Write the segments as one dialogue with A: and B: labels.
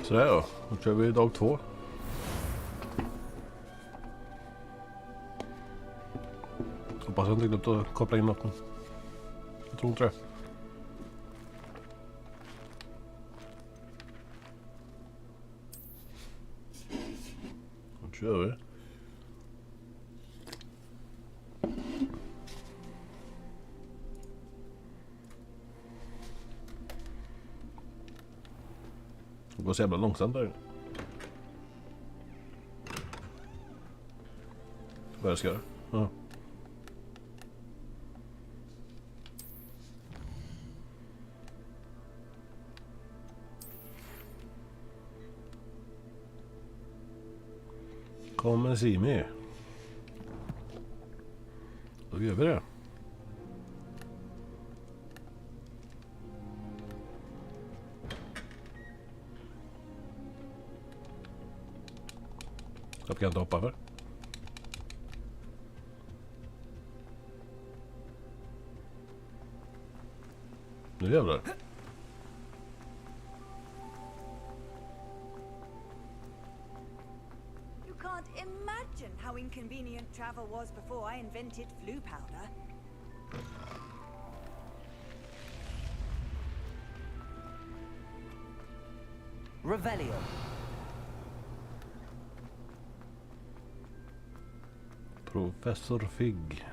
A: Sådär ja, då kör vi dag 2. Hoppas jag inte glömt att koppla in något. Jag tror inte det. Då kör vi. Det går så jävla långsamt där. Vad ska jag? Ja. Kommer Simi. Då gör vi det. Jag kan inte hoppa för. Nu jävlar.
B: You can't imagine how inconvenient travel was before I invented flu powder.
C: Revelio.
A: Professor Figg.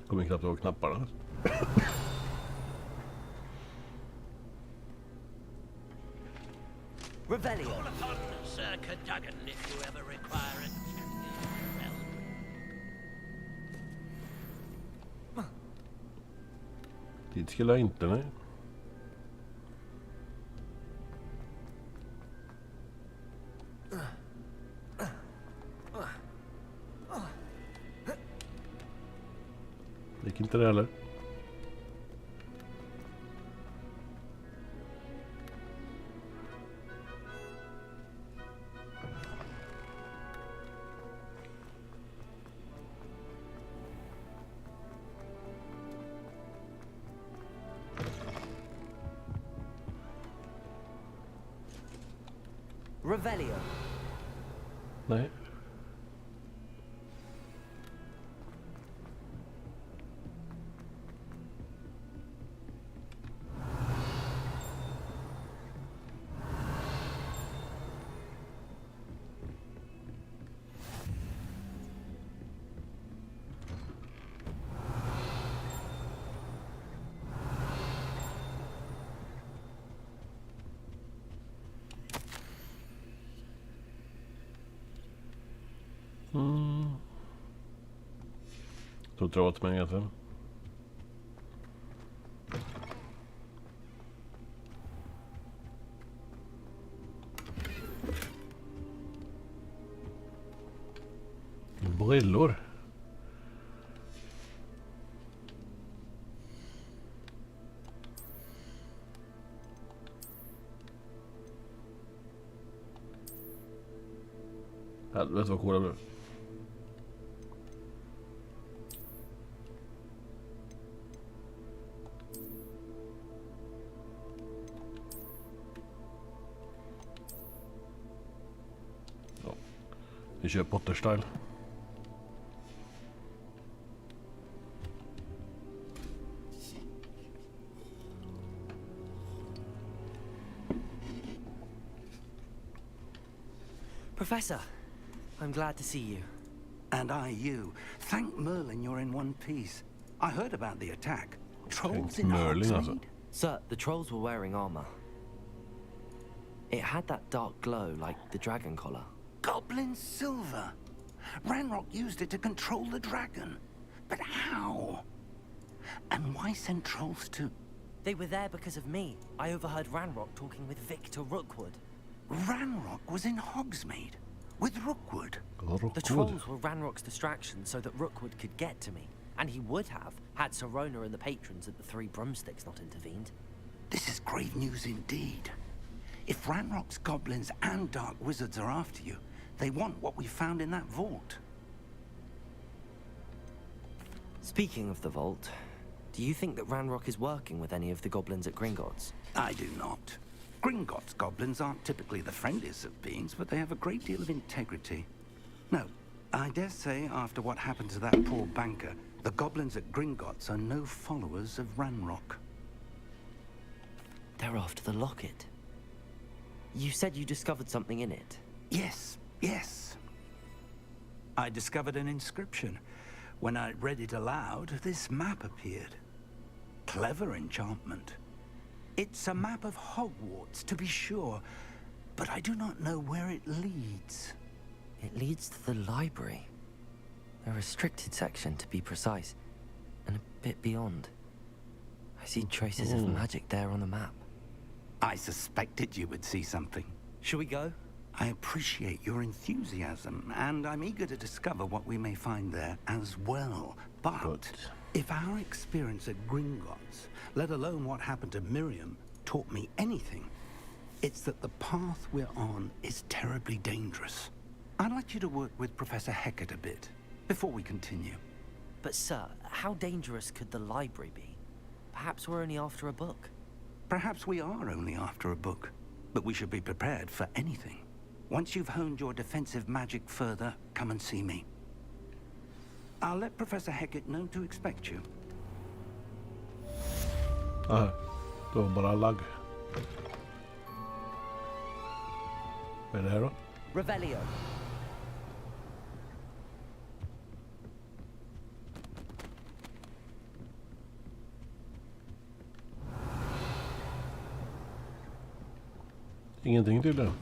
A: Kommer knappt ihåg knapparna.
C: Revelio.
D: Call upon Sir Cadogan if you ever require a help.
A: Dit skulle jag inte, nej. Det gick inte det heller.
C: Revelio.
A: Nej. Så dra åt mig egentligen. Brillor. Helvete vad coola blev. Vi kör Potter-style.
C: Professor, I'm glad to see you.
E: And you. Thank Merlin you're in one piece. I heard about the attack. Trolls in
A: Merlin,
E: Hogsmeade?
C: Sir, the trolls were wearing armor. It had that dark glow like the dragon collar.
E: Goblin silver. Ranrock used it to control the dragon. But how? And why send trolls to...
C: They were there because of me. I overheard Ranrock talking with Victor Rookwood.
E: Ranrock was in Hogsmeade with Rookwood.
C: The trolls were Ranrock's distraction so that Rookwood could get to me. And he would have, had Sirona and the patrons at the Three Broomsticks not intervened.
E: This is grave news indeed. If Ranrock's goblins and dark wizards are after you, they want what we found in that vault.
C: Speaking of the vault, do you think that Ranrock is working with any of the goblins at Gringotts?
E: I do not. Gringotts goblins aren't typically the friendliest of beings, but they have a great deal of integrity. No, I dare say after what happened to that poor banker, the goblins at Gringotts are no followers of Ranrock.
C: They're after the locket. You said you discovered something in it.
E: Yes, yes. I discovered an inscription. When I read it aloud, this map appeared. Clever enchantment. It's a map of Hogwarts, to be sure, but I do not know where it leads.
C: It leads to the library. A restricted section, to be precise, and a bit beyond. I see traces of magic there on the map.
E: I suspected you would see something.
C: Shall we go?
E: I appreciate your enthusiasm, and I'm eager to discover what we may find there as well. But
A: Good.
E: if our experience at Gringotts, let alone what happened to Miriam, taught me anything, it's that the path we're on is terribly dangerous. I'd like you to work with Professor Hecat a bit, before we continue.
C: But sir, how dangerous could the library be? Perhaps we're only after a book.
E: Perhaps we are only after a book, but we should be prepared for anything. Once you've honed your defensive magic further, come and see me. I'll let Professor Hecat know to expect you.
A: Ah, det var bara lagg. Vad är det här då?
C: Revelio.
A: Ingenting tydligen.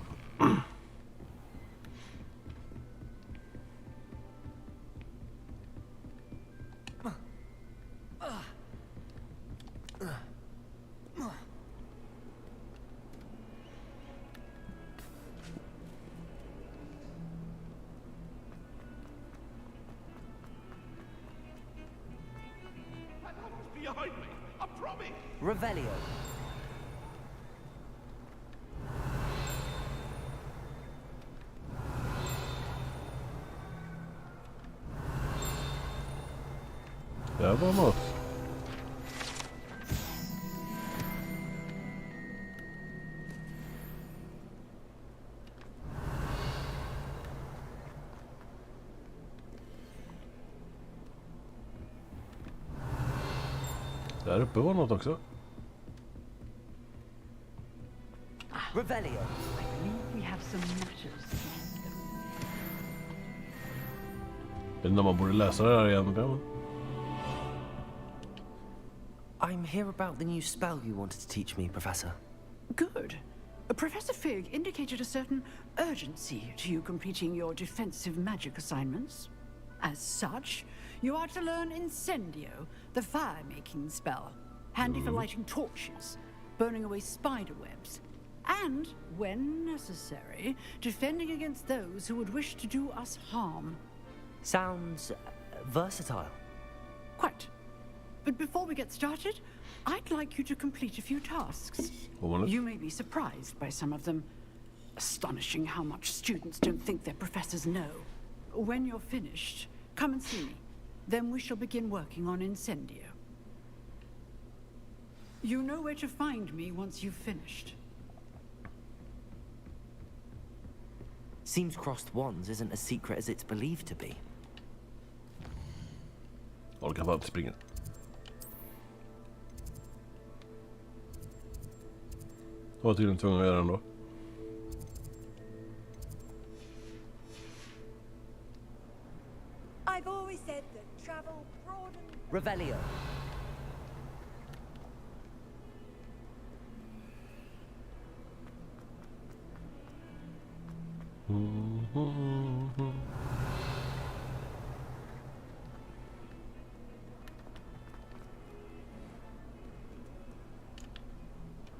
F: Behind me, I promise.
C: Revelio.
A: Där var något. Där uppe var något också.
C: Revelio.
G: I believe we have some matters.
A: Vet inte om man borde läsa det här igen. Men...
C: I'm here about the new spell you wanted to teach me, Professor.
G: Good. Professor Fig indicated a certain urgency to you completing your defensive magic assignments. As such, you are to learn Incendio, the fire-making spell, handy for lighting torches, burning away spider webs, and, when necessary, defending against those who would wish to do us harm.
C: Sounds versatile.
G: Quite. But before we get started, I'd like you to complete a few tasks.
A: Ovanligt.
G: You may be surprised by some of them. Astonishing how much students don't think their professors know. When you're finished, come and see me. Then we shall begin working on Incendio. You know where to find me once you've finished.
C: Seems crossed wands isn't as secret as it's believed to be.
A: Orkar fan inte springa. Jag var tydligen tvungen att göra ändå.
B: I've always said that travel broadens.
C: Revelio.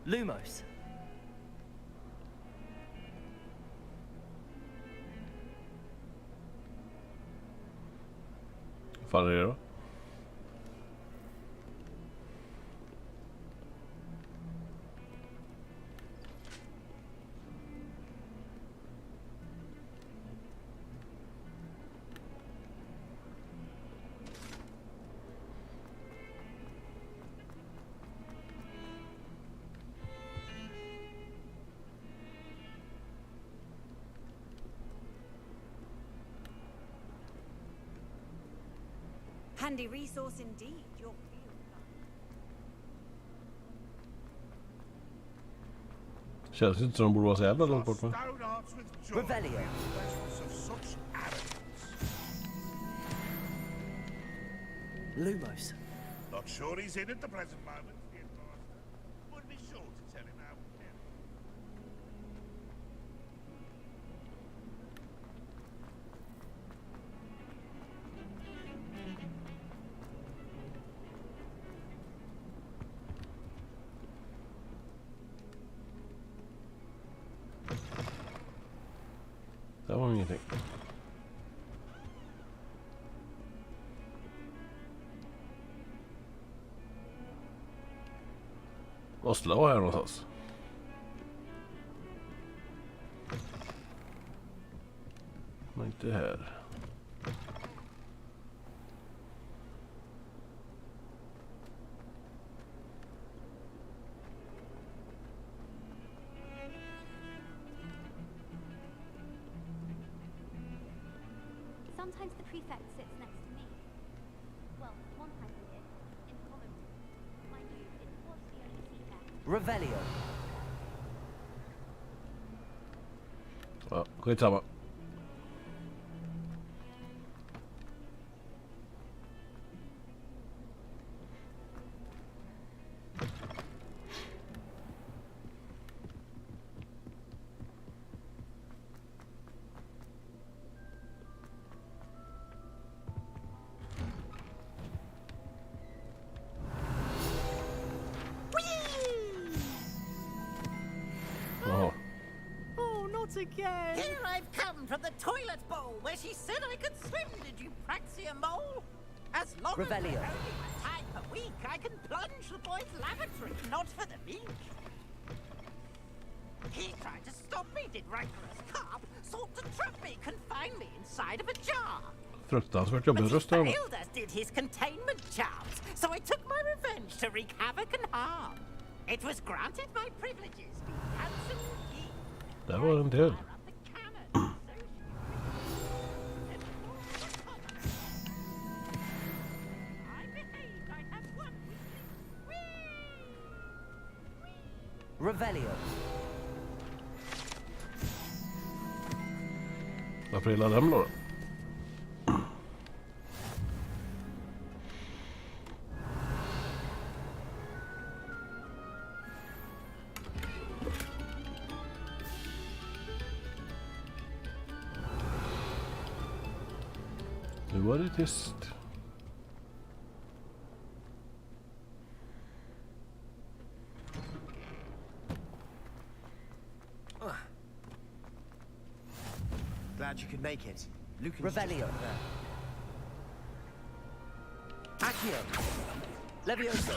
C: Lumos.
A: Vad fan är det då?
B: Handy resource indeed, your field.
A: Känns inte som de borde vara så jävla långt bort med.
C: Revelio. Lumos.
F: Not sure he's in at the present moment. Would be sure to tell him how.
A: Det var ingenting. Vad slår här någonstans? Men inte här.
H: Sometimes the prefect sits next to me. Well, one time he did, in the common room. Mind you, it was the only seat there.
C: Revelio.
A: Ja, skitsamma. Jaha.
G: Oh, not again!
D: Here I've come from the toilet bowl where she said I could swim, did you praxia mole? As long
C: Revelio.
D: as I only my time per week, I can plunge the boy's lavatory, not for the beach. He tried to stop me, did rancorous carp, sought to trap me, confine me inside of a jar.
A: Fruktansvärt
D: But
A: jobbig
D: he
A: röst där.
D: failed, as did his containment charms, so I took my revenge to wreak havoc and harm. It was granted my privileges, be handsome and keen.
A: Det var en del.
D: Fire up the cannon, so she and more the common. I behaved, I'd have one with
C: Revelio.
A: Varför gillar dem då? Nu var det tyst.
I: Glad you could make it. Lucan's
C: Revelio. Accio. Levioso.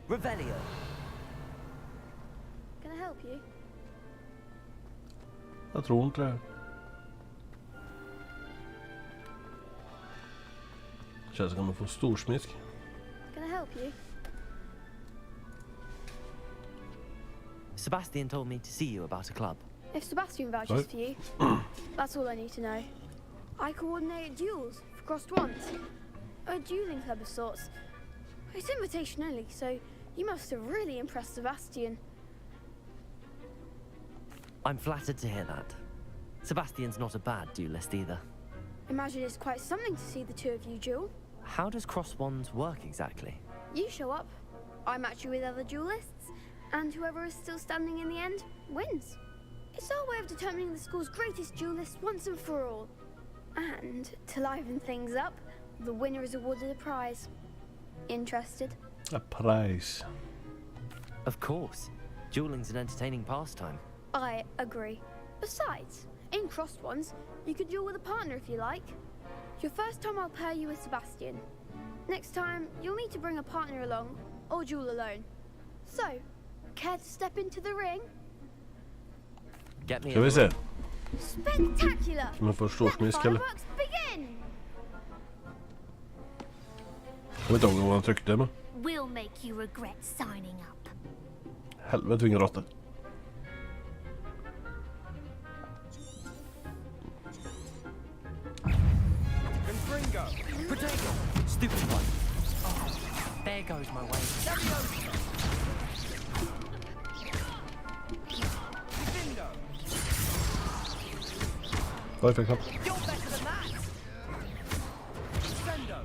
C: Revelio.
H: Can I help you?
A: Jag tror inte det. Känns som att man får storsmisk.
H: Can I help you?
C: Sebastian told me to see you about a club.
H: If Sebastian vouches
A: Right.
H: for you, that's all I need to know. I coordinate duels for crossed wands. A dueling club of sorts. It's invitation only, so you must have really impressed Sebastian.
C: I'm flattered to hear that. Sebastian's not a bad duelist either.
H: Imagine it's quite something to see the two of you duel.
C: How does cross wands work exactly?
H: You show up, I match you with other duelists, and whoever is still standing in the end wins. It's our way of determining the school's greatest duelist once and for all. And to liven things up, the winner is awarded a prize. Interested?
A: A prize.
C: Of course. Dueling's an entertaining pastime.
H: I agree. Besides, in crossed ones, you could duel with a partner if you like. Your first time I'll pair you with Sebastian. Next time, you'll need to bring a partner along, or duel alone. So, care to step into the ring?
C: Get me
A: Ska vi se.
H: Spectacular!
A: Om jag får storsmisk eller?
H: Fireworks begin!
A: Jag vet inte vad han tryckte med.
J: will make you regret signing up.
A: Helvete vilken råtta.
I: Confringo.
C: Potato! Stupid one. Oh, there goes my way.
I: Divindo.
A: Vad fick han?
I: You're better than that. Sendo.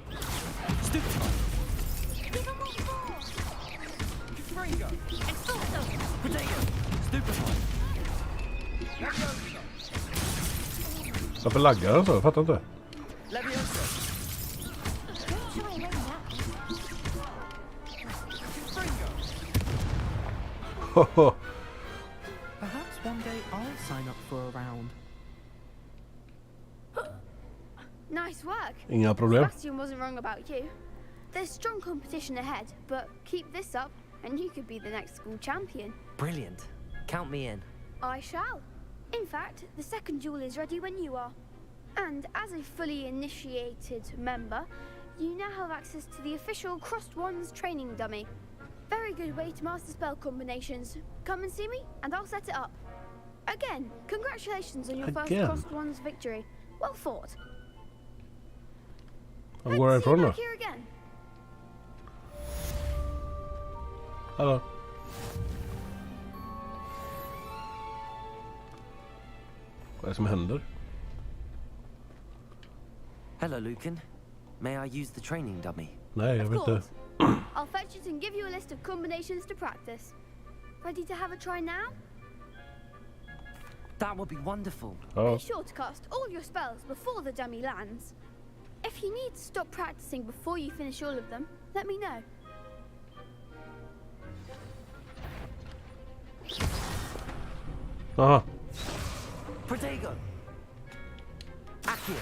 C: Stupid one.
J: Give 'em what for!
I: Confringo.
J: And also,
C: Potato! Stupid one.
I: Levioso.
A: Varför laggar den så? Jag fattar inte.
I: Levioso.
J: don't shy away now.
I: Confringo.
A: Hoho.
K: Perhaps one day I'll sign up for a round.
H: Nice work.
A: Inga problem.
H: Sebastian wasn't wrong about you. There's strong competition ahead, but keep this up and you could be the next school champion.
C: Brilliant. Count me in.
H: I shall. In fact, the second duel is ready when you are. And as a fully initiated member, you now have access to the official Crossed Wands training dummy. Very good way to master spell combinations. Come and see me and I'll set it up. Again, congratulations on your first
A: Again?
H: Crossed Wands victory. Well fought.
A: Vad går härifrån då?
H: Back here again.
A: Hallå? Vad är det som händer?
C: Hello, Lucan. May I use the training dummy?
A: Nej, jag
H: Of
A: vet inte.
H: course. I'll fetch it and give you a list of combinations to practice. Ready to have a try now?
C: That would be wonderful.
A: Ja.
H: Be sure to cast all your spells before the dummy lands. If you need to stop practicing before you finish all of them, let me know.
A: Aha.
C: Protego! Accio!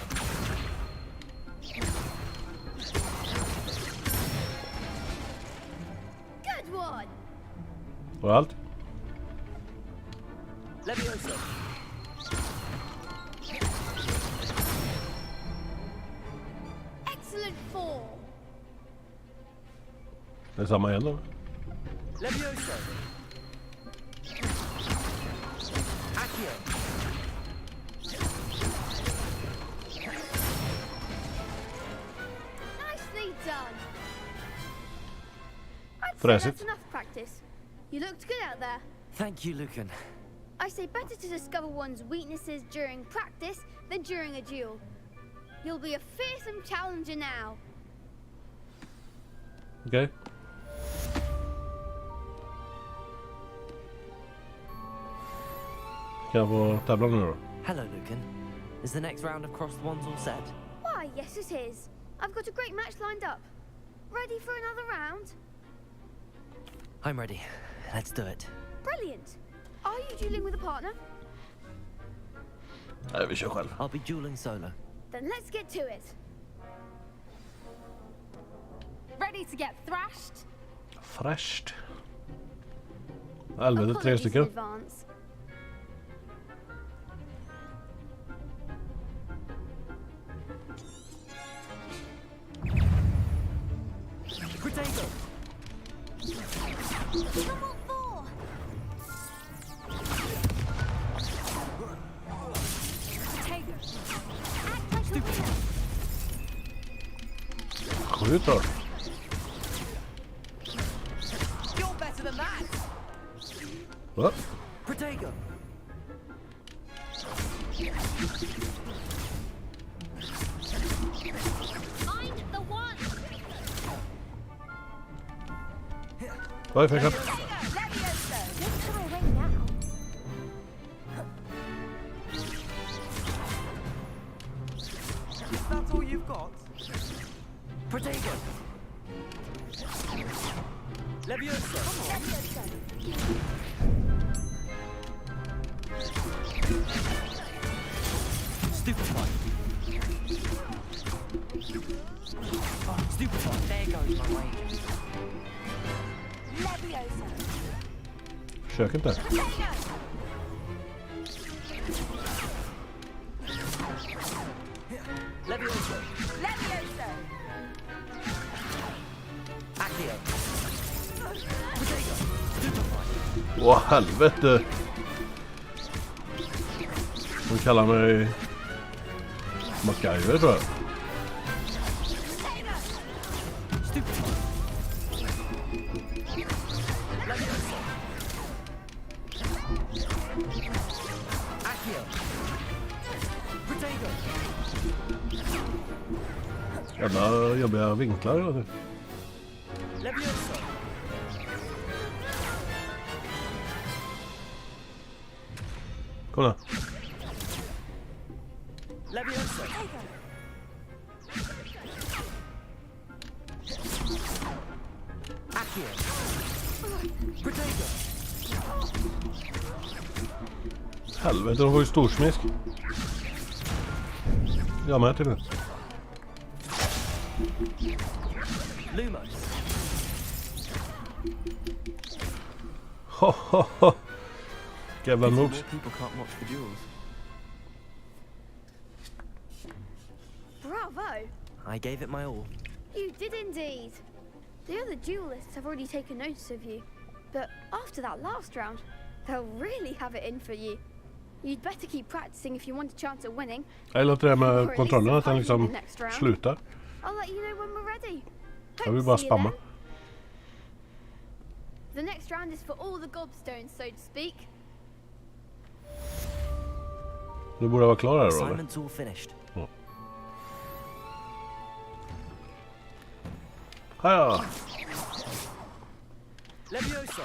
H: Good one!
A: Var det allt?
I: Levioso.
H: Excellent form!
A: Det är samma igen då?
I: Levioso.
C: Accio!
H: Nicely done! I'd say
A: Fräsigt.
H: that's enough practice. You looked good out there.
C: Thank you, Lucan.
H: I say better to discover one's weaknesses during practice than during a duel. You'll be a fearsome challenger now.
A: Okej. Kan jag få tävla nu då?
C: Hello, Lucan. Is the next round of Crossed Wands all set?
H: Why, yes it is. I've got a great match lined up. Ready for another round?
C: I'm ready. Let's do it.
H: Brilliant. Are you dueling with a partner?
A: Nej, vi kör själv.
C: I'll be dueling solo.
H: Then let's get to it.
J: Ready to get thrashed?
A: Fräscht.
H: Apologies
A: Helvete, 3
H: in
A: stycken.
H: advance.
C: Protego!
J: Give 'em what for! Potato! Act like a winner!
A: Skjut då.
I: You're better than that.
A: Va?
C: Protego!
J: I'm the one!
A: Vad fick han?
J: Don't shy away now.
I: Is that all you've got?
C: Protego!
I: Levioso.
C: Stupid one. Oh, stupid one. There goes my way.
J: Levioso!
A: Försök inte.
I: Levioso.
J: Levioso!
C: Accio!
A: Åh, helvete! De kallar mig MacGyver, tror jag. Jävla jobbiga vinklar. Kom där. Helvete, de var ju storsmisk. Jag med till det.
I: Lumos.
A: Ho, ho, ho. Jävla noobs.
I: People can't watch the duels.
H: Bravo!
C: I gave it my all.
H: You did indeed. The other duelists have already taken notice of you, but after that last round, they'll really have it in for you. You'd better keep practicing if you want a chance at winning.
A: Jag låter det med kontrollen att den liksom slutar.
H: I'll let you know when we're ready.
A: Jag vill bara spamma.
H: The next round is for all the gobstones, so to speak.
A: Du borde vara klar här då, eller?
C: Assignment's all finished.
A: Ja. Haja!
I: Levioso.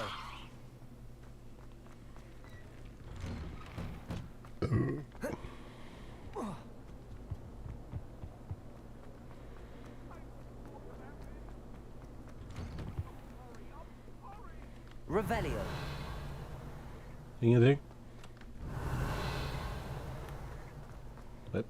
I: Revelio.
A: Ingenting. Nej.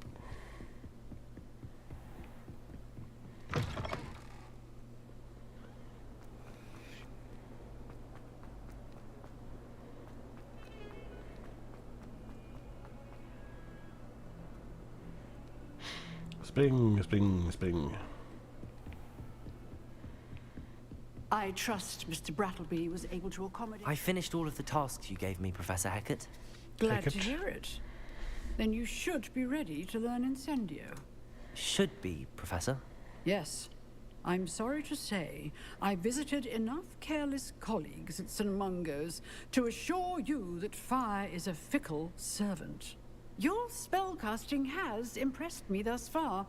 A: Spring, spring, spring.
G: I trust Mr. Brattleby was able to accommodate...
C: I finished all of the tasks you gave me, Professor Hackett.
G: Glad to hear it. Then you should be ready to learn Incendio.
C: Should be, Professor.
G: Yes. I'm sorry to say, I visited enough careless colleagues at St. Mungo's to assure you that fire is a fickle servant. Your spellcasting has impressed me thus far,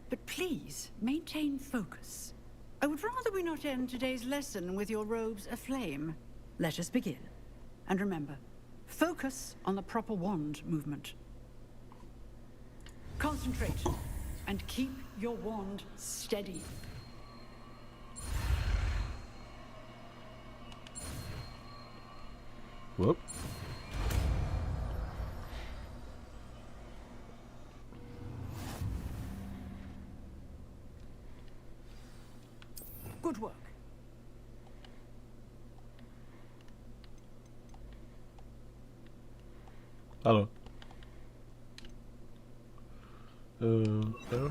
G: but please maintain focus. I would rather we not end today's lesson with your robes aflame. Let us begin. And remember, focus on the proper wand movement. Concentrate and keep your wand steady.
A: Whoop.
G: Good work.
A: Hallå. Ja.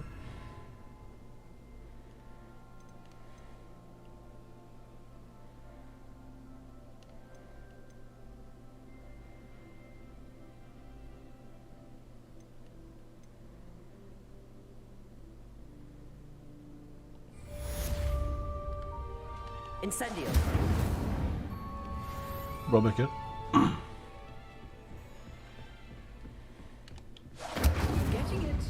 C: Incendio.
A: Bra mycket.
G: Getting it.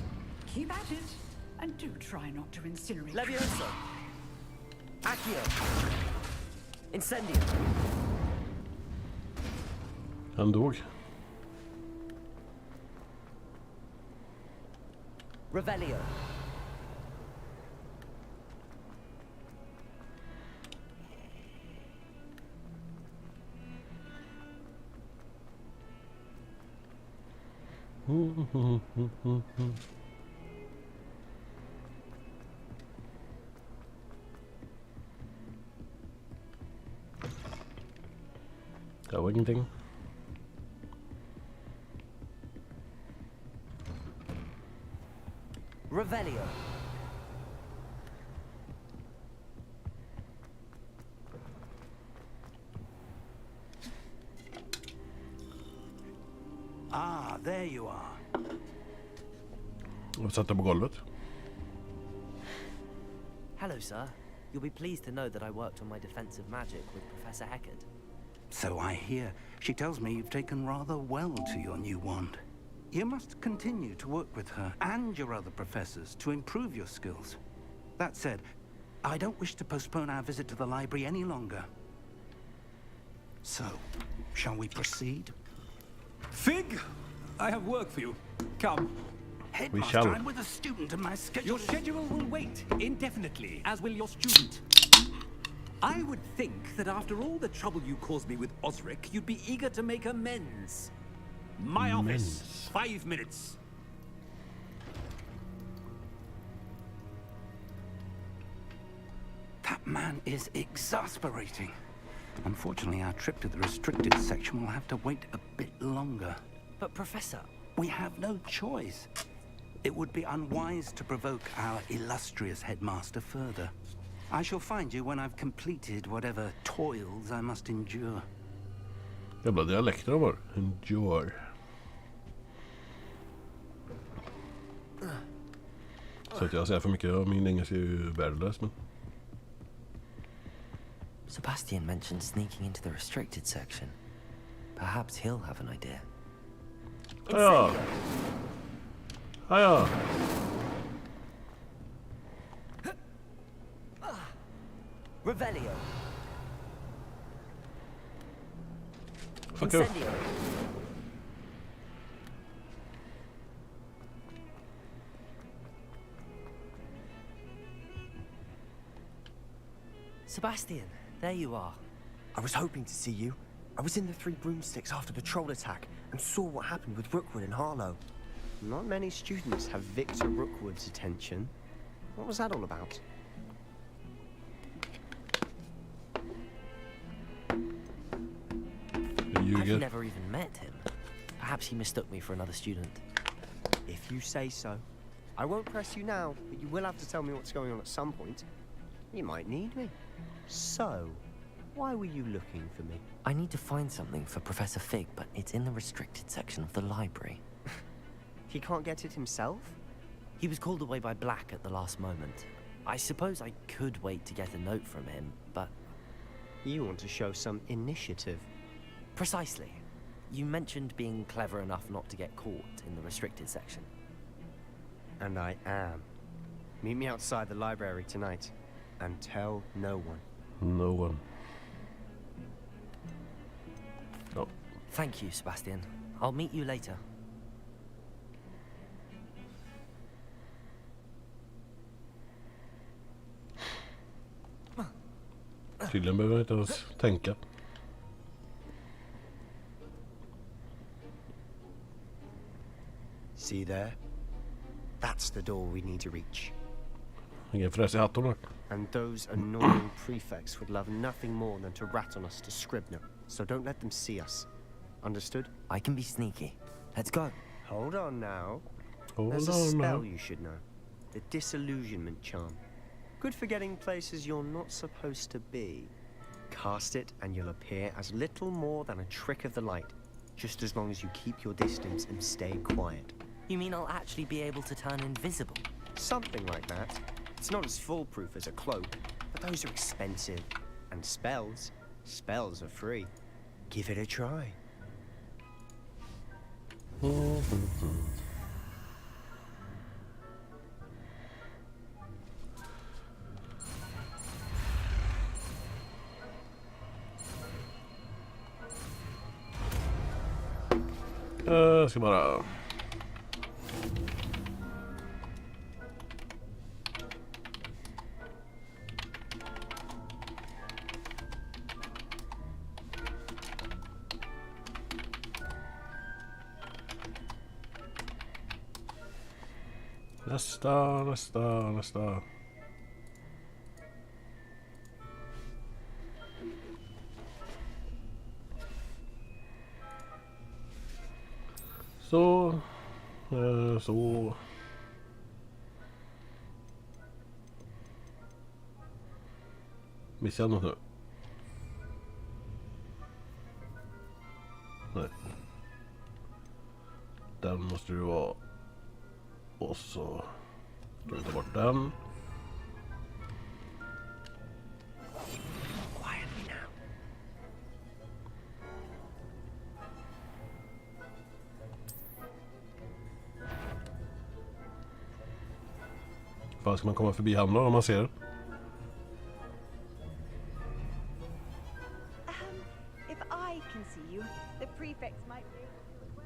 G: Keep at it. And do try not to incinerate.
I: Levioso. Accio. Incendio.
A: Han dog.
I: Revelio.
A: Det var ingenting.
I: Revelio.
E: Ah, there you are.
A: Och satte på golvet.
C: Hello, sir. You'll be pleased to know that I worked on my defensive magic with Professor Heckard.
E: So I hear. She tells me you've taken rather well to your new wand. You must continue to work with her and your other professors to improve your skills. That said, I don't wish to postpone our visit to the library any longer. So, shall we proceed?
L: Fig, I have work for you. Come.
E: Headmaster, I'm with a student and my schedule...
L: Your schedule will wait indefinitely, as will your student. I would think that after all the trouble you caused me with Osric, you'd be eager to make amends. My office, 5 minutes.
E: That man is exasperating. Unfortunately, our trip to the restricted section will have to wait a bit longer.
C: But, Professor...
E: We have no choice. It would be unwise to provoke our illustrious headmaster further. I shall find you when I've completed whatever toils I must endure.
A: Jävla dialekter de har. Endure. Så att jag säger för mycket av min engelska är ju värdelös, men...
C: Sebastian mentioned sneaking into the restricted section. Perhaps he'll have an idea.
A: Hiya! Hiya!
I: Revelio.
A: Fuck you.
I: Incendio.
C: Sebastian, there you are.
M: I was hoping to see you. I was in the Three Broomsticks after patrol attack and saw what happened with Rookwood and Harlow. Not many students have Victor Rookwood's attention. What was that all about?
C: I've never even met him. Perhaps he mistook me for another student.
M: If you say so. I won't press you now, but you will have to tell me what's going on at some point. You might need me. So, why were you looking for me?
C: I need to find something for Professor Fig, but it's in the restricted section of the library.
M: He can't get it himself?
C: He was called away by Black at the last moment. I suppose I could wait to get a note from him, but...
M: You want to show some initiative.
C: Precisely. You mentioned being clever enough not to get caught in the restricted section.
M: And I am. Meet me outside the library tonight. And tell no one.
A: No one. Oh.
C: Thank you, Sebastian. I'll meet you later.
A: Tydligen behöver jag inte ens tänka.
M: See there? That's the door we need to reach.
A: Ingen fräs i hatten då.
M: And those annoying prefects would love nothing more than to rat on us to Scribner. So don't let them see us. Understood?
C: I can be sneaky. Let's go.
M: Hold on now.
A: Hold
M: There's a
A: on
M: spell
A: now.
M: you should know. The disillusionment charm. Good for getting places you're not supposed to be. Cast it and you'll appear as little more than a trick of the light. Just as long as you keep your distance and stay quiet.
C: You mean I'll actually be able to turn invisible?
M: Something like that. It's not as foolproof as a cloak, but those are expensive. And spells are free. Give it a try.
A: Ska bara... Nästa. Så. Missade jag något nu? Nej. Den måste du vara. Och så ska vi ta bort den. Fan, ska man komma förbi hamnar om man ser?
B: If I can see you, the prefects might be able to as well.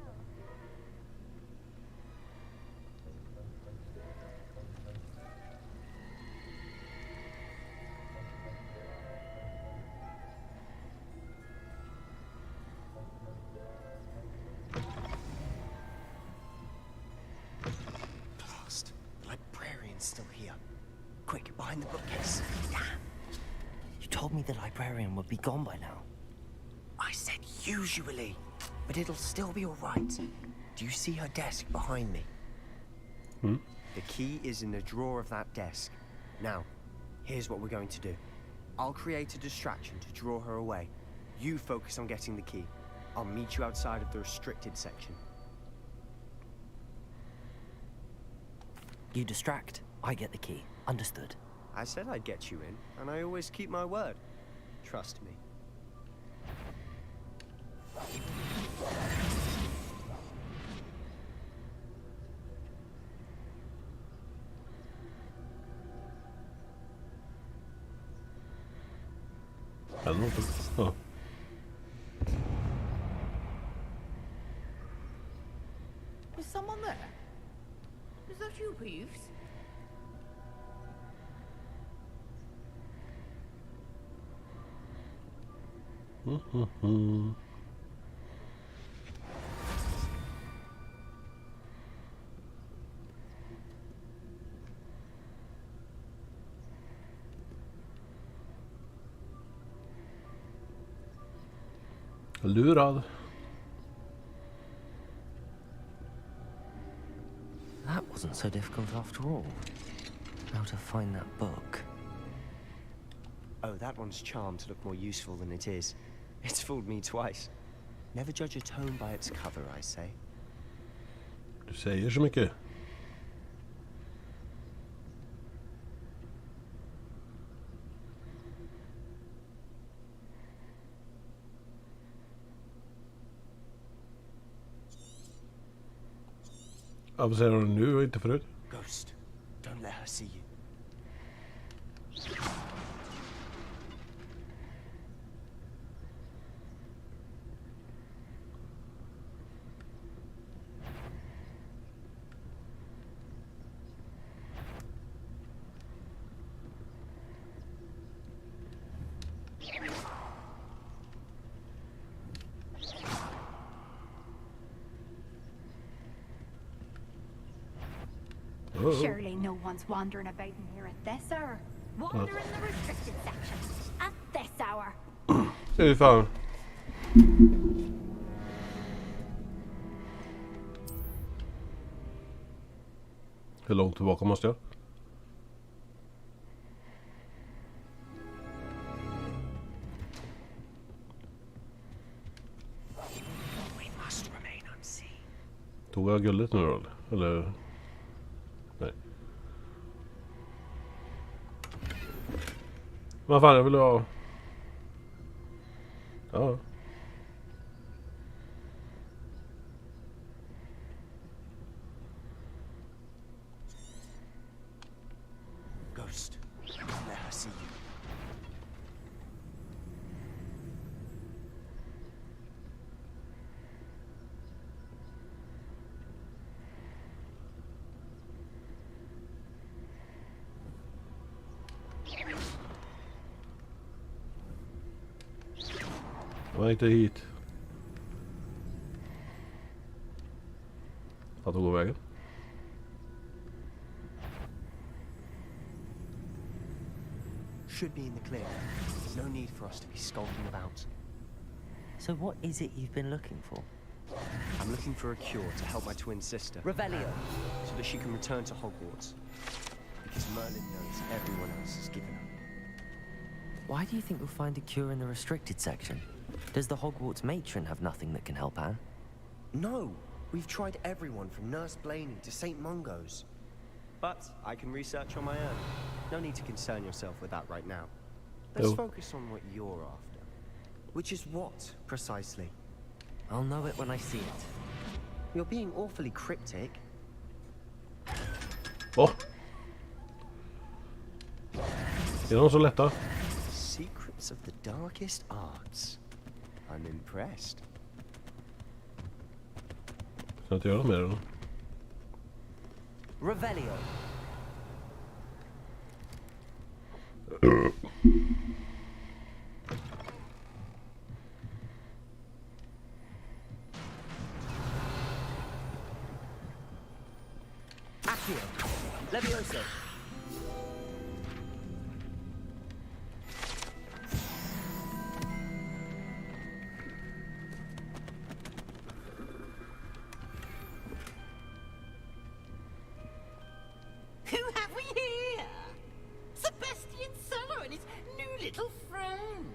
M: Blast. The librarian's still here. Quick, behind the bookcase.
C: Damn. You told me the librarian would be gone by now.
M: I said usually, but it'll still be all right. Do you see her desk behind me?
A: Hmm?
M: The key is in the drawer of that desk. Now, here's what we're going to do. I'll create a distraction to draw her away. You focus on getting the key. I'll meet you outside of the restricted section.
C: You distract, I get the key. Understood.
M: I said I'd get you in, and I always keep my word. Trust me.
A: Oh.
J: Is someone there? Is that you, Peeves?
A: Lurad.
C: That wasn't so difficult after all. How to find that book.
M: Oh, that one's charmed to look more useful than it is. It's fooled me twice. Never judge a tome by its cover, I say.
A: Du säger så mycket. Varför säger hon nu och inte förut?
M: Ghost, don't let her see you.
J: Surely no one's wandering about in here at this hour. Wander in the restricted section at this hour.
A: Fy fan. Hur långt tillbaka måste jag? Tog jag guldet nu då? Eller? Nej. Vad fan, jag vill ha... Ja.
M: Ghost, don't let her see you.
A: Jag gick hit. Att gå vägen.
M: Should be in the clear. No need for us to be skulking about.
C: So what is it you've been looking for?
M: I'm looking for a cure to help my twin sister.
I: Revelio.
M: So that she can return to Hogwarts. Because Merlin knows everyone else has given up.
C: Why do you think you'll find a cure in the restricted section? Does the Hogwarts matron have nothing that can help Anne?
M: No, We've tried everyone from Nurse Blaney to St. Mungo's. But I can research on my own. No need to concern yourself with that right now. Let's focus on what you're after. Which is what, precisely?
C: I'll know it when I see it.
M: You're being awfully cryptic.
A: Åh! Är de så lätta?
M: Secrets of the darkest arts. I'm impressed.
A: Ska jag inte göra mer eller?
I: Revelio. Accio. Levioso.
D: Who have we here? Sebastian Solo and his new little friend.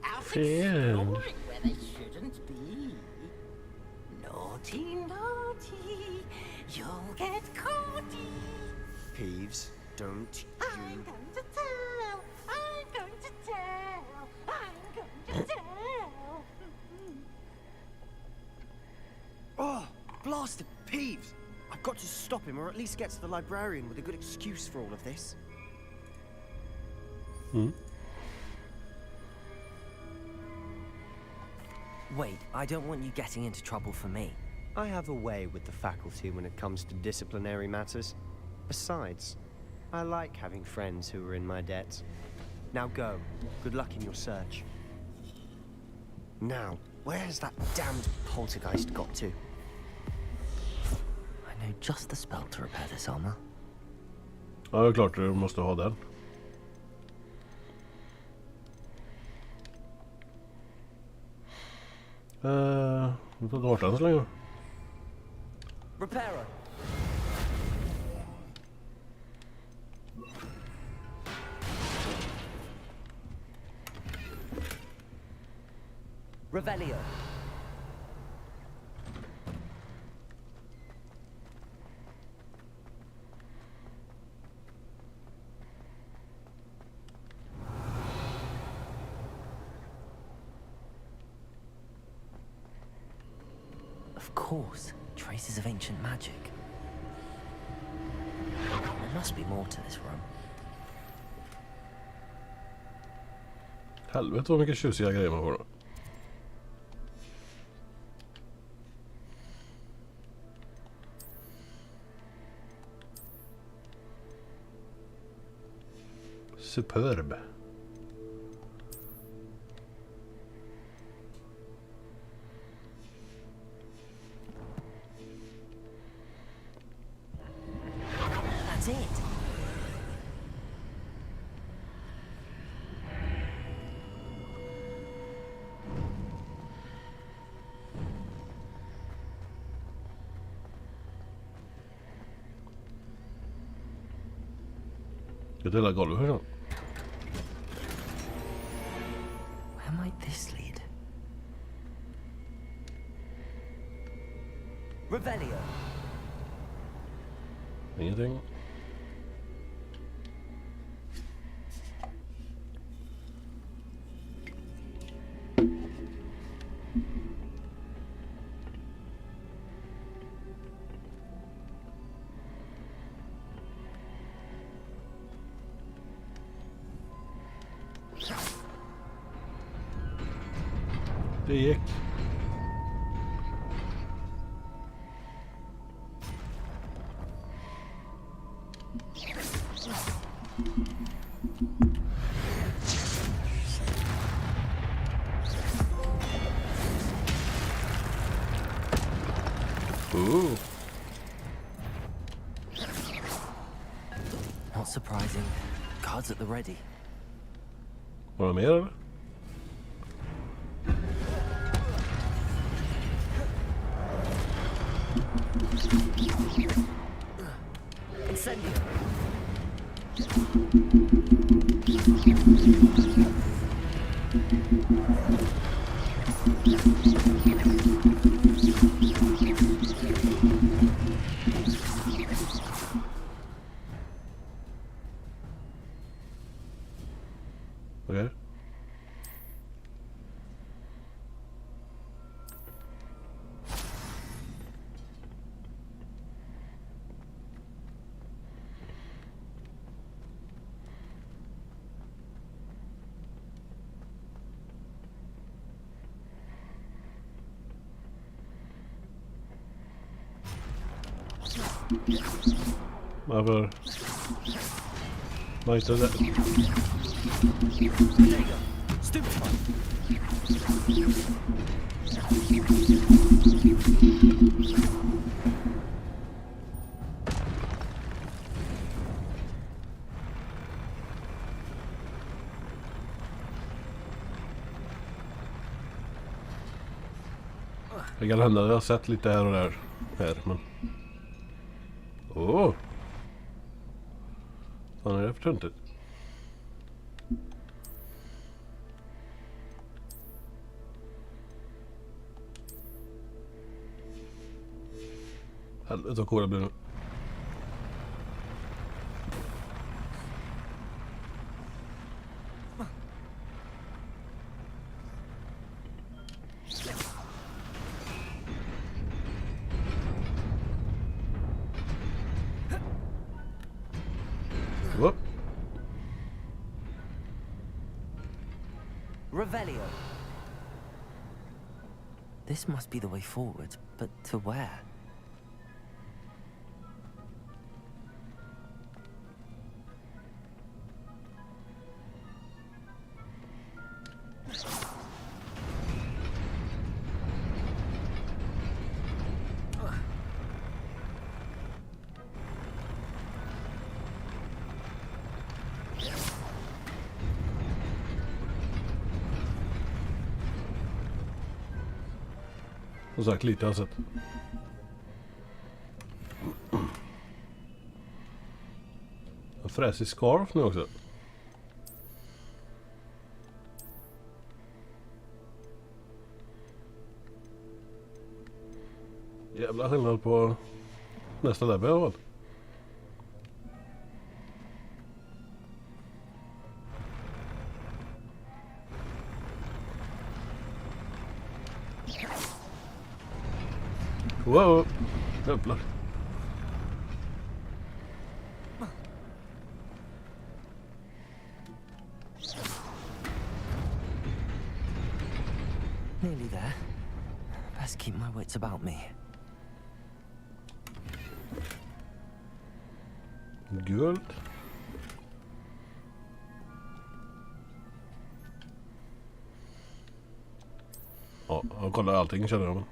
D: Out exploring where they shouldn't be. Naughty, naughty. You'll get caughty.
M: Peeves, don't
D: I'm going to tell. I'm going to tell. I'm going to tell.
M: Oh, blasted Peeves! I've got to stop him, or at least get to the librarian with a good excuse for all of this.
C: Wait, I don't want you getting into trouble for me.
M: I have a way with the faculty when it comes to disciplinary matters. Besides, I like having friends who are in my debt. Now go. Good luck in your search. Now, where has that damned poltergeist got to?
C: I know just the spell to repair this armor.
A: Ja, det är klart du måste ha den. Vi får ta bort den så länge.
I: Reparo. Revelio.
C: Of course, traces of ancient magic. There must be more to this room.
A: Helvete vad mycket tjusiga grejer man får då. Superb.
C: That's it.
A: Jag delar golvet här.
C: Where might this lead?
I: Revelio.
A: Ingenting. Det gick. Ooh.
C: Not surprising. Guards at the ready.
A: Var det mer eller?
I: Incendio.
A: Varför? Vad heter det? Det kan hända att jag har sett lite här och där här, men... Åh! Vad är det för töntigt? Helvete vad cool det blir nu. Whoop.
I: Revelio.
C: This must be the way forward, but to where?
A: Som sagt, lite har jag sett. En fräsig scarf nu också. Jävla skillnad på nästa level i alla fall. Wow! Jävlar.
C: Nearly there. Best keep my wits about me.
A: Guld. Ja, jag kollar allting känner jag.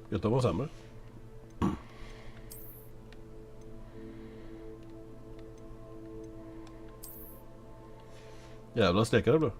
A: Vet du vad sämre? Jävla stekare det blev.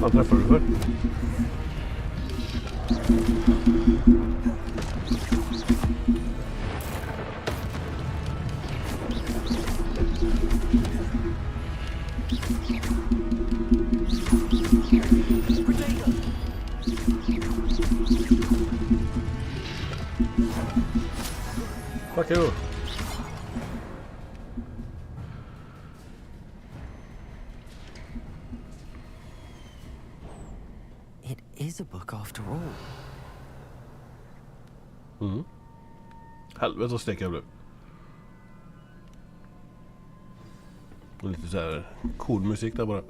A: Vad träffar du för? Fuck you.
C: It is a book after all.
A: Helvete så stekar jag blev. Lite så här cool musik där bara.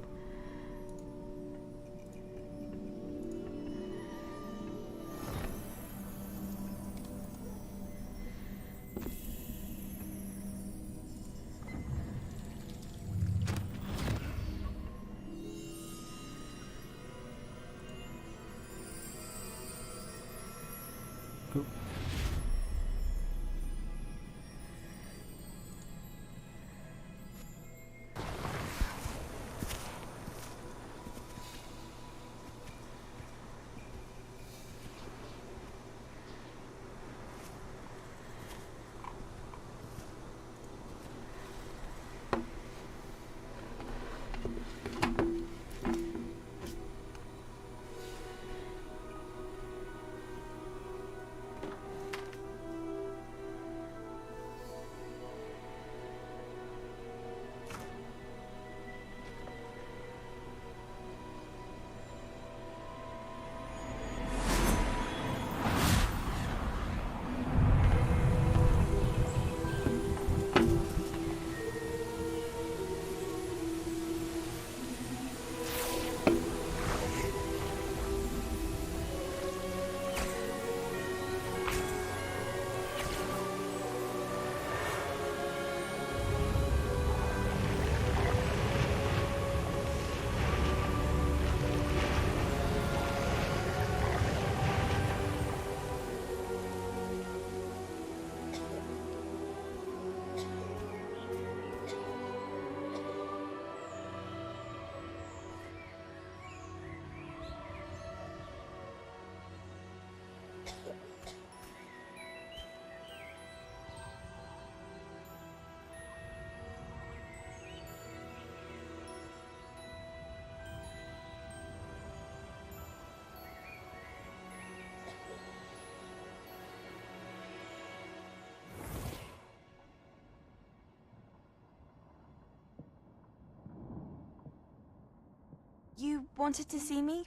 N: wanted to see me?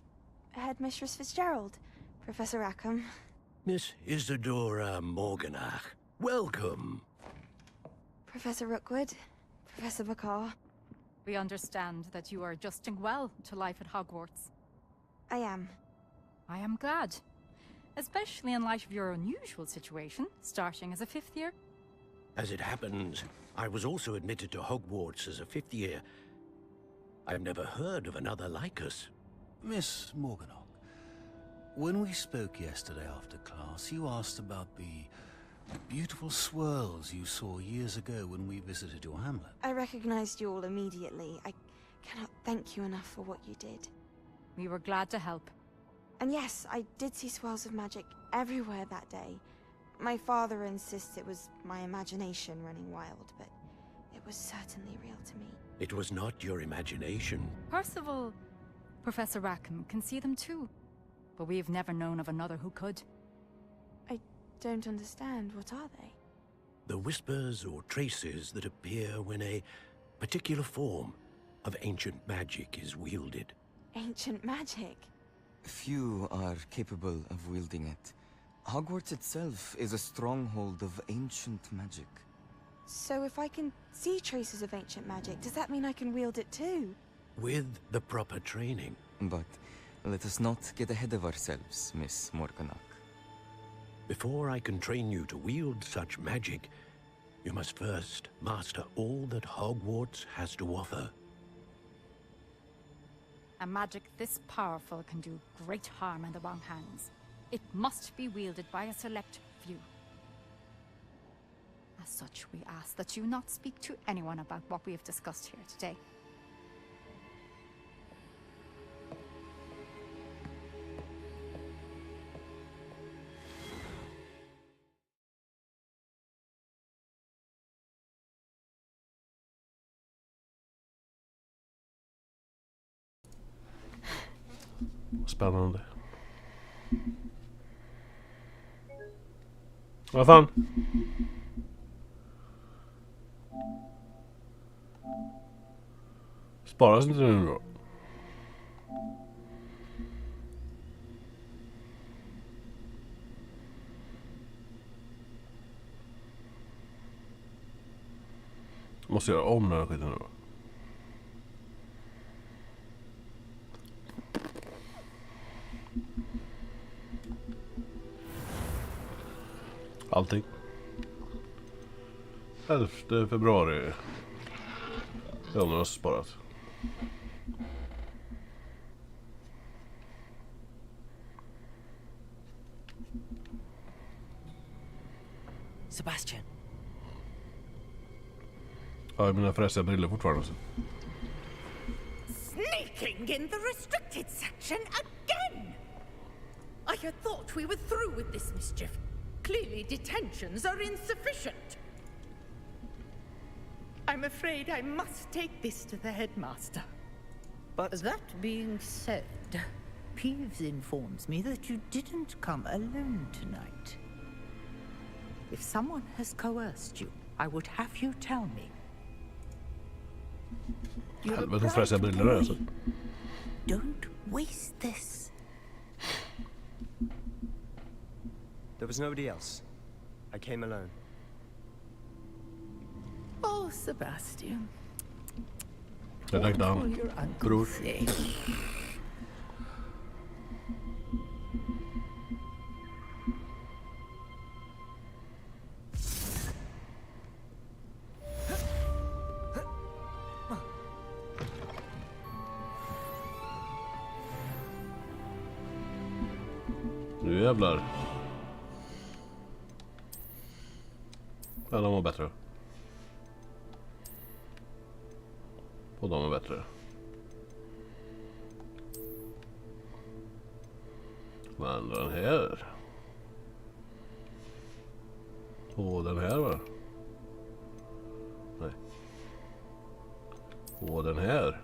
N: Headmistress Fitzgerald, Professor Rackham.
O: Miss Isadora Morganach, welcome.
N: Professor Rookwood, Professor Bakar.
J: We understand that you are adjusting well to life at Hogwarts.
N: I am.
J: I am glad. Especially in light of your unusual situation, starting as a 5th year.
O: As it happens, I was also admitted to Hogwarts as a 5th year. I've never heard of another like us.
P: Miss Morganach, when we spoke yesterday after class, you asked about the beautiful swirls you saw years ago when we visited your hamlet.
N: I recognized you all immediately. I cannot thank you enough for what you did.
J: We were glad to help.
N: And yes, I did see swirls of magic everywhere that day. My father insists it was my imagination running wild, but it was certainly real to me.
O: It was not your imagination.
J: Percival, Professor Rackham can see them too. But we've never known of another who could.
N: I don't understand. What are they?
O: The whispers or traces that appear when a particular form of ancient magic is wielded.
N: Ancient magic?
Q: Few are capable of wielding it. Hogwarts itself is a stronghold of ancient magic.
N: So if I can see traces of ancient magic, does that mean I can wield it too?
O: With the proper training.
Q: But let us not get ahead of ourselves, Miss Morganach.
O: Before I can train you to wield such magic, you must first master all that Hogwarts has to offer.
J: A magic this powerful can do great harm in the wrong hands. It must be wielded by a select few. As such, we ask that you not speak to anyone about what we have discussed here today.
A: Spännande. Vad fan? Sparas inte det nu då? Måste göra om den här skiten nu då. Allting. 11 februari. Jag har sparat.
I: Sebastian.
A: Ja, mina fräsiga briller fortfarande.
D: Sneaking in the restricted section again! I had thought we were through with this mischief. Clearly detentions are insufficient. I'm afraid I must take this to the headmaster.
R: But that being said, Peeves informs me that you didn't come alone tonight. If someone has coerced you, I would have you tell me.
A: Helvete fräsiga briller alltså.
R: Don't waste this.
M: There was nobody else. I came alone.
R: Oh, Sebastian.
A: Jag tänkte han. Bror. Nu jävlar. Ja, de var bättre. Och de var bättre. Men den här. Och den här va? Nej. Och den här.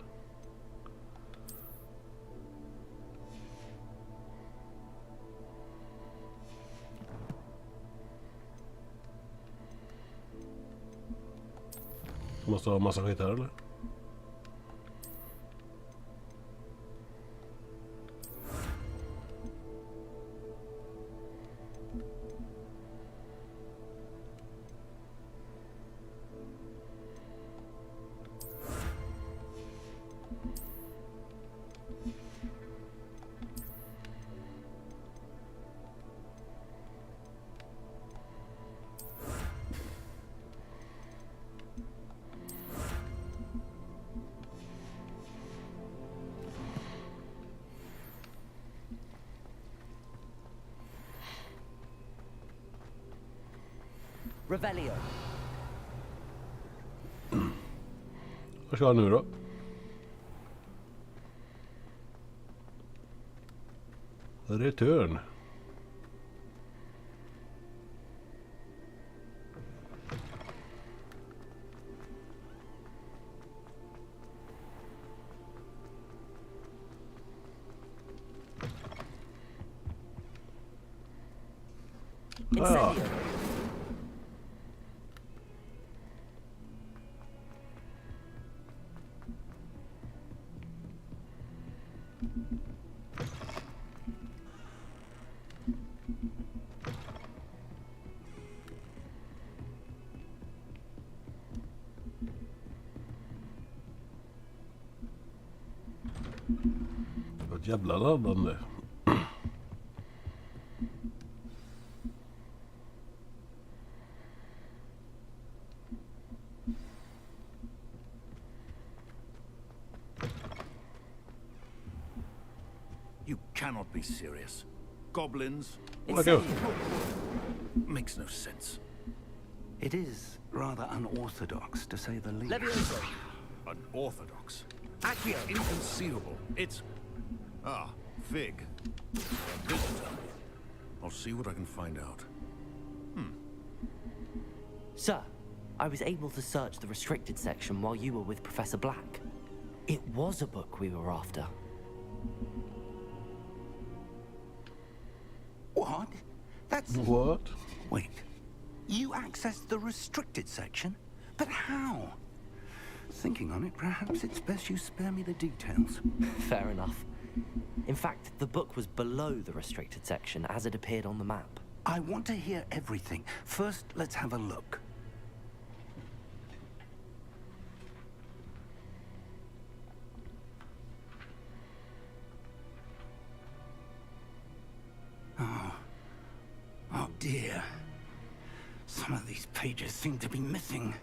A: Måste ha massa skit här eller?
I: Revelio.
A: Vad ska jag nu då? Return. Ja. Vad jävla laddande.
P: You cannot be serious. Goblins?
A: What do?
P: Makes no sense.
E: It is rather unorthodox, to say the least.
I: Levioso.
P: Unorthodox? Accio. Inconceivable. It's... Ah, Fig. A visitor. I'll see what I can find out.
I: Sir, I was able to search the restricted section while you were with Professor Black. It was a book we were after.
E: What? That's...
A: What?
E: Wait. You accessed the restricted section? But how? Thinking on it, perhaps it's best you spare me the details.
I: Fair enough. In fact, the book was below the restricted section as it appeared on the map.
E: I want to hear everything. First, let's have a look. Oh dear. Some of these pages seem to be missing.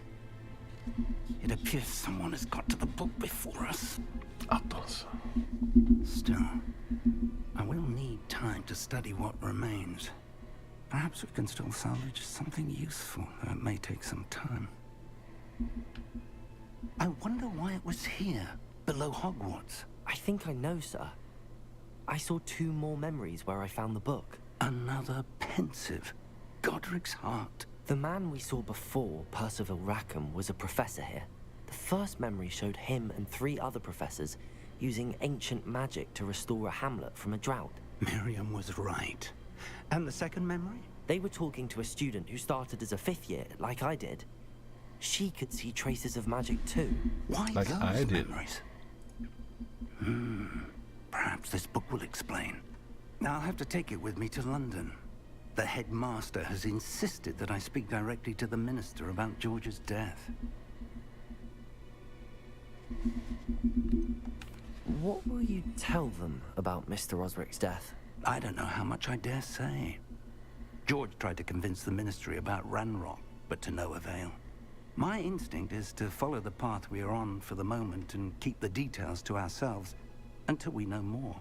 E: It appears someone has got to the book before us.
A: Attans.
E: Still, I will need time to study what remains. Perhaps we can still salvage something useful, though it may take some time. I wonder why it was here, below Hogwarts.
I: I think I know, sir. I saw 2 more memories where I found the book.
E: Another pensive. Godric's heart.
I: The man we saw before, Percival Rackham, was a professor here. The first memory showed him and 3 other professors using ancient magic to restore a hamlet from a drought.
E: Miriam was right. And the second memory?
I: They were talking to a student who started as a 5th year, like I did. She could see traces of magic too.
E: Why
A: Like
E: those
A: I did.
E: memories? Perhaps this book will explain. I'll have to take it with me to London. The headmaster has insisted that I speak directly to the minister about George's death.
I: What will you tell them about Mr. Osric's death?
E: I don't know how much I dare say. George tried to convince the ministry about Ranrock, but to no avail. My instinct is to follow the path we are on for the moment and keep the details to ourselves until we know more.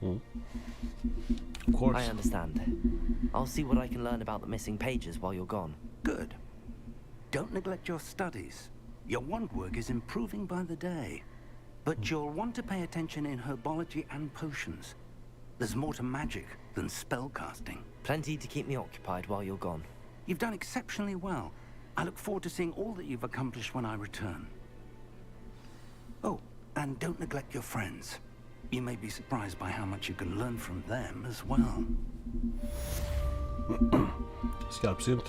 A: Of course.
I: I understand. I'll see what I can learn about the missing pages while you're gone.
E: Good. Don't neglect your studies. Your wand work is improving by the day. But you'll want to pay attention in herbology and potions. There's more to magic than spellcasting.
I: Plenty to keep me occupied while you're gone.
E: You've done exceptionally well. I look forward to seeing all that you've accomplished when I return. Oh, and don't neglect your friends. You may be surprised by how much you can learn from them as well.
A: Skarpsynt.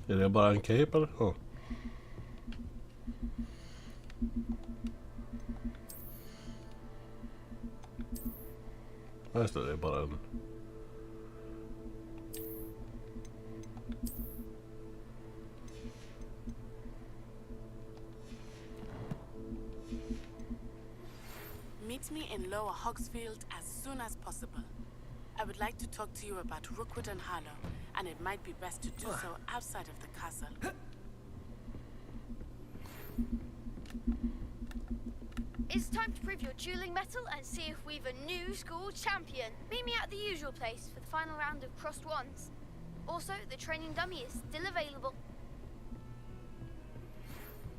A: Är det bara en cape eller? Oh. Ja, just det är bara en
S: me in Lower Hogsfield as soon as possible. I would like to talk to you about Rookwood and Harlow, and it might be best to do so outside of the castle.
H: It's time to prove your dueling mettle and see if we've a new school champion. Meet me at the usual place for the final round of crossed wands. Also, the training dummy is still available.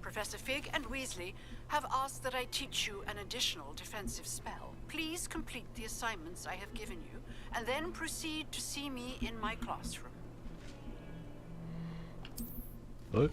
G: Professor Fig and Weasley have asked that I teach you an additional defensive spell. Please complete the assignments I have given you, and then proceed to see me in my classroom.
A: Oj.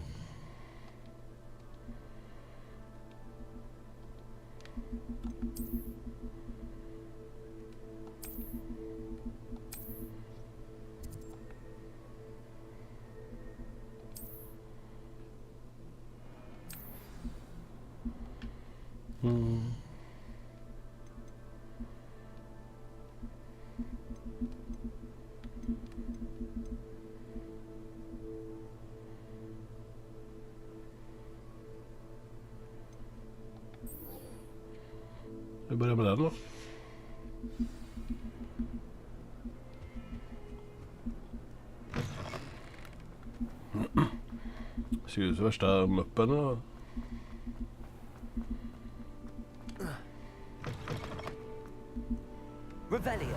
A: Vi börjar med den då. Ser ut som värsta muppen då.
C: Revelio.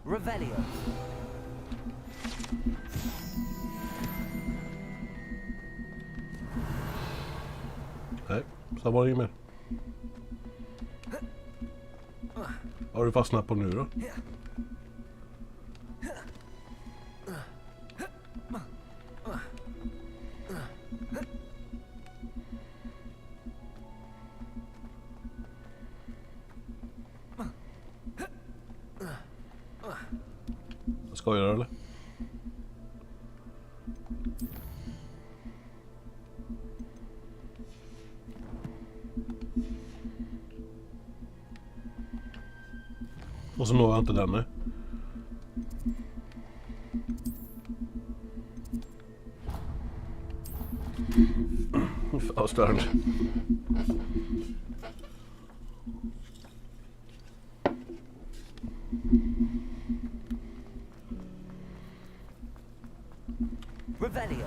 C: Revelio.
A: Nej, så var det inget mer. Har du fastnat på nu då? Skojar du eller? Och så når jag inte den, nej. Fan, störande.
C: Revelio.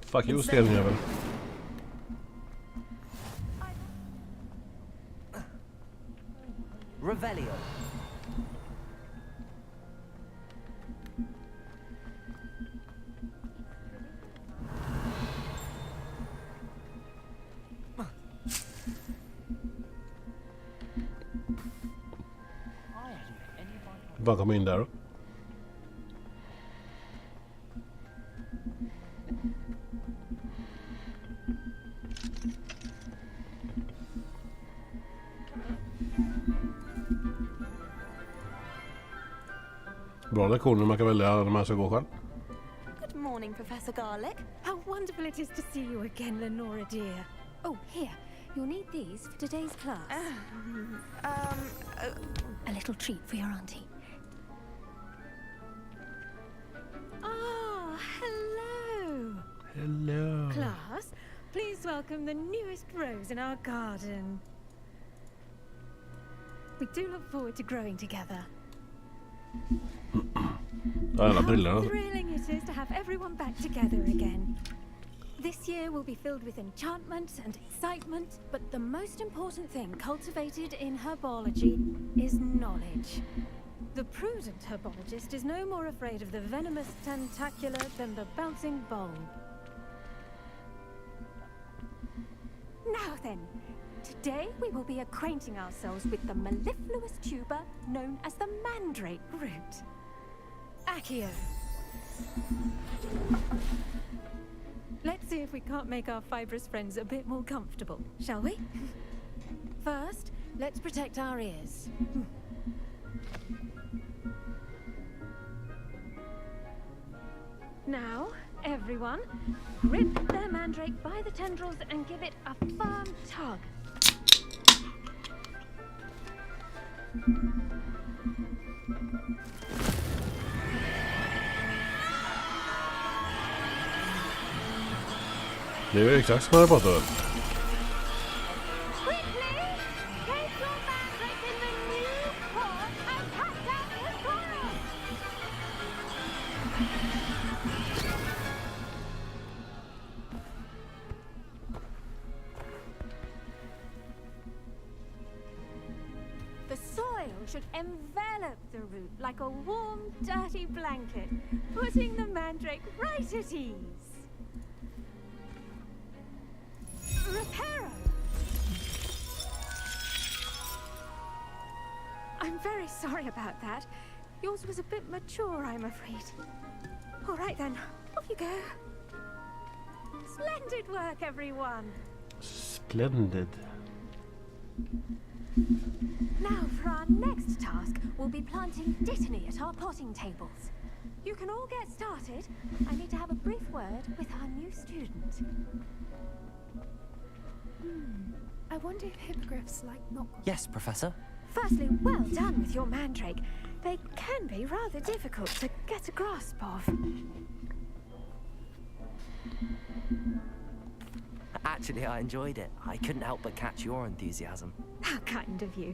A: Fuck you, stenjävel.
C: Revelio.
A: Bara komma in där då. Bra lektioner, man kan välja när man ska gå själv.
T: Good morning, Professor Garlick. How wonderful it is to see you again, Lenora dear. Oh, here. You'll need these for today's class. A little treat for your auntie. Ah, hello.
A: Hello.
T: Class, please welcome the newest rose in our garden. We do look forward to growing together. How thrilling it is to have everyone back together again. This year will be filled with enchantment and excitement, but the most important thing cultivated in herbology is knowledge. The prudent herbologist is no more afraid of the venomous tentacular than the bouncing bulb. Now then, to Today we will be acquainting ourselves with the mellifluous tuber known as the mandrake root. Accio. Let's see if we can't make our fibrous friends a bit more comfortable, shall we? First, let's protect our ears. Now, everyone, grip their mandrake by the tendrils and give it a firm tug.
A: Det är ju exakt som jag hade pratat om.
T: The soil should envelop the root like a warm, dirty blanket, putting the mandrake right at ease. Reparo! I'm very sorry about that. Yours was a bit mature, I'm afraid. All right then, off you go. Splendid work, everyone.
A: Splendid.
T: Now for our next task, we'll be planting dittany at our potting tables. You can all get started. I need to have a brief word with our new student.
U: I wonder if hippogriffs like knockoffs.
I: Yes, Professor.
T: Firstly, well done with your mandrake. They can be rather difficult to get a grasp of.
I: Actually, I enjoyed it. I couldn't help but catch your enthusiasm.
T: How kind of you.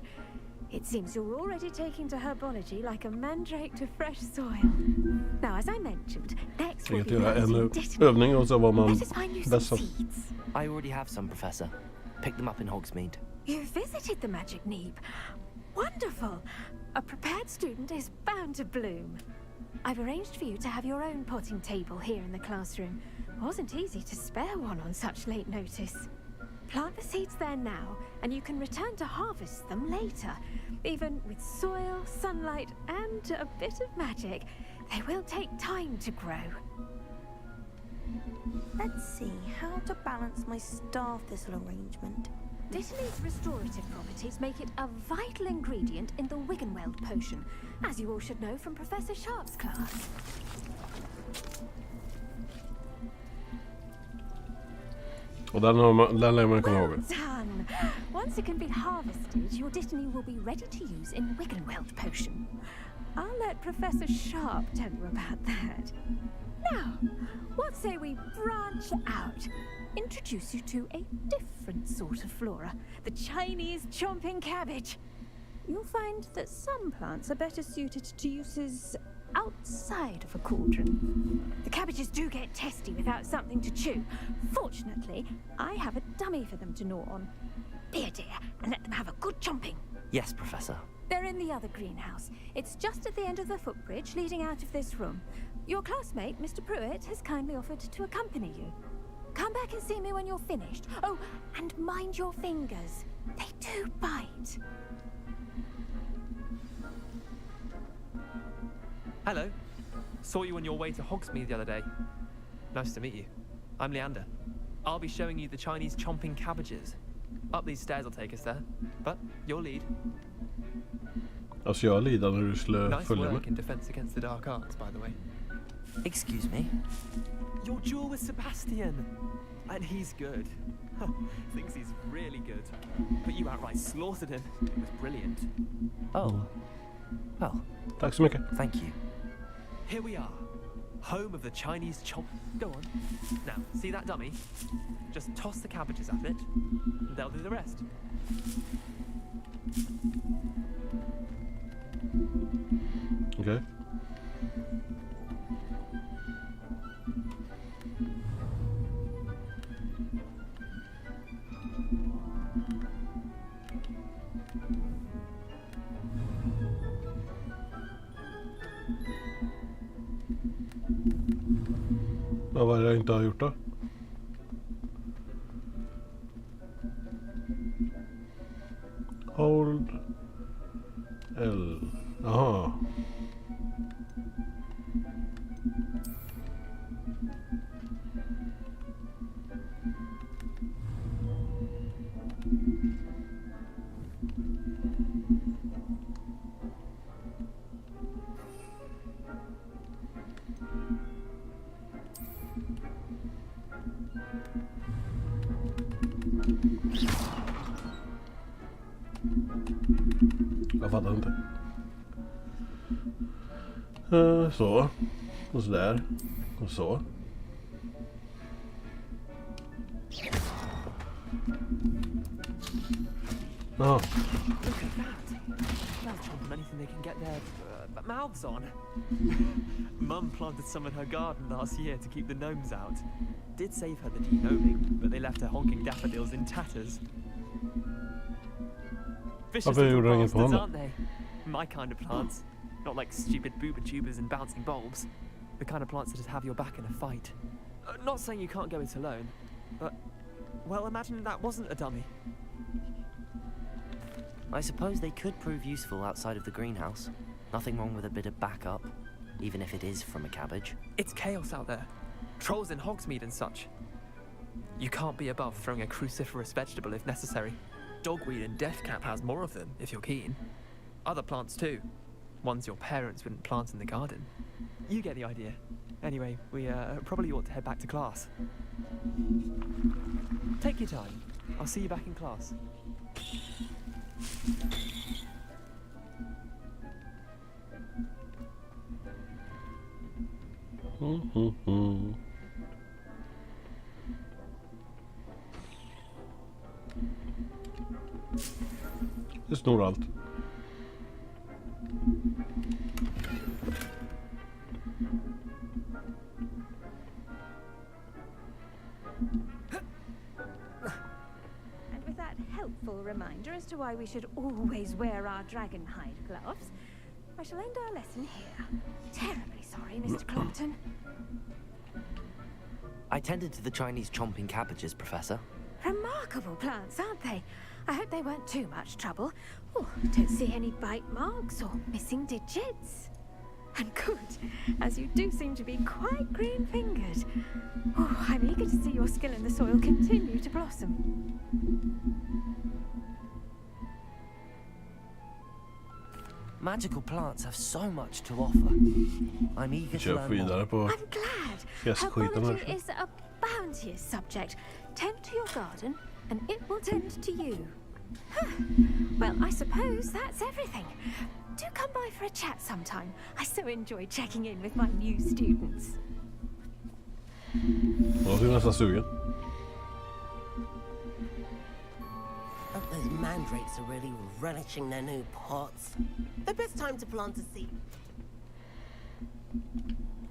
T: It seems you're already taking to herbology like a mandrake to fresh soil. Now, as I mentioned, next we'll be planting dittany.
A: Övning och så var man
T: Let us find you some
A: bäst.
T: seeds.
I: I already have some, Professor. Picked them up in Hogsmeade.
T: You visited the Magic Neep. Wonderful. A prepared student is bound to bloom. I've arranged for you to have your own potting table here in the classroom. Wasn't easy to spare one on such late notice. Plant the seeds there now, and you can return to harvest them later. Even with soil, sunlight, and a bit of magic, they will take time to grow.
V: Let's see how to balance my star thistle arrangement.
T: Dittany's restorative properties make it a vital ingredient in the Wiggenweld potion, as you all should know from Professor Sharp's class.
A: Och den lär man komma ihåg.
T: Done! Once it can be harvested, your dittany will be ready to use in Wiggenweld potion. I'll let Professor Sharp tell you about that. Now, what say we branch out? Introduce you to a different sort of flora, the Chinese chomping cabbage. You'll find that some plants are better suited to uses outside of a cauldron. The cabbages do get testy without something to chew. Fortunately, I have a dummy for them to gnaw on. Be a dear and let them have a good chomping.
I: Yes, Professor.
T: They're in the other greenhouse. It's just at the end of the footbridge leading out of this room. Your classmate, Mr. Pruitt, has kindly offered to accompany you. Come back and see me when you're finished. Oh, and mind your fingers. They do bite.
W: Hello. Saw you on your way to Hogsmeade the other day. Nice to meet you. I'm Leander. I'll be showing you the Chinese chomping cabbages. Up these stairs will take us there. But your lead.
A: Alltså jag lider när du skulle
W: Nice
A: följa
W: work
A: med.
W: in Defense Against the Dark Arts, by the way.
I: Excuse me?
W: Your duel with Sebastian. And he's good. Thinks he's really good. But you outright slaughtered him. It was brilliant.
I: Oh. Well.
A: Tack så mycket.
I: Thank you.
W: Here we are. Home of the Chinese chomp. Go on. Now, see that dummy? Just toss the cabbages at it. And they'll do the rest.
A: Okej. Vad var det jag inte har gjort då? Hold L. Jaha. Jag fattar inte. Så. Och så där. Och så. Jaha.
W: Look at that. They'll chomp on anything they can get their mouths on. Mum planted some in her garden last year to keep the gnomes out. Did save her the denoming, but they left her honking daffodils in tatters. Vicious little bastards, aren't they? My kind of plants. Not like stupid booba tubers and bouncing bulbs. The kind of plants that just have your back in a fight. Not saying you can't go it alone, but, well, imagine that wasn't a dummy.
I: I suppose they could prove useful outside of the greenhouse. Nothing wrong with a bit of backup, even if it is from a cabbage.
W: It's chaos out there. Trolls in Hogsmeade and such. You can't be above throwing a cruciferous vegetable if necessary. Dogweed and deathcap has more of them, if you're keen. Other plants too. Ones your parents wouldn't plant in the garden. You get the idea. Anyway, we probably ought to head back to class. Take your time. I'll see you back in class.
A: Det snor allt.
T: And with that helpful reminder as to why we should always wear our dragon hide gloves, I shall end our lesson here. Terribly sorry, Mr. Clopton.
I: I tended to the Chinese chomping cabbages, Professor.
T: Remarkable plants, aren't they? I hope they weren't too much trouble. Oh, don't see any bite marks or missing digits. And good, as you do seem to be quite green-fingered. Oh, I'm eager to see your skill in the soil continue to blossom.
I: Magical plants have so much to offer. I'm eager to learn more.
T: I'm glad. Herbology is a bounteous subject. Tend to your garden, and it will tend to you. Huh. Well, I suppose that's everything. Do come by for a chat sometime. I so enjoy checking in with my new students.
A: Jag är nästan sugen.
F: Hope those mandrakes are really relishing their new pots. The best time to plant a seed.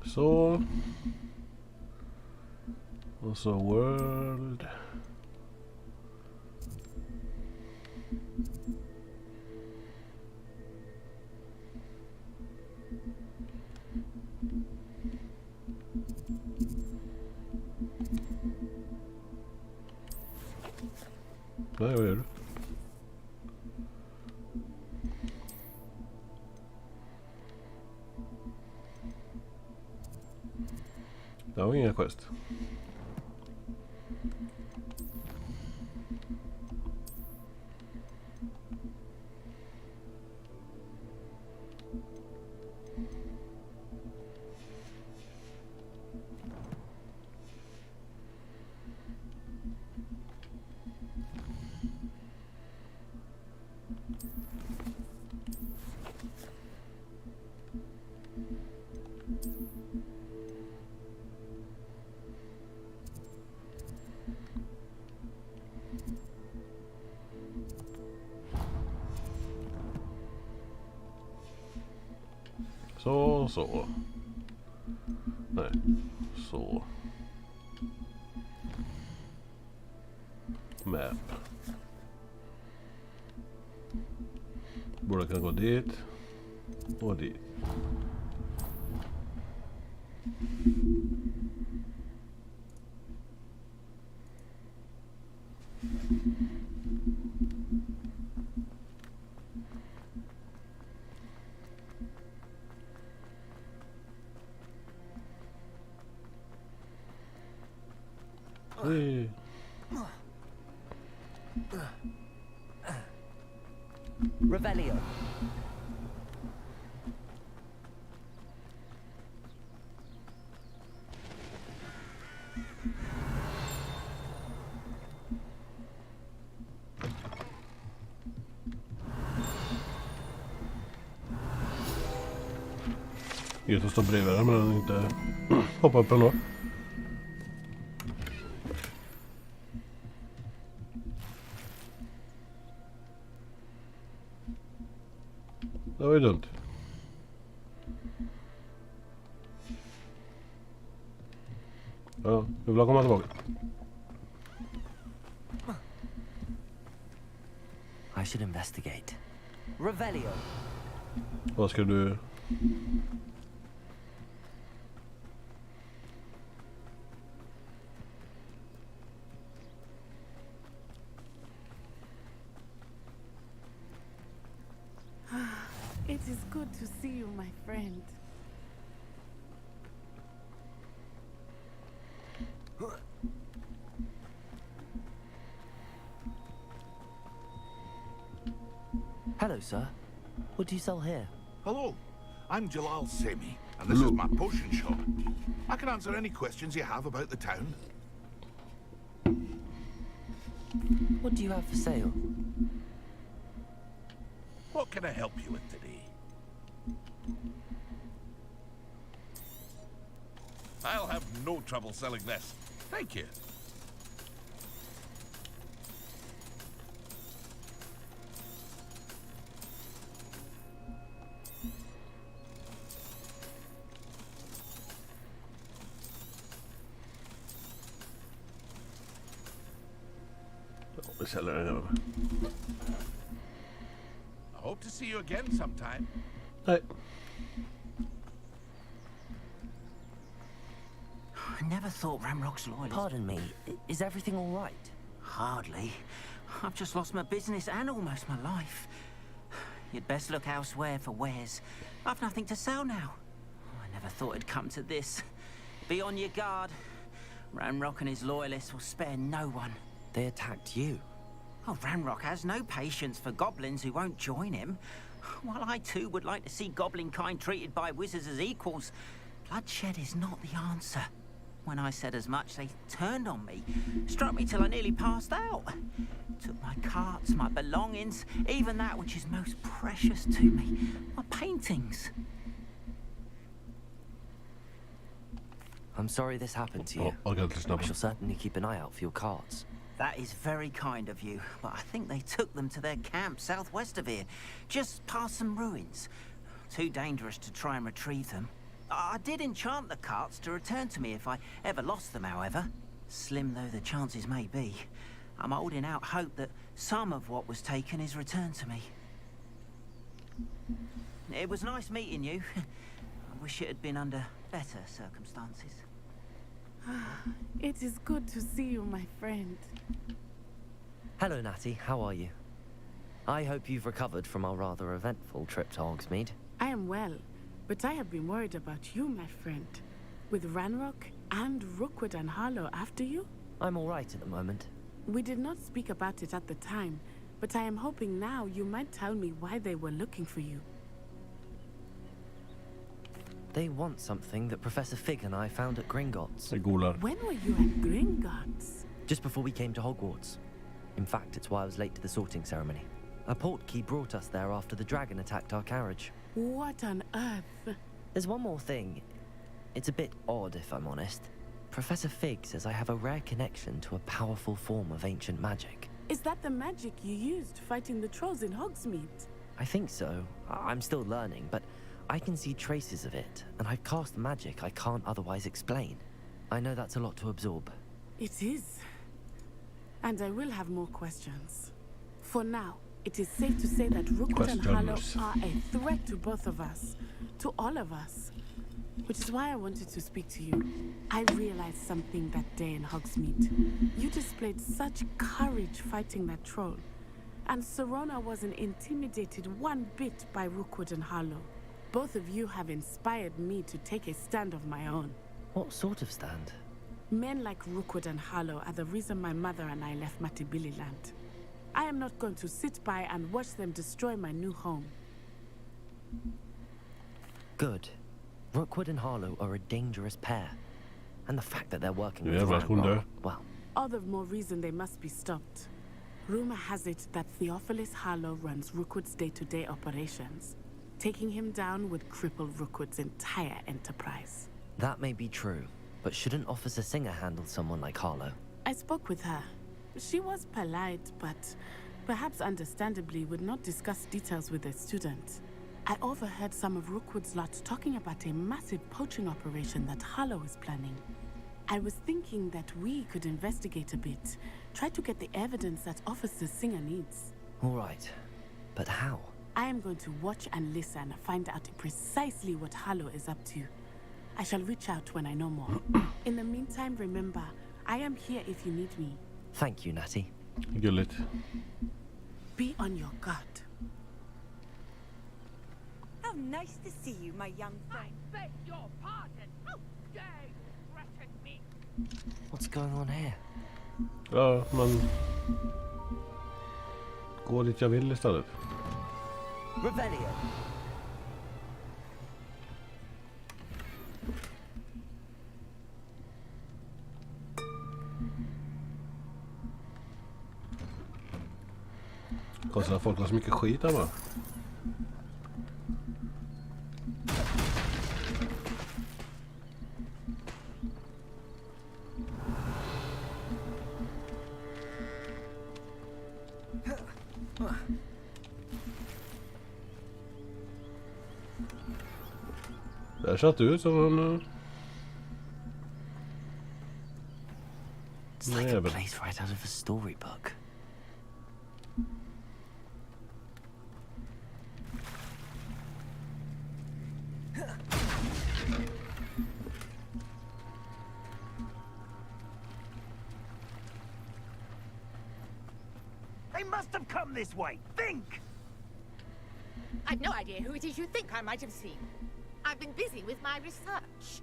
A: Så. Och så world. Nej, vad gör du? Det var ingen quest. Så. Nej, så. Map. Borde kunna gå dit. Och dit.
I: Revelio.
A: Gött att stå bredvid den, men den inte hoppar upp ändå. Det var ju dumt. Ja, du vill komma tillbaka.
I: I should investigate. Revelio.
A: Vad ska du...
S: It is good to see you, my friend.
I: Hello, sir. What do you sell here?
B: Hello, I'm Jalal Semi, and this is my potion shop. I can answer any questions you have about the town.
I: What do you have for sale?
B: What can I help you with today? I'll have no trouble selling this. Thank you.
A: Vi säljer den över.
B: I hope to see you again sometime.
A: Nej.
K: I never thought Ramrock's loyal.
I: Pardon me, is everything all right?
K: Hardly. I've just lost my business and almost my life. You'd best look elsewhere for wares. I've nothing to sell now. I never thought it'd come to this. Be on your guard. Ramrock and his loyalists will spare no one.
I: They attacked you.
K: Oh, Ramrock has no patience for goblins who won't join him. While I too would like to see goblin kind treated by wizards as equals, bloodshed is not the answer. When I said as much, they turned on me, struck me till I nearly passed out. Took my carts, my belongings, even that which is most precious to me, my paintings.
I: I'm sorry this happened to you.
A: I'll go to the snubber.
I: I shall certainly keep an eye out for your carts.
K: That is very kind of you, but I think they took them to their camp southwest of here, just past some ruins. Too dangerous to try and retrieve them. I did enchant the carts to return to me if I ever lost them, however. Slim though the chances may be, I'm holding out hope that some of what was taken is returned to me. It was nice meeting you. I wish it had been under better circumstances.
S: It is good to see you, my friend.
I: Hello, Natty. How are you? I hope you've recovered from our rather eventful trip to Hogsmeade.
S: I am well, but I have been worried about you, my friend. With Ranrock and Rookwood and Harlow after you?
I: I'm all right at the moment.
S: We did not speak about it at the time, but I am hoping now you might tell me why they were looking for you.
I: They want something that Professor Fig and I found at Gringotts.
S: When were you at Gringotts?
I: Just before we came to Hogwarts. In fact, it's why I was late to the sorting ceremony. A portkey brought us there after the dragon attacked our carriage.
S: What on earth?
I: There's one more thing. It's a bit odd, if I'm honest. Professor Fig says I have a rare connection to a powerful form of ancient magic.
S: Is that the magic you used fighting the trolls in Hogsmeade?
I: I think so. I'm still learning, but I can see traces of it, and I've cast magic I can't otherwise explain. I know that's a lot to absorb.
S: It is. And I will have more questions. For now, it is safe to say that Rookwood and Harlow are a threat to both of us. To all of us. Which is why I wanted to speak to you. I realized something that day in Hogsmeade. You displayed such courage fighting that troll. And Serona wasn't intimidated one bit by Rookwood and Harlow. Both of you have inspired me to take a stand of my own.
I: What sort of stand?
S: Men like Rookwood and Harlow are the reason my mother and I left Matibili land. I am not going to sit by and watch them destroy my new home.
I: Good. Rookwood and Harlow are a dangerous pair. And the fact that they're working
A: Yeah,
I: with
A: well,
I: well,
S: all the more reason they must be stopped. Rumor has it that Theophilus Harlow runs Rookwood's day-to-day operations. Taking him down would cripple Rookwood's entire enterprise.
I: that may be true. But shouldn't Officer Singer handle someone like Harlow?
S: I spoke with her. She was polite, but perhaps understandably would not discuss details with a student. I overheard some of Rookwood's lot talking about a massive poaching operation that Harlow is planning. I was thinking that we could investigate a bit, try to get the evidence that Officer Singer needs.
I: All right. But how?
S: I am going to watch and listen, find out precisely what Harlow is up to. I shall reach out when I know more. In the meantime, remember, I am here if you need me.
I: Thank you, Natty.
A: Gulligt.
S: Be on your guard.
L: How nice to see you, my young friend.
D: I beg your pardon. How dare you threaten me?
I: What's going on here?
A: Ja, man går dit jag vill istället.
K: Revelio.
A: Konstigt att folk har så mycket skit här, va? Det har sett ut som en...
I: It's like a place right out of a storybook.
K: They must have come this way. Think!
D: I've no idea who it is you think I might have seen. I've been busy with my research.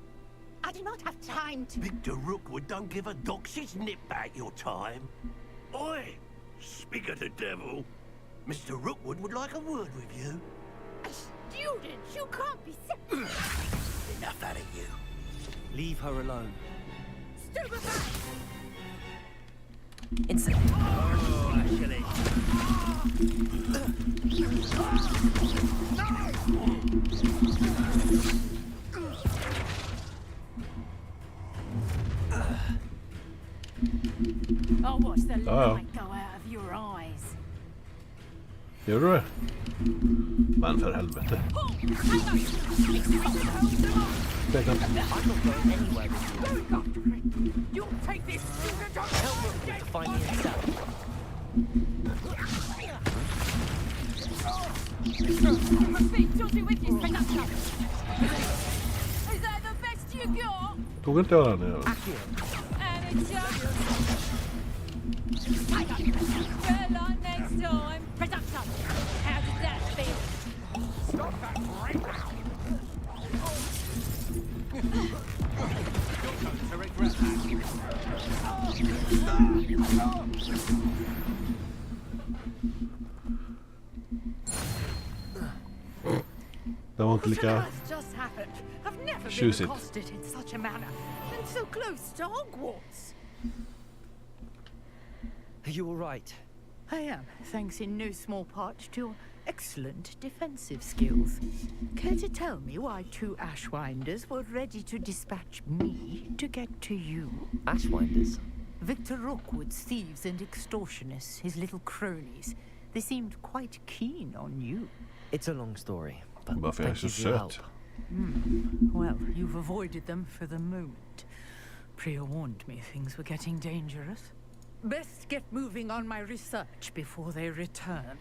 D: I do not have time to...
O: Victor Rookwood don't give a doxy's nip back your time. Oi! Speak of the devil. Mr. Rookwood would like a word with you.
D: Student, you can't be sick.
O: Enough out of you.
I: Leave her alone.
D: Stupefy!
I: Insect.
K: Oh, actually.
G: I'll watch the light go out of your eyes.
A: Gör du det? Men för helvete. Peka.
D: You'll take this student on
I: To find me himself.
D: You must be Georgie with you, straight up. Is that the best you got?
A: Tog inte jag den? Ja.
D: And a jump. I got you. Good luck next time. Production. How does that feel? Stop that right now.
K: You're going to regret
A: Det var inte lika
D: Just happened. I've never been
A: tjusigt.
D: accosted in such a manner, and so close to Hogwarts.
I: Are you all right?
R: I am, thanks in no small part to your excellent defensive skills. Care to tell me why two Ashwinders were ready to dispatch me to get to you?
I: Ashwinders?
R: Victor Rookwood's thieves and extortionists, his little cronies. They seemed quite keen on you.
I: It's a long story, but
A: Varför är jag
I: thank
A: så
I: you for your help.
A: söt?
R: Well, you've avoided them for the moment. Priya warned me things were getting dangerous. Best get moving on my research before they return.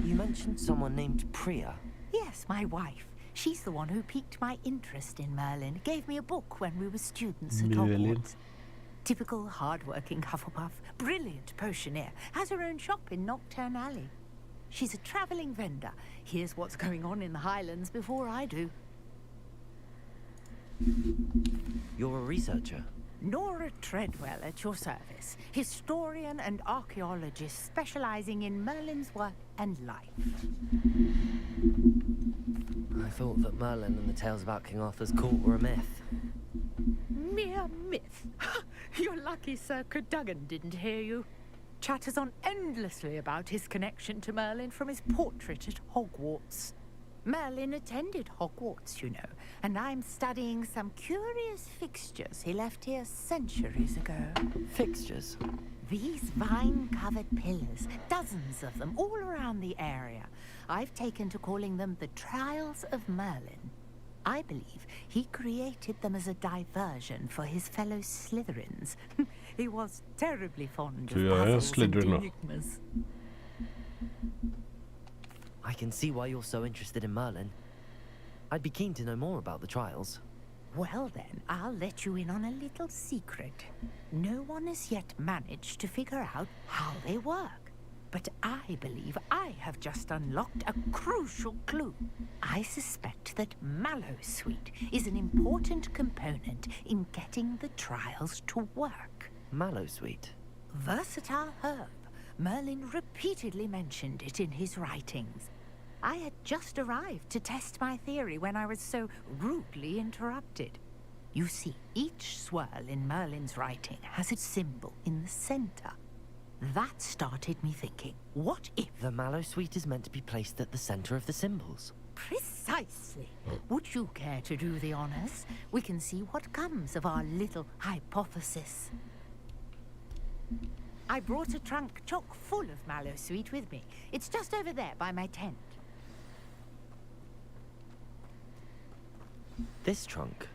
I: You mentioned someone named Priya.
R: Yes, my wife. She's the one who piqued my interest in Merlin. Gave me a book when we were students at
A: Merlin.
R: Hogwarts. Typical hard-working Hufflepuff. Brilliant potioneer. Has her own shop in Nocturne Alley. She's a travelling vendor. Hears what's going on in the Highlands before I do.
I: You're a researcher?
R: Nora Treadwell at your service, historian and archaeologist specializing in Merlin's work and life.
I: I thought that Merlin and the tales about King Arthur's court were a myth.
R: Mere myth. You're lucky Sir Cadogan didn't hear you. Chatters on endlessly about his connection to Merlin from his portrait at Hogwarts. Merlin attended Hogwarts, you know, and I'm studying some curious fixtures he left here centuries ago.
I: Fixtures?
R: These vine-covered pillars, dozens of them, all around the area. I've taken to calling them the Trials of Merlin. I believe he created them as a diversion for his fellow Slytherins. He was terribly fond of puzzles and enigmas.
I: I can see why you're so interested in Merlin. I'd be keen to know more about the trials.
R: Well then, I'll let you in on a little secret. No one has yet managed to figure out how they work. But I believe I have just unlocked a crucial clue. I suspect that Mallowsweet is an important component in getting the trials to work.
I: Mallowsweet?
R: Versatile herb. Merlin repeatedly mentioned it in his writings. I had just arrived to test my theory when I was so rudely interrupted. You see, each swirl in Merlin's writing has a symbol in the center. That started me thinking, what if...
I: The Mallowsweet is meant to be placed at the center of the symbols.
R: Precisely. Would you care to do the honors? We can see what comes of our little hypothesis. I brought a trunk chock full of Mallowsweet with me. It's just over there by my tent.
I: This trunk?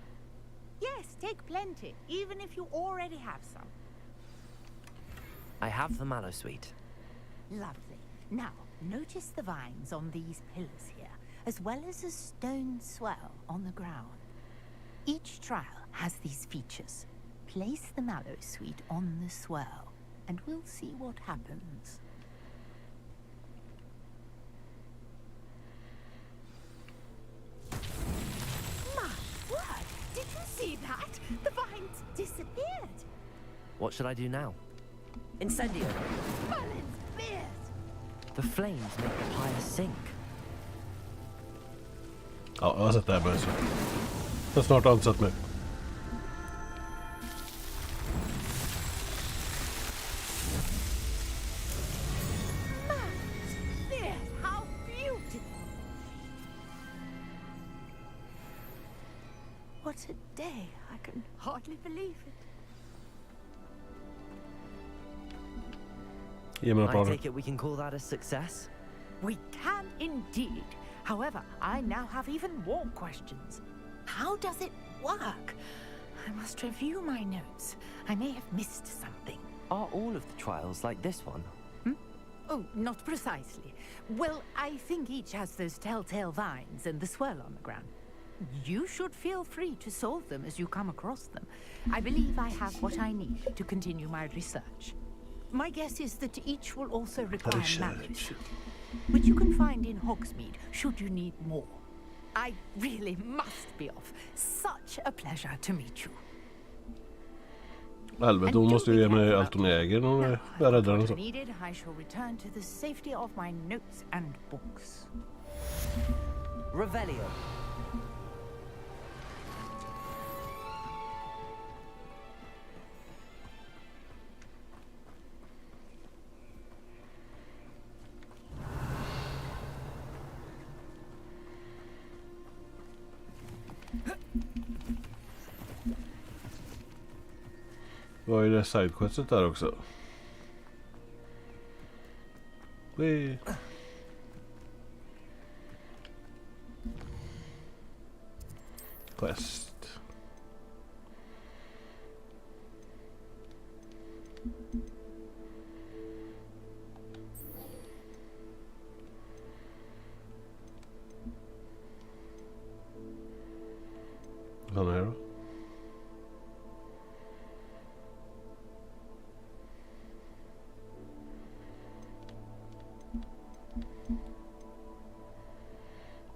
R: Yes, take plenty, even if you already have some.
I: I have the Mallowsweet.
R: Lovely. Now, notice the vines on these pillars here, as well as a stone swell on the ground. Each trial has these features. Place the Mallowsweet on the swell, and we'll see what happens. My word! Did you see that? The vines disappeared!
I: What should I do now?
R: Incendio! Merlin's beard!
I: The flames make the pyre sink.
A: Ja, jag har sett det här börja så. Jag har snart ansatt mig.
R: How beautiful! What a day! I can hardly believe it.
A: Ge mig
I: I
A: planer.
I: take it we can call that a success?
R: We can indeed. However, I now have even more questions. How does it work? I must review my notes. I may have missed something.
I: Are all of the trials like this one?
R: Oh, not precisely. Well, I think each has those telltale vines and the swirl on the ground. You should feel free to solve them as you come across them. I believe I have what I need to continue my research. My guess is that each will also require Mallowsweet, which you can find in Hogsmeade should you need more. I really must be off. Such a pleasure to meet you.
A: Helvete, hon måste ju ge mig allt hon äger om jag räddar henne så.
R: Needed, I shall return to the safety of my notes and books.
I: Revelio.
A: Vad är det sidequestet där också? Wee. Quest. Vad är det då?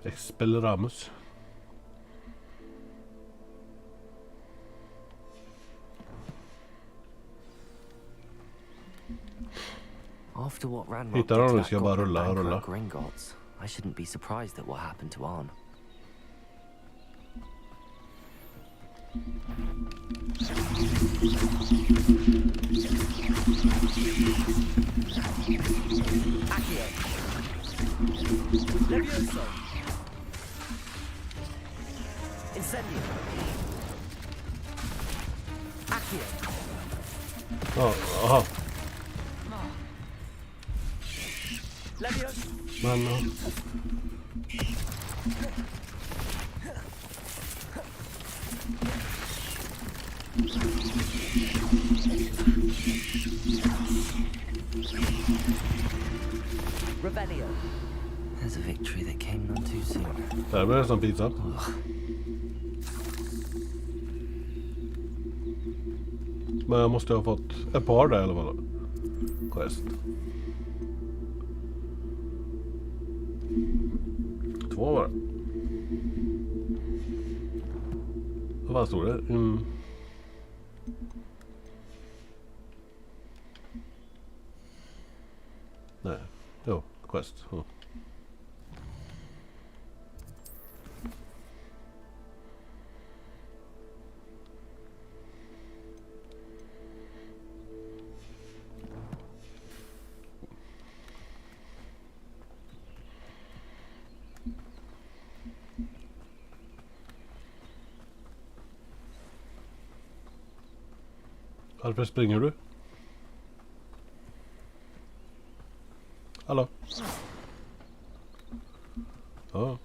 A: Expelramus.
I: After what Ranrock
A: Hittar
I: did
A: honom,
I: to
A: ska jag
I: that
A: bara
I: goblin
A: rulla,
I: banker
A: rulla.
I: at Gringotts, I shouldn't be surprised at what happened to Arn.
K: Accio. Levioso. Incendio. Accio.
A: Ja, aha.
K: Levioso.
A: Men...
K: Revelio.
I: There's a victory that came none too soon.
A: Det här blir nästan pinsamt. Men jag måste ha fått ett par där eller vad? Quest. 2 var det. Vad stod det? Nej, jo, quest. Ja. Varför springer du? Hallå? Ja.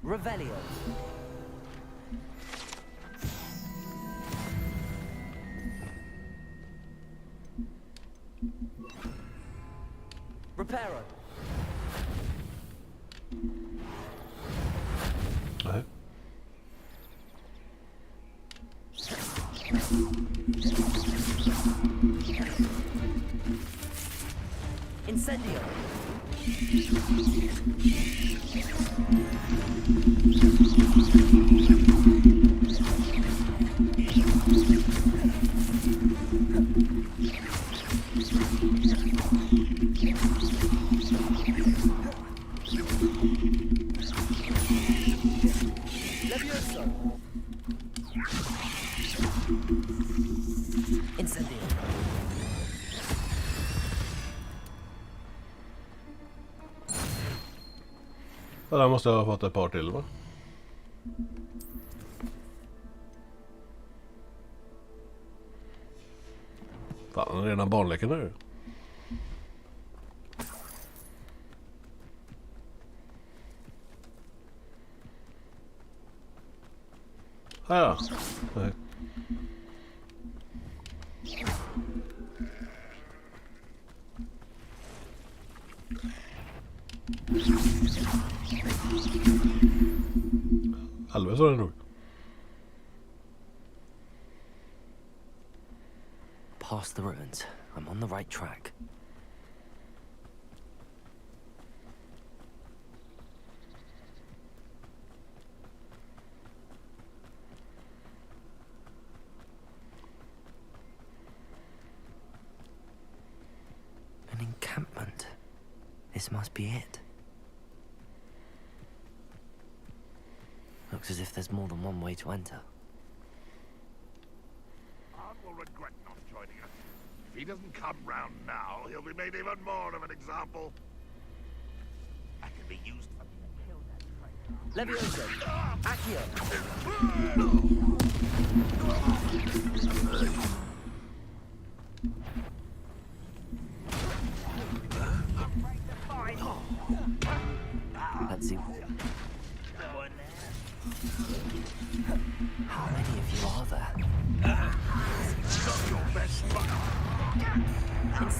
K: Revelio. Reparo.
A: Nej.
K: Incendio. Levioso. Incendio.
A: Ja, där måste jag ha fått ett par till, va? Fan, rena barnleken nu. Ja. Nej. Alldeles var det nog.
I: Past the ruins. I'm on the right track. An encampment. This must be it. Looks as if there's more than one way to enter.
B: Arn will regret not joining us. If he doesn't come round now, he'll be made even more of an example. I can be used for...
K: Levioso. Accio.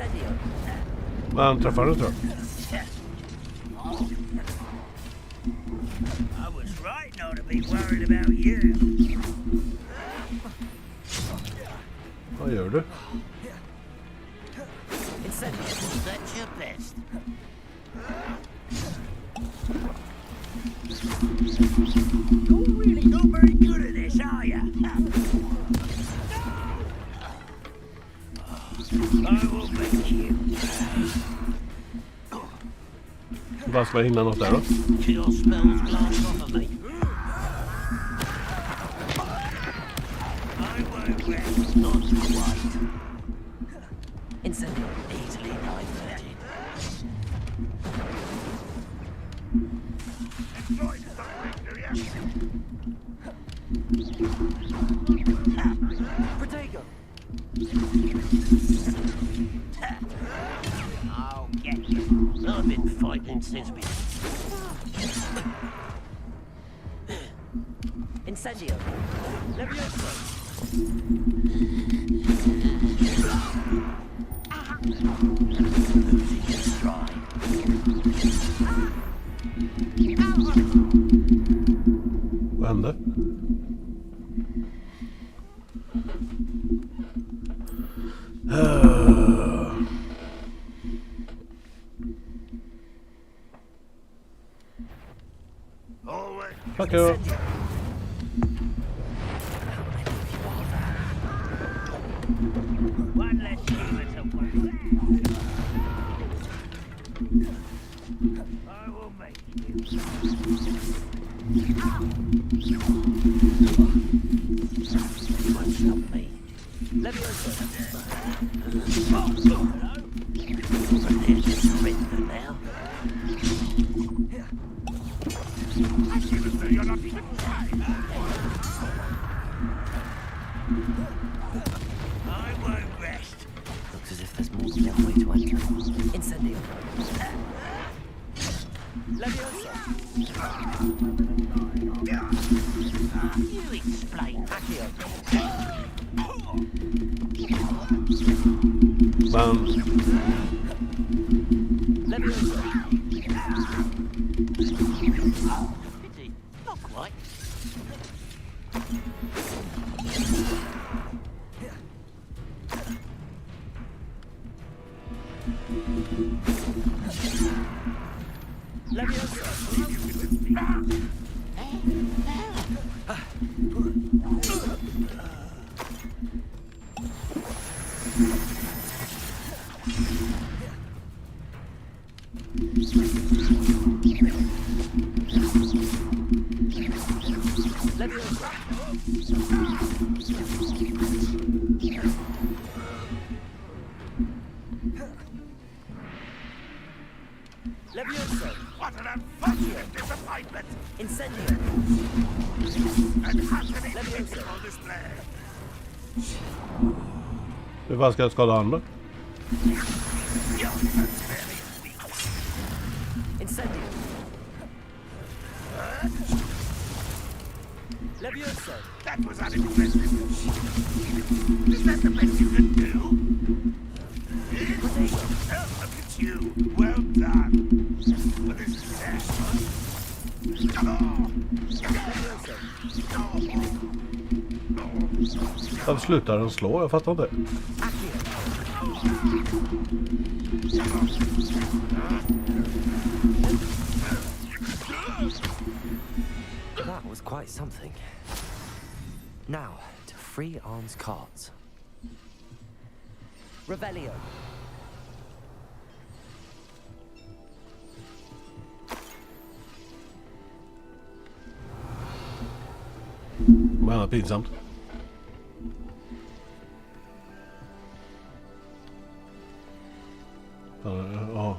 C: Incendio.
A: Men träffar du, tror jag.
E: I was right not to be worried about you.
A: Vad gör du?
C: Incendio.
E: That's your best. You're really not very good at this, are you? I will make you.
A: Bara ska jag hinna något där då.
E: Your spells glance off of me. I won't rest, not quite.
C: Incendio.
E: Easily diverted.
B: Enjoyed something, do you?
C: Protego.
E: I'll get you. I've been fighting since we...
C: Incendio. Levioso.
E: Losing your stride.
A: Vad hände?
B: Always.
A: Tack jag.
E: One less human to worry. I will make you. You won't stop me.
C: Levioso.
E: Hello? From there to surrender now.
B: You're not even trying.
E: I won't rest.
C: Looks as if there's more than one way to enter. Incendio. Levioso.
E: You explain.
C: Accio.
A: Men
C: Levioso.
E: Pity. Not quite.
C: Levioso. Levioso.
B: What an unfortunate disappointment.
C: Incendio.
B: And how can it
C: Levioso.
B: be on display?
A: hur fan ska jag skada andra?
C: Incendio. Levioso.
B: That was unimpressive. Is that the best you can do? Oh, look at you. Well done. But this is sad.
A: Varför slutar den slå? Jag fattar inte.
C: That was quite something. Now, to free Arn's cards. Revelio.
A: Vad pinsamt. Ja.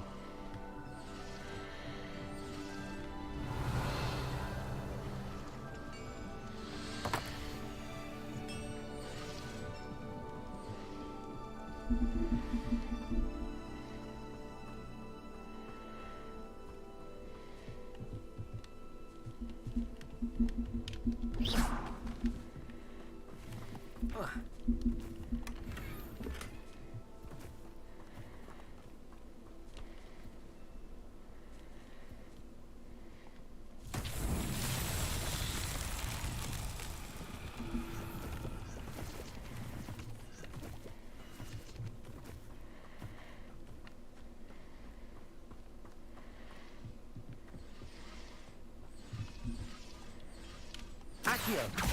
C: Accio.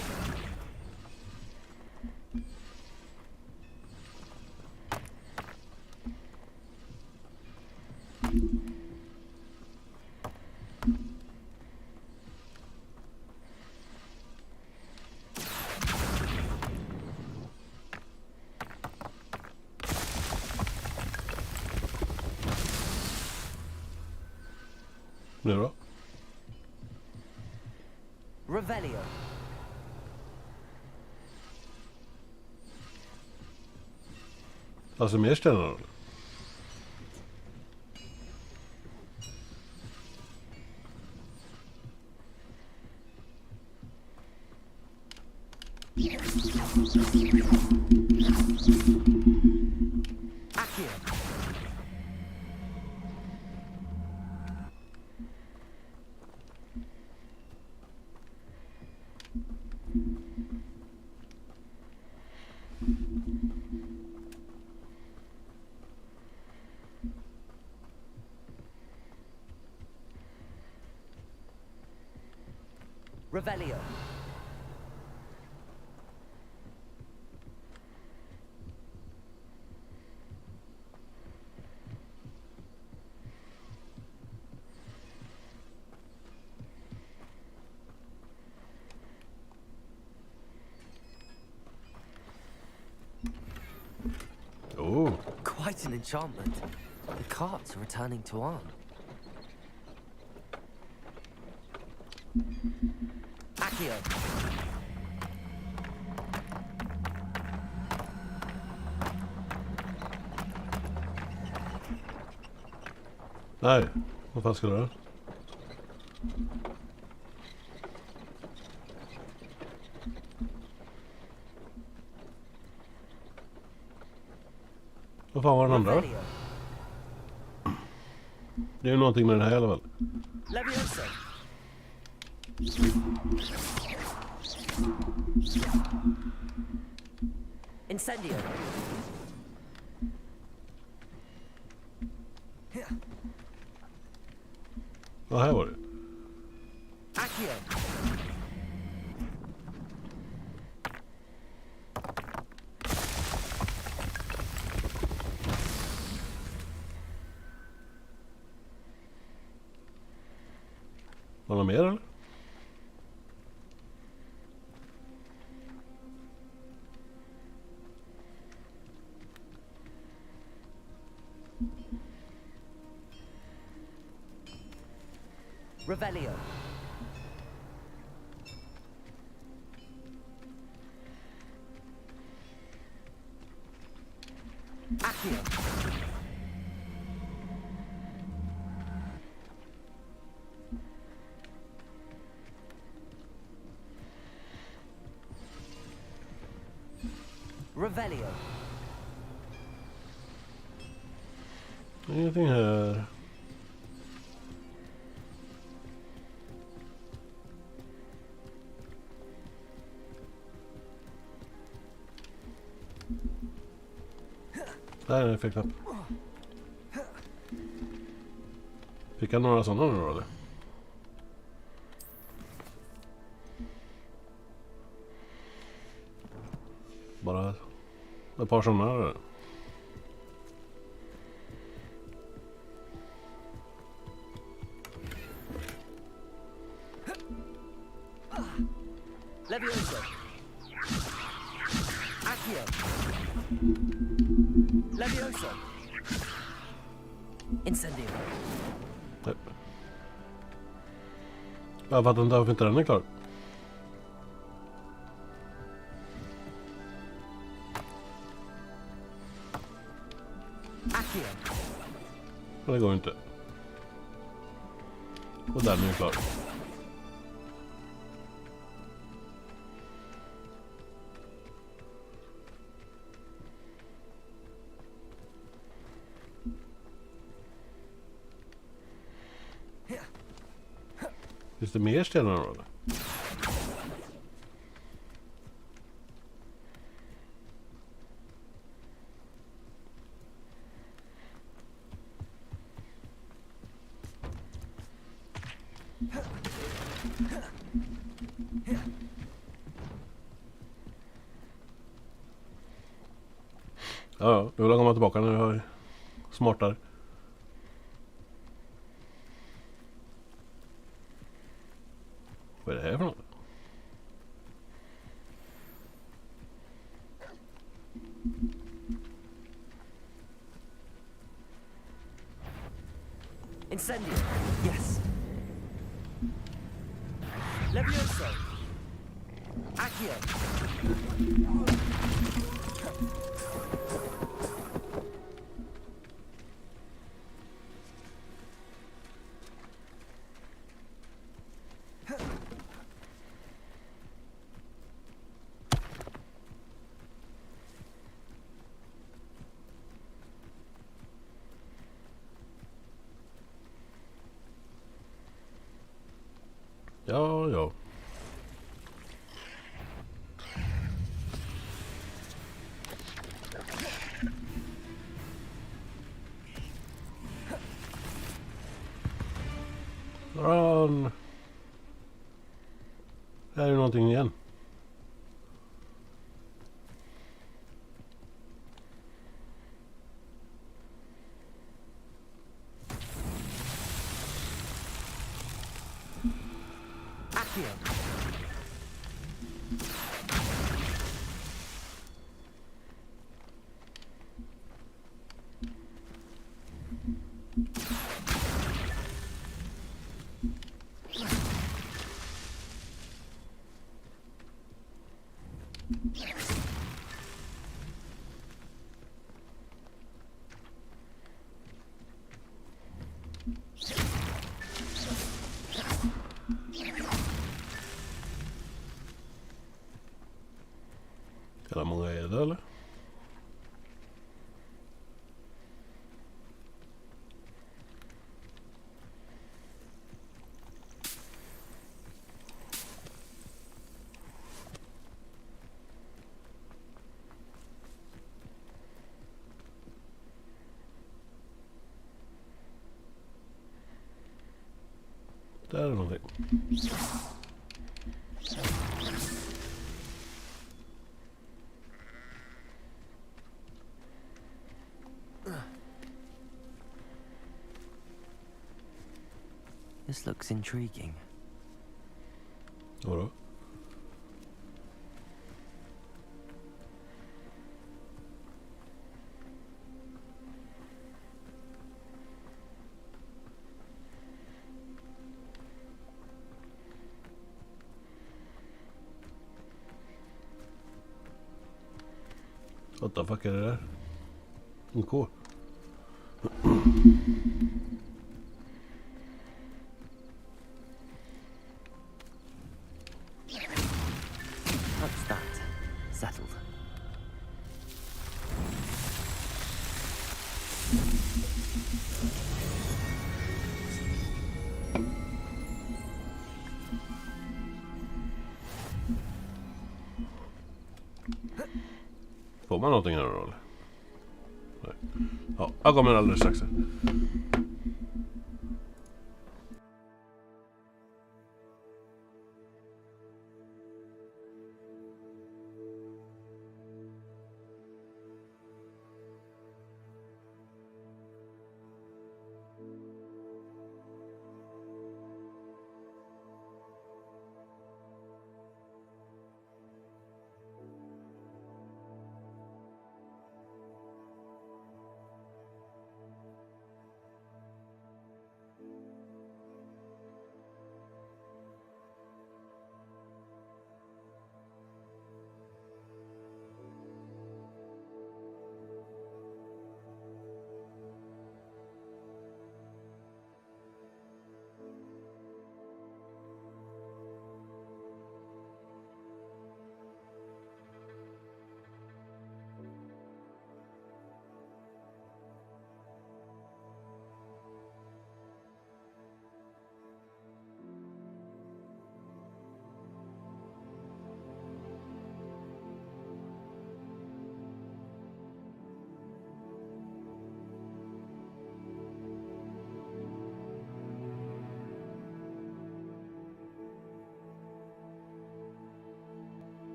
A: Nu då?
C: Revelio.
A: Alltså mer stenar.
C: Accio. Revelio.
A: Oh.
C: Quite an enchantment. The carts are returning to Arn. Accio.
A: Nej, vad fan ska du göra? Vad fan var den andra? Det är ju någonting med den här i alla fall.
C: Leviosa. Incendio.
A: Ja, här var det.
C: Accio.
A: Var det något mer eller?
C: Revelio. Accio. Revelio.
A: Ingenting här. Där är en effektknapp. Fick jag några sådana nu då eller? Bara ett par sådana eller?
C: Leviosa. Accio. Leviosa. Incendio.
A: Nej. Jag fattar inte varför inte den är klar.
C: Accio.
A: Men det går ju inte. Och den är klar. Finns det mer stenar då eller? Ja, jag vill komma tillbaka när jag är smartare. Vad är det här för något?
I: Incendio. Yes. Levioso. Accio.
A: Ja, ja. Run! Här är någonting igen.
I: Accio.
A: Hur många är det eller? Där är någonting.
C: This looks intriguing.
A: Vadå? What the fuck är det där? En ko.
C: That's that. Settled.
A: Får man någonting här då eller? Nej. Ja, jag kommer alldeles strax.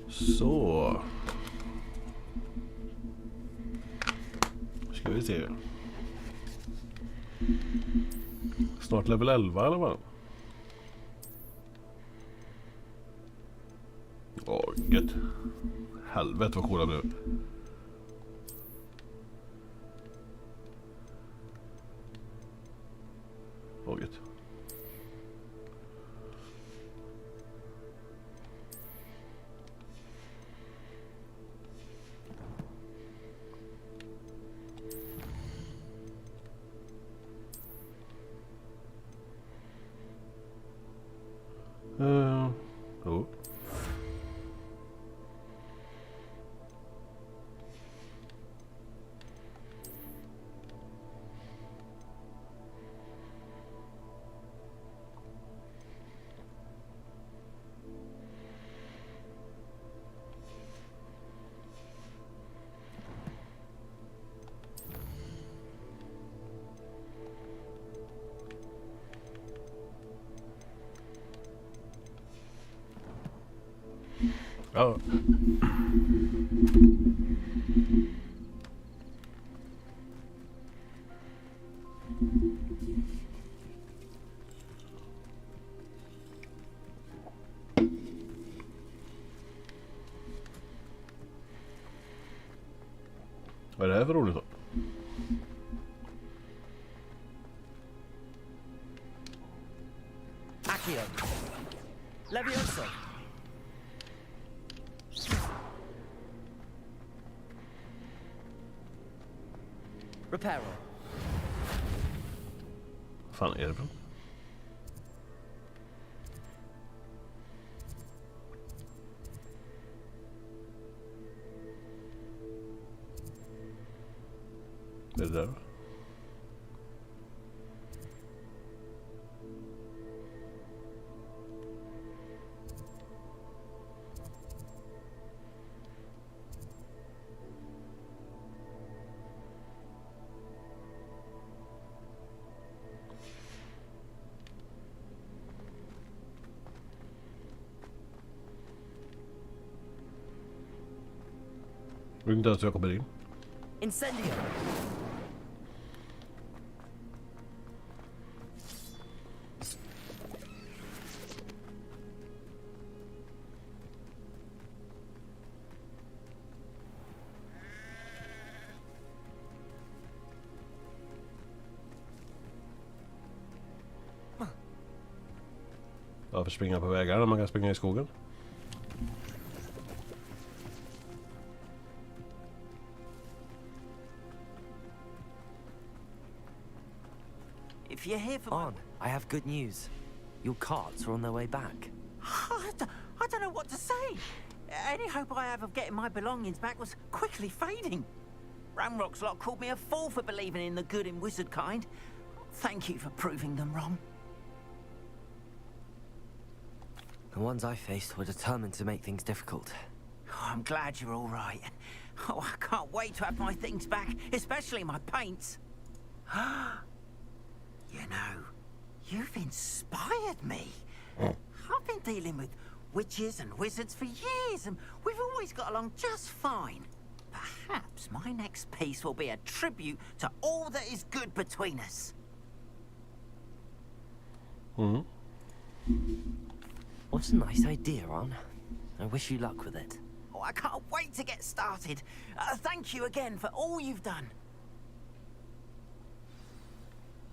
A: Så. Ska vi se. Snart level 11 eller vad? Åh, gött. Helvete vad coola blev. Åh, gött. Oh. Ja. Vad är det här för roligt då?
I: Accio. Levioso. Reparo.
A: Fan är det bra? Vad är det där då? Ring inte ens jag kommer in.
I: Incendio.
A: Varför springa på vägarna när man kan springa i skogen?
K: If you're here for
I: On, I have good news. Your carts are on their way back.
K: I don't know what to say. Any hope I have of getting my belongings back was quickly fading. Ramrock's lot called me a fool for believing in the good in wizard kind. Thank you for proving them wrong.
I: The ones I faced were determined to make things difficult.
K: Oh, I'm glad you're all right. Oh, I can't wait to have my things back, especially my paints. You know, you've inspired me. I've been dealing with witches and wizards for years, and we've always got along just fine. Perhaps my next piece will be a tribute to all that is good between us.
A: Mm.
I: What's a nice idea, Ron? I wish you luck with it.
K: Oh, I can't wait to get started. Thank you again for all you've done.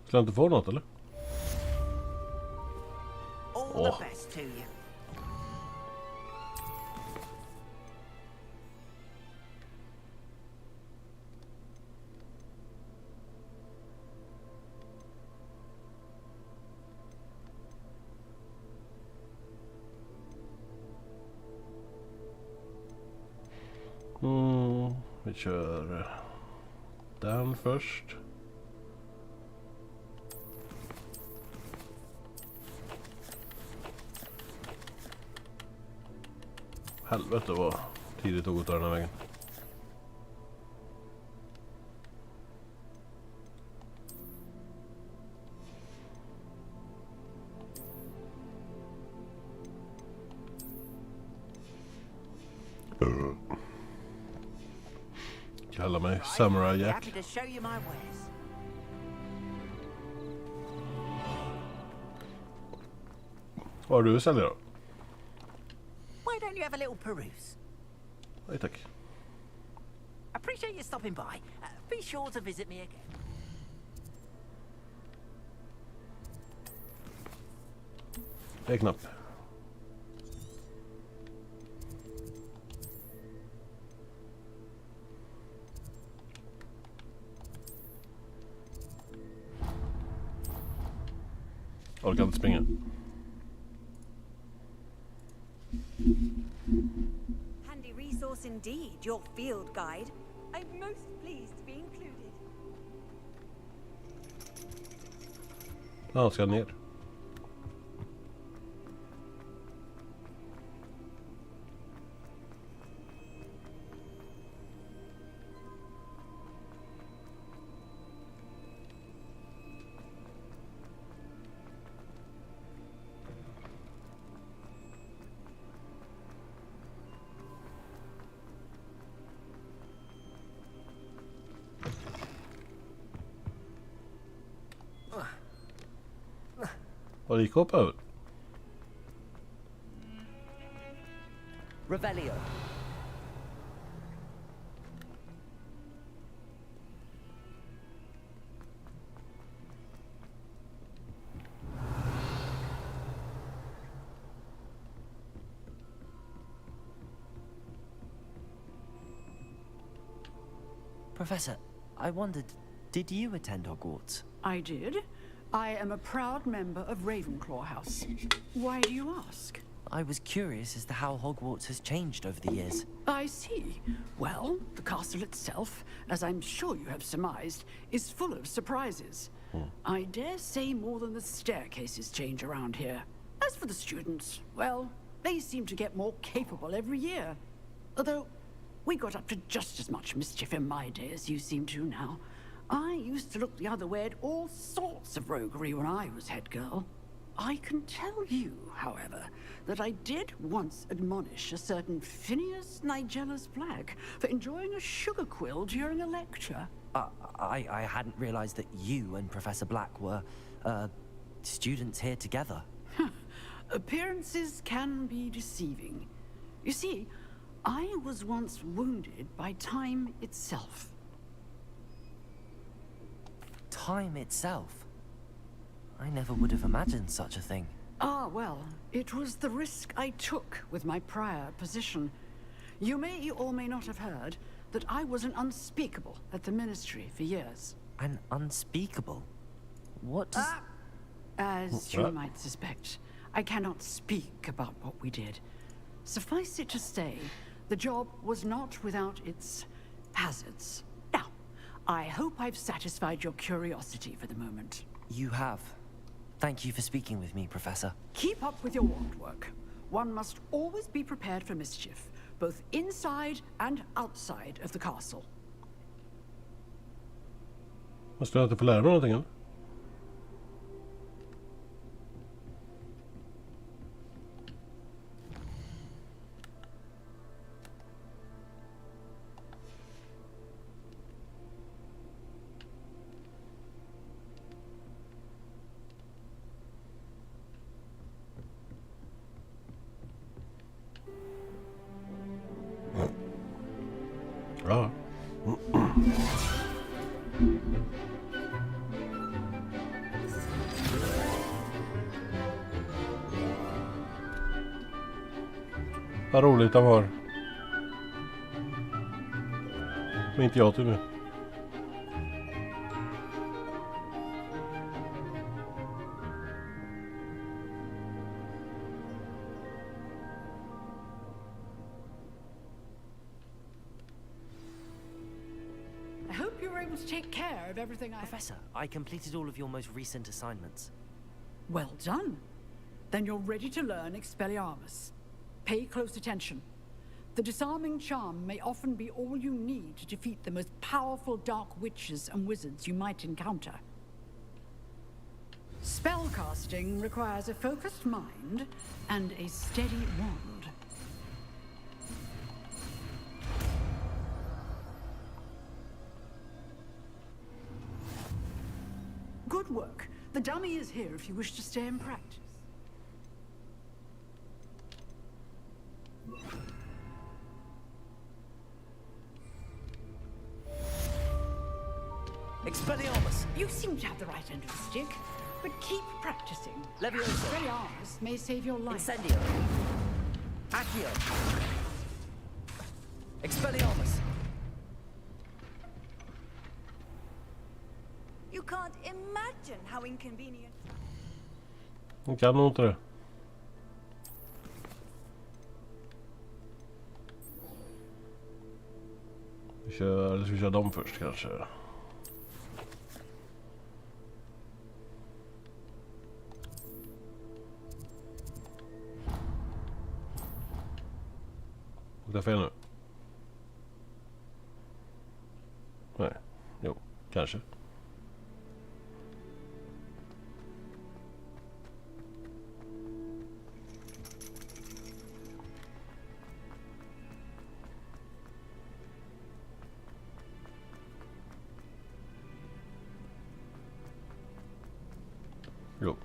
A: Ska jag inte få något eller?
K: All the best to you.
A: Vi kör den först. Helvete vad tidigt att gå ta den här vägen. Kalla mig Samurai Jack.
K: Happy to show you my wares.
A: Vad har du att sälja då?
K: Why don't you have a little peruse?
A: Nej tack.
K: Appreciate you stopping by. Be sure to visit me again.
A: Det är knapp. Orkar inte springa.
L: Handy resource indeed, your field guide. I'm most pleased to be included.
A: Ja, ska ner. Vad gick upp över?
I: Revelio. Professor, I wondered, did you attend Hogwarts?
G: I did. I am a proud member of Ravenclaw House. Why do you ask?
I: I was curious as to how Hogwarts has changed over the years.
G: I see. Well, the castle itself, as I'm sure you have surmised, is full of surprises. I dare say more than the staircases change around here. As for the students, well, they seem to get more capable every year. Although, we got up to just as much mischief in my day as you seem to now. I used to look the other way at all sorts of roguery when I was head girl. I can tell you, however, that I did once admonish a certain Phineas Nigella's Black for enjoying a sugar quill during a lecture.
I: I hadn't realized that you and Professor Black were, students here together.
G: Appearances can be deceiving. You see, I was once wounded by time itself.
I: Time itself? I never would have imagined such a thing.
G: Ah, well, it was the risk I took with my prior position. You may or may not have heard that I was an unspeakable at the Ministry for years.
I: An unspeakable? What does...
G: As you might suspect, I cannot speak about what we did. Suffice it to say, the job was not without its hazards. Now, I hope I've satisfied your curiosity for the moment.
I: You have. Thank you for speaking with me, Professor.
G: Keep up with your wand work. One must always be prepared for mischief, both inside and outside of the castle.
A: Måste jag inte få lära mig någonting eller? Ja. Vad roligt de har. Men inte jag till nu.
G: I hope you were able to take care of everything I...
I: Professor, I completed all of your most recent assignments.
G: Well done. Then you're ready to learn Expelliarmus. Pay close attention. The disarming charm may often be all you need to defeat the most powerful dark witches and wizards you might encounter. Spellcasting requires a focused mind and a steady wand. Good work. The dummy is here if you wish to stay and practice.
I: Expelliarmus!
G: You seem to have the right end of the stick, but keep practicing.
I: Leviosa!
G: Expelliarmus may save your life.
I: Incendio! Accio! Expelliarmus!
L: You can't imagine how inconvenient.
A: Jag kan nog inte det. Ska vi köra dem först kanske? Och det är fel nu. Nej, jo, kanske. Jo.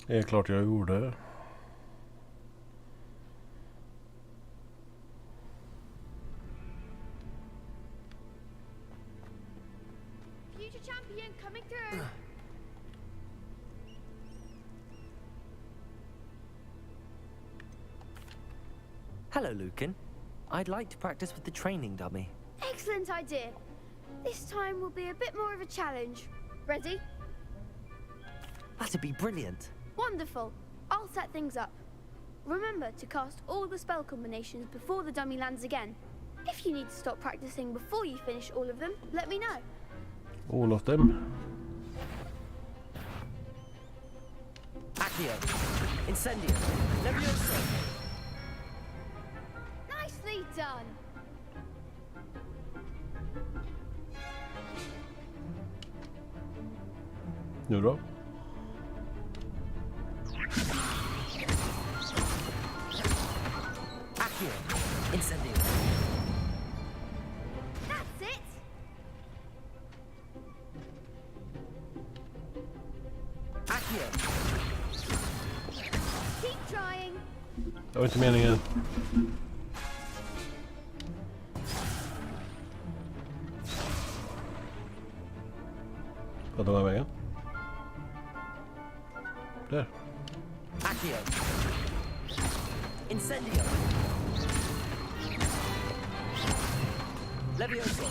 A: Det är klart jag gjorde.
H: Future champion coming through.
I: Hello, Lucan. I'd like to practice with the training dummy.
H: Excellent idea. This time will be a bit more of a challenge. Ready?
I: That'd be brilliant.
H: Wonderful. I'll set things up. Remember to cast all the spell combinations before the dummy lands again. If you need to stop practicing before you finish all of them, let me know.
A: All of them.
I: Accio! Incendio! Leviosa!
H: Nicely done.
A: Nu då?
I: Accio! Incendio!
H: That's it.
I: Accio!
H: Keep trying.
A: Det var inte meningen. Vad tar jag vägen? Där.
I: Accio! Incendio! Leviosa!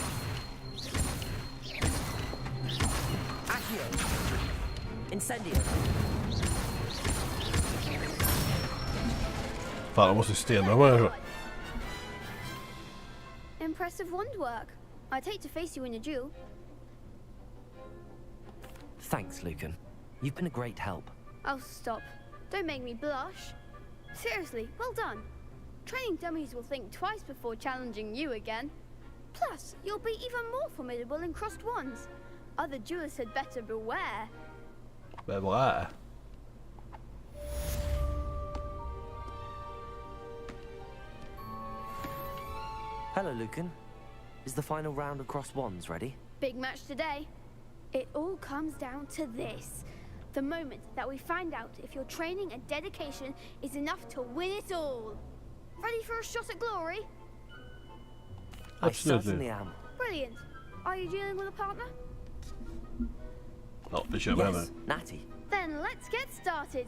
I: Accio! Incendio!
A: Fan, jag måste stena vad jag gör.
H: Impressive wand work. I'd hate to face you in a duel.
I: Thanks, Lucan. You've been a great help.
H: Oh, stop. Don't make me blush. Seriously, well done. Training dummies will think twice before challenging you again. Plus, you'll be even more formidable in crossed wands. Other duelists had better beware.
A: Beware.
I: Hello, Lucan. Is the final round of cross wands ready?
H: Big match today. It all comes down to this. The moment that we find out if your training and dedication is enough to win it all. Ready for a shot at glory?
I: I certainly am.
H: Brilliant. Are you dealing with a partner?
A: Ja, det kör vi henne.
I: Natty.
H: Then let's get started.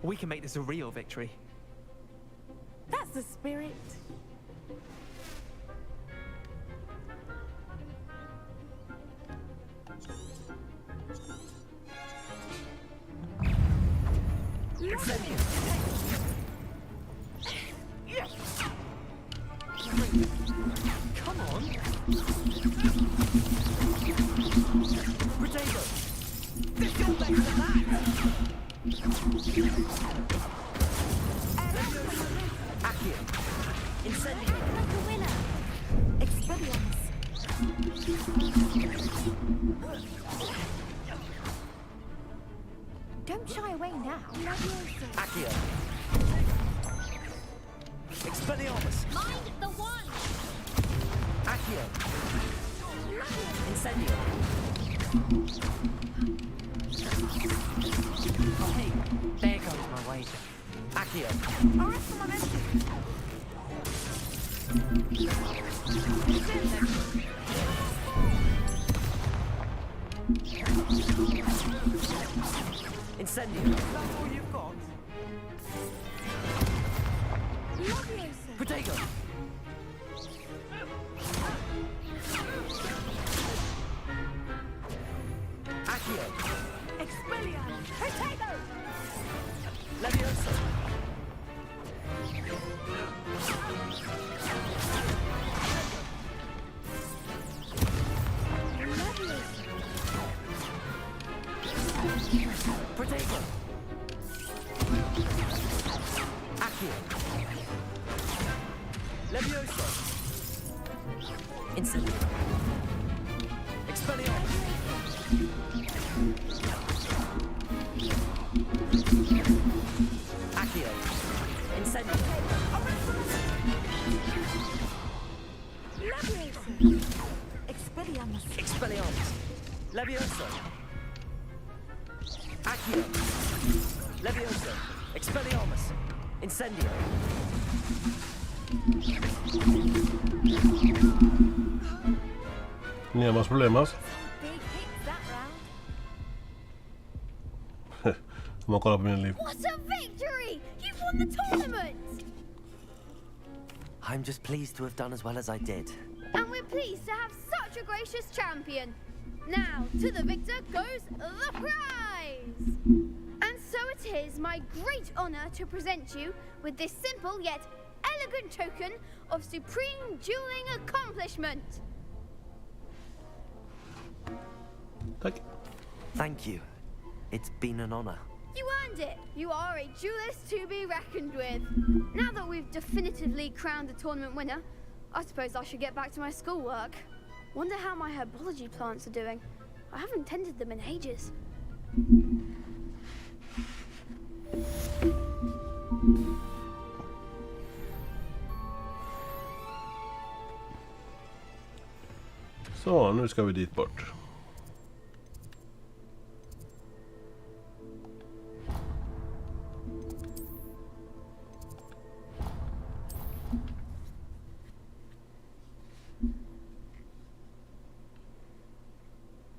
W: We can make this a real victory.
S: That's the spirit.
W: Come on.
I: Potato.
K: This is better than that.
I: Accio. Incendio.
H: Like a winner.
L: Expelliarmus.
T: Don't shy away now.
I: Accio. Expelliarmus.
T: Mind the one.
I: Accio. Incendio.
K: Oh, hey, there goes my wager.
I: Accio.
G: I'll rest for my message.
I: Incendio.
K: Is that all you've got?
I: Protego. Accio.
G: Expelliarmus.
T: Protego.
I: Levioso. Protego. Accio. Levioso. Incendio. Expelliarmus. Accio. Incendio.
G: Expelliarmus.
I: Expelliarmus. Levioso. Accio. Levioso. Expelliarmus. Incendio.
A: Ni más problemas.
T: Big hits that round.
A: Om man kollar på min liv.
H: What a victory! You won the tournament!
I: I'm just pleased to have done as well as I did.
H: And we're pleased to have such a gracious champion. Now, to the victor goes the prize! And so it is my great honor to present you with this simple yet elegant token of supreme dueling accomplishment.
I: Thank you. It's been an honor.
H: You earned it. You are a duelist to be reckoned with. Now that we've definitively crowned the tournament winner, I suppose I should get back to my schoolwork. Wonder how my herbology plants are doing. I haven't tended them in ages.
A: Så, nu ska vi dit bort.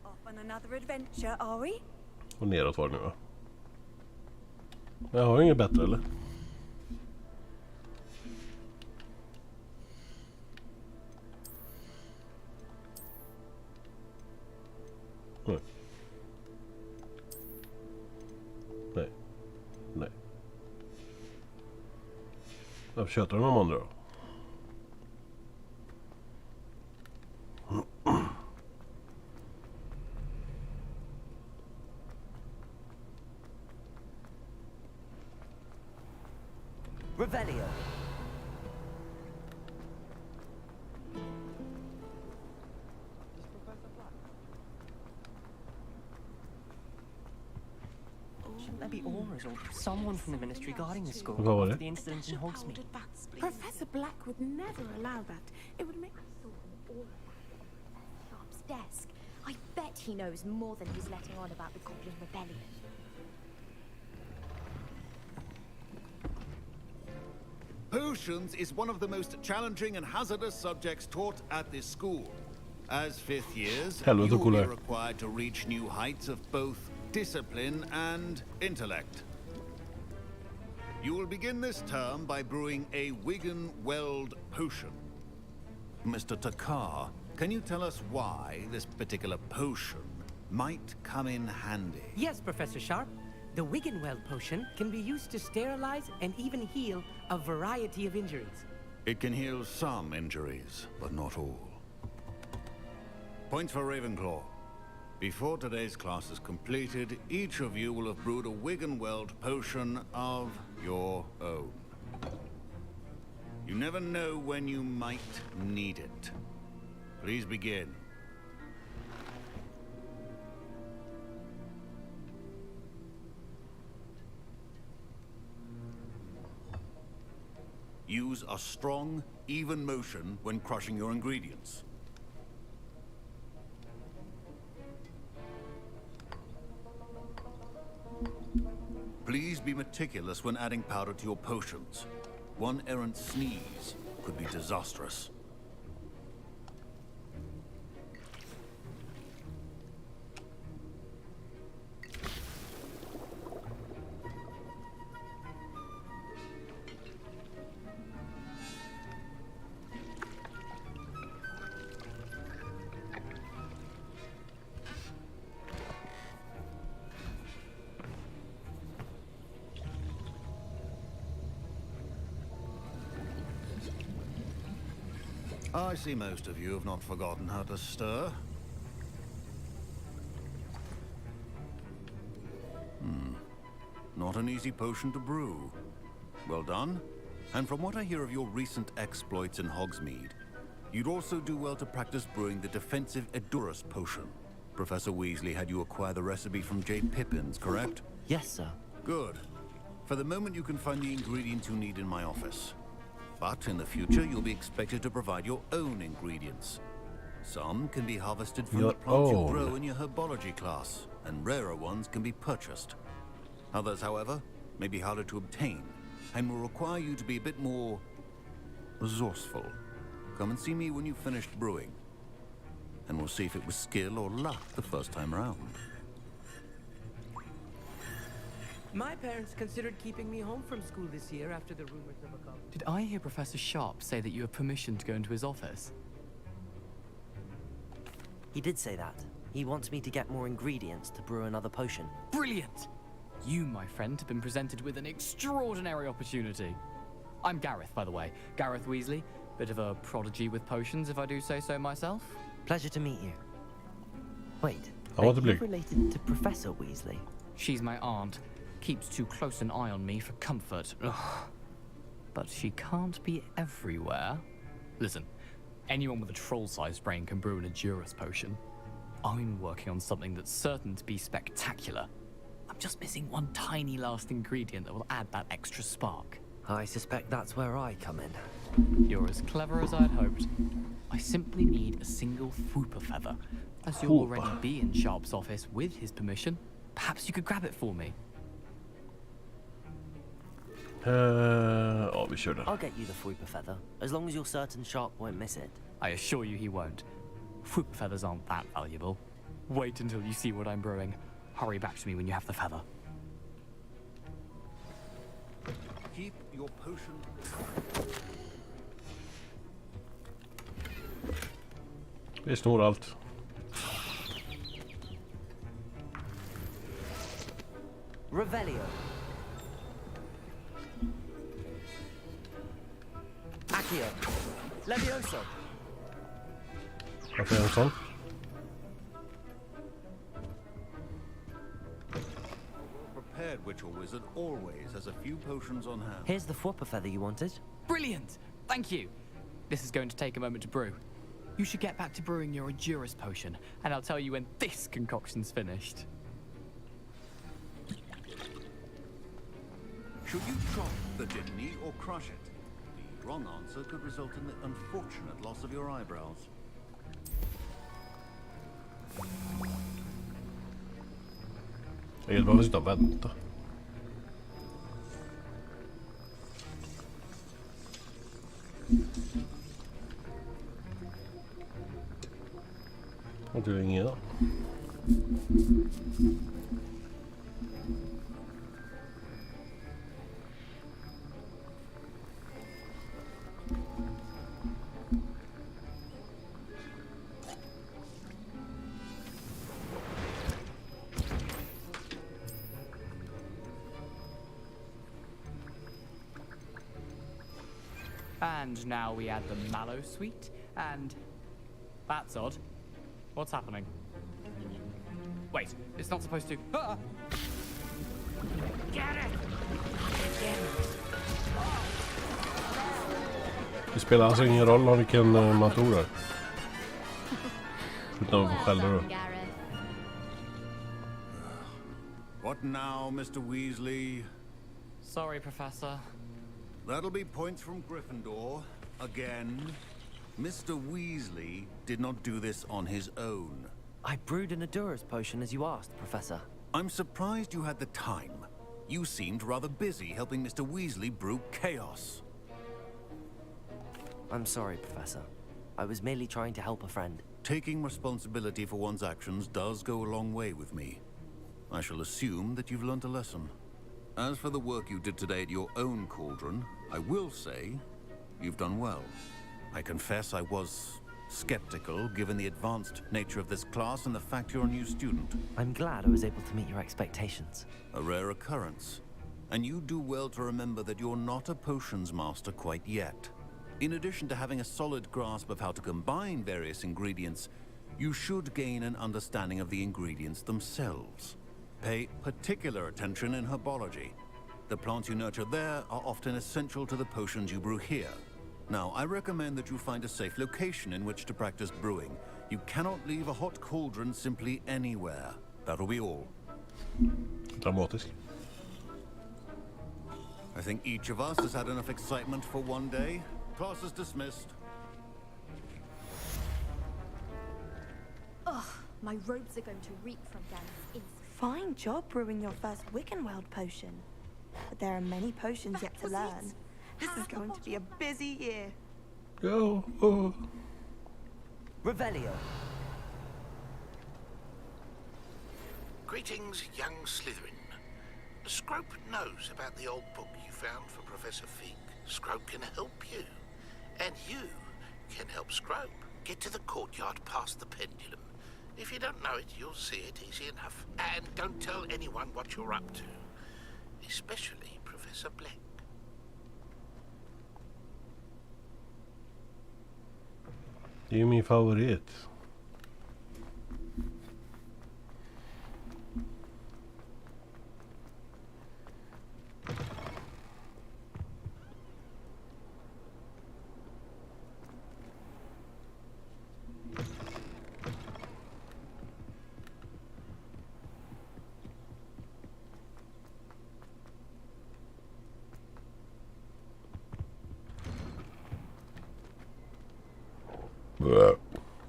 L: Off on another adventure, are we?
A: Och neråt var det nu va? Jag har inget bättre eller? Nej. Nej. Nej. Varför tjötar de andra då?
I: Revelio.
K: Shouldn't there be auras or someone from the ministry guarding the school
A: Vad var
K: after
A: det?
K: the incident in Hogsmeade?
S: Professor Black would never allow that. It would make...
T: Sharp's desk. I bet he knows more than he's letting on about the Goblin Rebellion.
B: Potions is one of the most challenging and hazardous subjects taught at this school. As fifth years,
A: Helvete
B: you will
A: cool
B: be
A: är.
B: required to reach new heights of both discipline and intellect. You will begin this term by brewing a Wigan-Weld potion. Mr. Takar, can you tell us why this particular potion might come in handy?
J: Yes, Professor Sharp. The Wiggenweld potion can be used to sterilize and even heal a variety of injuries.
B: It can heal some injuries, but not all. Points for Ravenclaw. Before today's class is completed, each of you will have brewed a Wiggenweld potion of your own. You never know when you might need it. Please begin. use a strong, even motion when crushing your ingredients. Please be meticulous when adding powder to your potions. One errant sneeze could be disastrous. I see most of you have not forgotten how to stir. Not an easy potion to brew. Well done. And from what I hear of your recent exploits in Hogsmeade, you'd also do well to practice brewing the defensive Edurus potion. Professor Weasley had you acquire the recipe from J. Pippin's, correct?
I: Yes, sir.
B: Good. For the moment, you can find the ingredients you need in my office. But in the future, you'll be expected to provide your own ingredients. Some can be harvested from the plants you grow in your herbology class, and rarer ones can be purchased. Others, however, may be harder to obtain, and will require you to be a bit more resourceful. Come and see me when you've finished brewing, and we'll see if it was skill or luck the first time around.
J: My parents considered keeping me home from school this year after the rumors of a college.
M: Did I hear Professor Sharp say that you have permission to go into his office?
I: He did say that. He wants me to get more ingredients to brew another potion.
M: Brilliant! You, my friend, have been presented with an extraordinary opportunity. I'm Gareth, by the way. Gareth Weasley. Bit of a prodigy with potions, if I do say so myself.
I: Pleasure to meet you. Wait,
A: I want to
I: are you
A: be
I: related to Professor Weasley?
M: She's my aunt. Keeps too close an eye on me for comfort. Ugh. But she can't be everywhere. Listen, anyone with a troll-sized brain can brew an Edurus potion. I'm working on something that's certain to be spectacular. I'm just missing one tiny last ingredient that will add that extra spark.
I: I suspect that's where I come in.
M: You're as clever as I'd hoped. I simply need a single Fwooper feather. As you'll already be in Sharp's office with his permission, perhaps you could grab it for me.
A: Ja, vi kör det.
I: I'll get you the Fwooper feather, as long as you're certain Sharp won't miss it.
M: I assure you he won't. Fwooper feathers aren't that valuable. Wait until you see what I'm brewing. Hurry back to me when you have the feather.
B: Keep your potion.
A: Vi snor allt.
I: Revelio. Accio. Levioso.
A: Varför är en sån?
B: Prepared witch or wizard always has a few potions on hand.
I: Here's the Fwooper feather you wanted.
M: Brilliant! Thank you! This is going to take a moment to brew. You should get back to brewing your Edurus potion, and I'll tell you when this concoction's finished.
B: Should you chop the Dittany or crush it? The wrong answer could result in the unfortunate loss of your eyebrows.
A: Jag behöver sitta och vänta. Och det är ingen.
M: And now we add the mallow sweet, and... That's odd. What's happening? Wait, it's not supposed to... Ah!
J: Get it!
A: Det spelar alltså ingen roll om vilken man tror är. Utan att få skälla då.
B: What now, Mr. Weasley?
M: Sorry, Professor.
B: That'll be points from Gryffindor. Again. Mr. Weasley did not do this on his own.
I: I brewed an Adura's potion as you asked, Professor.
B: I'm surprised you had the time. You seemed rather busy helping Mr. Weasley brew chaos.
I: I'm sorry, Professor. I was merely trying to help a friend.
B: Taking responsibility for one's actions does go a long way with me. I shall assume that you've learnt a lesson. As for the work you did today at your own cauldron, I will say you've done well. I confess I was skeptical, given the advanced nature of this class and the fact you're a new student.
I: I'm glad I was able to meet your expectations.
B: A rare occurrence. And you do well to remember that you're not a potions master quite yet. In addition to having a solid grasp of how to combine various ingredients, you should gain an understanding of the ingredients themselves. Pay particular attention in herbology. The plants you nurture there are often essential to the potions you brew here. Now, I recommend that you find a safe location in which to practice brewing. You cannot leave a hot cauldron simply anywhere. That'll be all.
A: Dramatisk.
B: I think each of us has had enough excitement for one day. Class is dismissed.
N: Ugh, my robes are going to reek from Gallon's.
V: Fine job brewing your first Wiggenweld potion. But there are many potions yet to learn. This is going to be a busy year.
A: Go. Oh.
I: Revelio.
P: Greetings, young Slytherin. Scrope knows about the old book you found for Professor Fig. Scrope can help you. And you can help Scrope. Get to the courtyard past the pendulum. If you don't know it, you'll see it easy enough. And don't tell anyone what you're up to. Especially Professor Black.
A: Det är ju min favorit.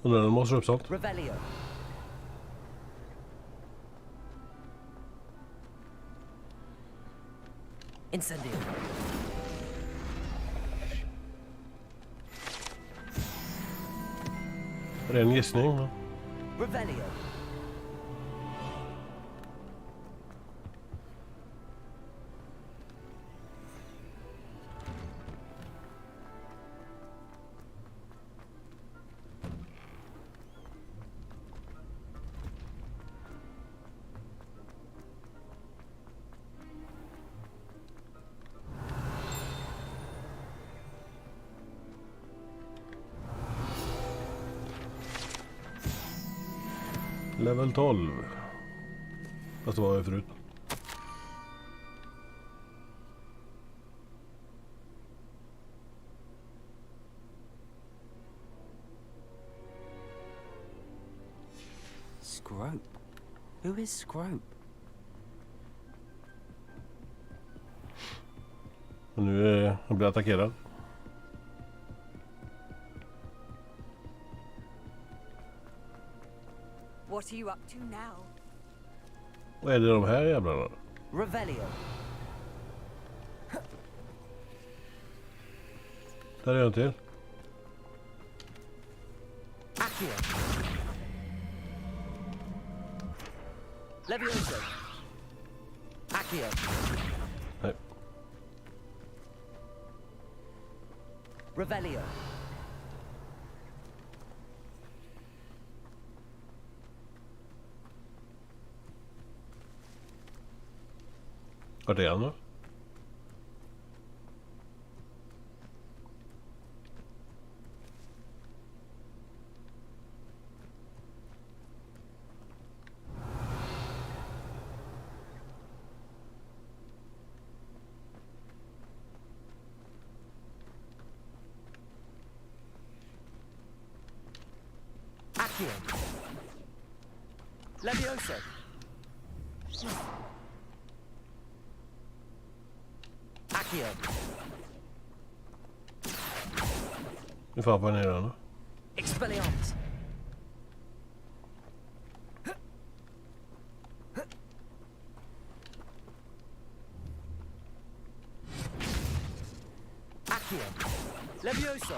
A: Undrar om de måste upp sånt.
I: Revelio. Incendio.
A: Det är en gissning. Va?
I: Revelio.
A: Level 12. Fast det var ju förut.
I: Scrope? Who is Scrope?
A: Och nu blir jag attackerad.
L: What are you up to now?
A: Vad är det de här jävlarna?
I: Revelio.
A: Där är en till.
I: Accio. Levioso. Accio.
A: Nej.
I: Revelio.
A: Vart är han då?
I: Accio. Levioso. Accio.
A: Vi får hoppa ner den.
I: Expelliarmus! Accio! Levioso!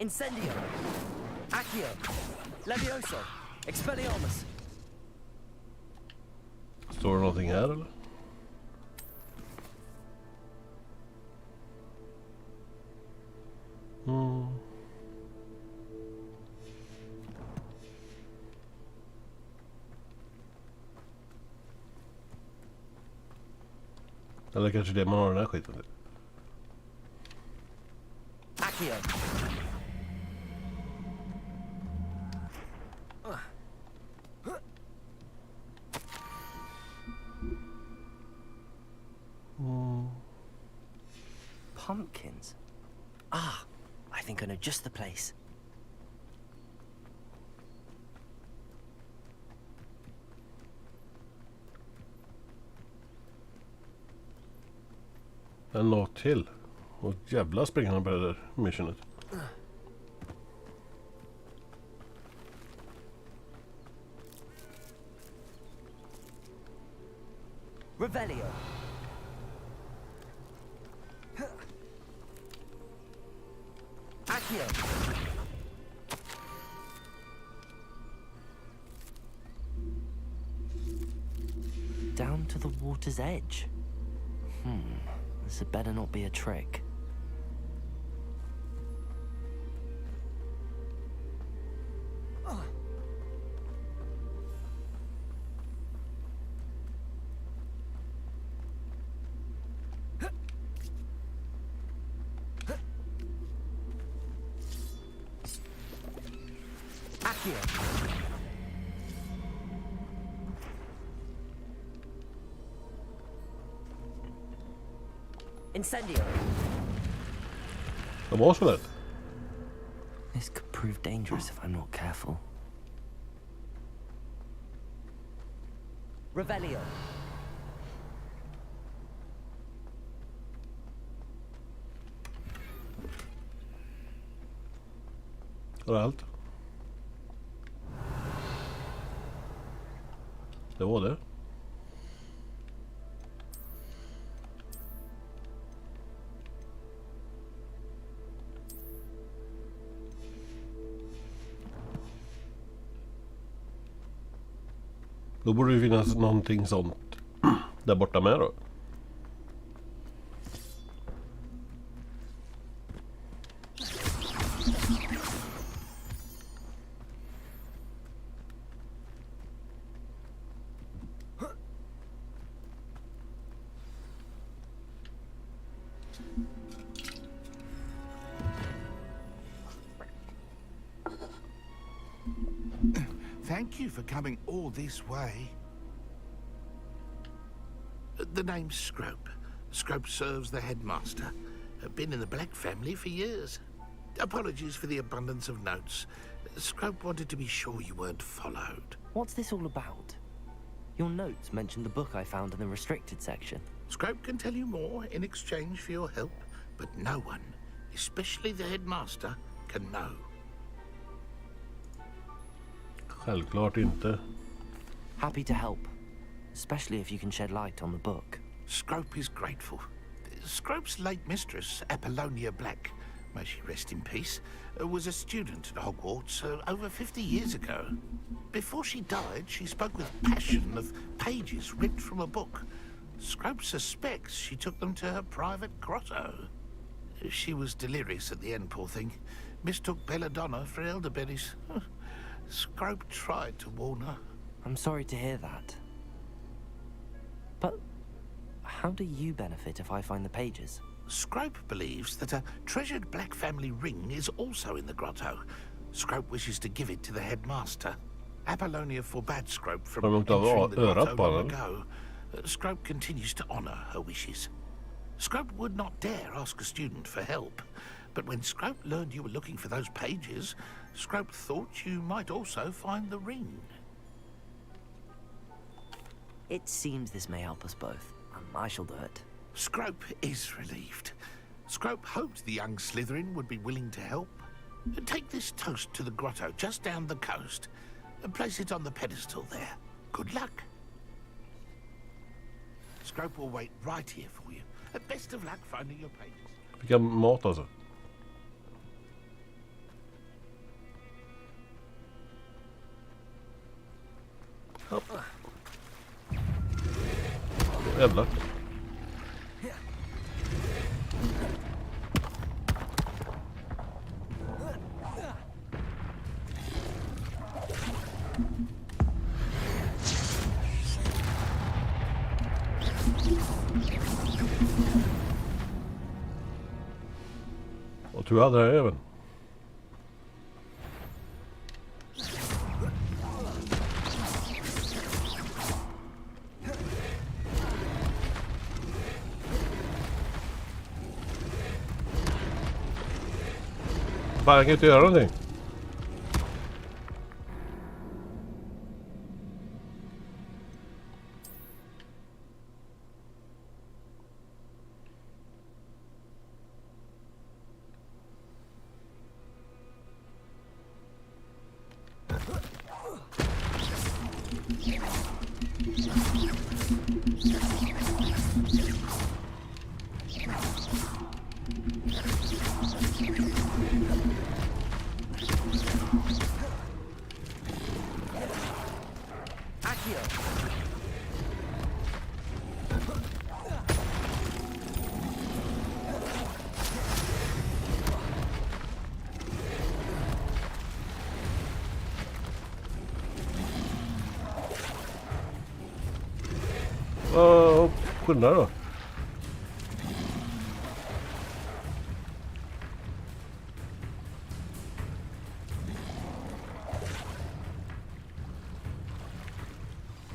I: Incendio! Accio! Levioso! Expelliarmus!
A: Står det någonting här eller? Eller kanske det man har den här skiten till.
I: Accio! Pumpkins? Ah, I think I know just the place.
A: En låt till. Och jävla springer han på det där missionet.
I: Revelio! Accio! Down to the water's edge. This had better not be a trick. Incendio!
A: Det var så lätt.
I: This could prove dangerous if I'm not careful. Revelio!
A: Var det allt? Det var det. Då borde det finnas någonting sånt där borta med då.
P: Thank you for coming all this way. The name's Scrope. Scrope serves the headmaster. Been in the Black family for years. Apologies for the abundance of notes. Scrope wanted to be sure you weren't followed.
I: What's this all about? Your notes mentioned the book I found in the restricted section.
P: Scrope can tell you more in exchange for your help, but no one, especially the headmaster, can know.
A: Självklart inte.
I: Happy to help, especially if you can shed light on the book.
P: Scrope is grateful. Scrope's late mistress, Apollonia Black, may she rest in peace, was a student at Hogwarts over 50 years ago. Before she died, she spoke with passion of pages ripped from a book. Scrope suspects she took them to her private grotto. She was delirious at the end, poor thing. Mistook belladonna for elderberries. Scrope tried to warn her.
I: I'm sorry to hear that. But how do you benefit if I find the pages?
P: Scrope believes that a treasured Black family ring is also in the grotto. Scrope wishes to give it to the headmaster. Apollonia forbade Scrope from
A: Har de inte
P: entering the
A: örat
P: grotto
A: på
P: long
A: den?
P: ago. Scrope continues to honor her wishes. Scrope would not dare ask a student for help, but when Scrope learned you were looking for those pages, Scrope thought you might also find the ring.
I: It seems this may help us both. I shall do it.
P: Scrope is relieved. Scrope hoped the young Slytherin would be willing to help. Take this toast to the grotto just down the coast and place it on the pedestal there. Good luck. Scrope will wait right here for you. Best of luck finding your pages.
A: Vilka mat alltså? Hopp. Jävlar. Och tror jag det är även. Fan, jag kan inte göra någonting. Skynda då.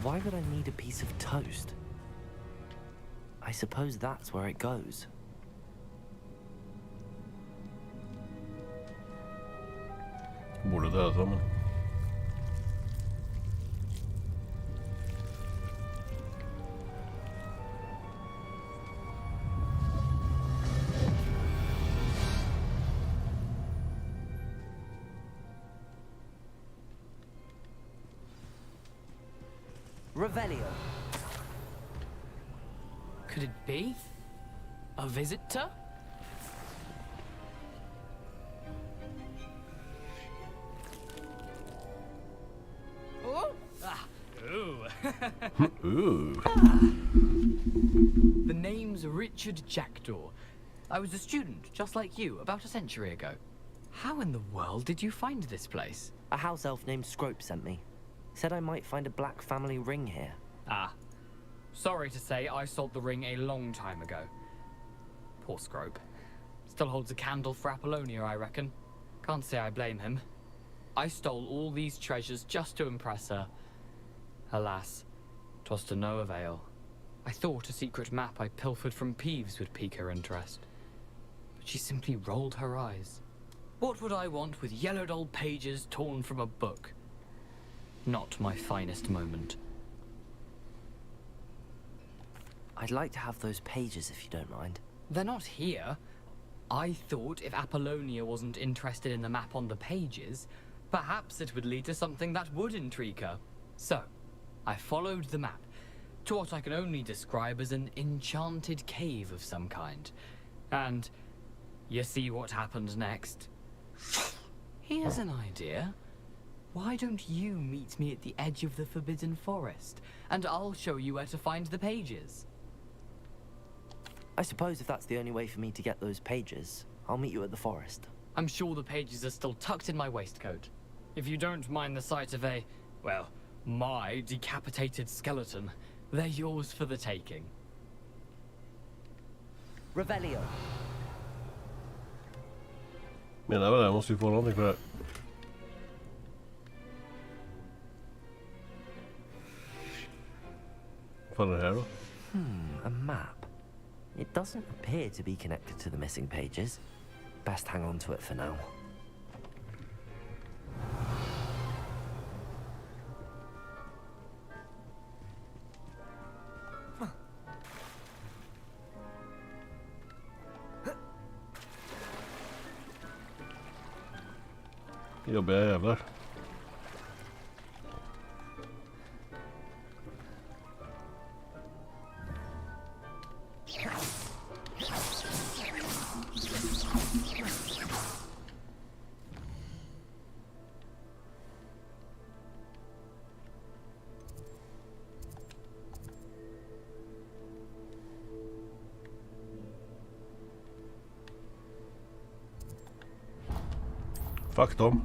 I: Why would I need a piece of toast? I suppose that's where it goes.
A: Borde döda dem.
I: Revelio.
M: Could it be? A visitor? Oh! Ah. Ooh.
A: Ooh.
M: The name's Richard Jackdaw. I was a student, just like you, about a century ago. How in the world did you find this place?
I: A house elf named Scrope sent me. Said I might find a black family ring here.
M: Ah. Sorry to say, I sold the ring a long time ago. Poor Scrope. Still holds a candle for Apollonia, I reckon. Can't say I blame him. I stole all these treasures just to impress her. Alas, 'twas to no avail. I thought a secret map I pilfered from Peeves would pique her interest. But she simply rolled her eyes. What would I want with yellowed old pages torn from a book? Not my finest moment.
I: I'd like to have those pages if you don't mind.
M: They're not here. I thought if Apollonia wasn't interested in the map on the pages, perhaps it would lead to something that would intrigue her. So, I followed the map to what I can only describe as an enchanted cave of some kind. And you see what happened next? Here's an idea. Why don't you meet me at the edge of the Forbidden Forest, and I'll show you where to find the pages?
I: I suppose if that's the only way for me to get those pages, I'll meet you at the forest.
M: I'm sure the pages are still tucked in my waistcoat. If you don't mind the sight of a, well, my decapitated skeleton, they're yours for the taking.
I: Revelio.
A: Menar väl det, jag måste ju få någonting för det. Vad är det här då?
I: A map. It doesn't appear to be connected to the missing pages. Best hang on to it for now.
A: Jobbiga jävlar. Fuck dem.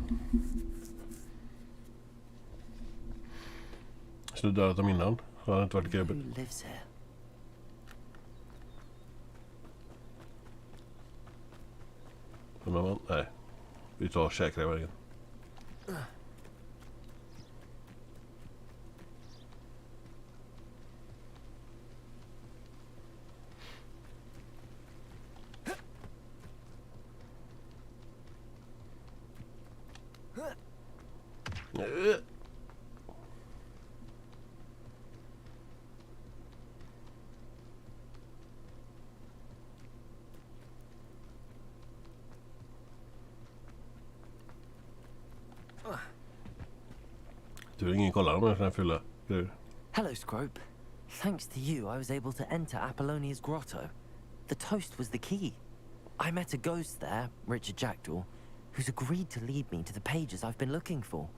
A: Så du dödat dem innan? Så hade det inte varit
I: Who
A: gubbigt.
I: lives here?
A: Men man, nej. Vi tar säkra vägen. Du, ingen kollar med den här fylla.
I: Hello, Scrope. Thanks to you, I was able to enter Apollonia's grotto. The toast was the key. I met a ghost there, Richard Jackdaw, who's agreed to lead me to the pages I've been looking for.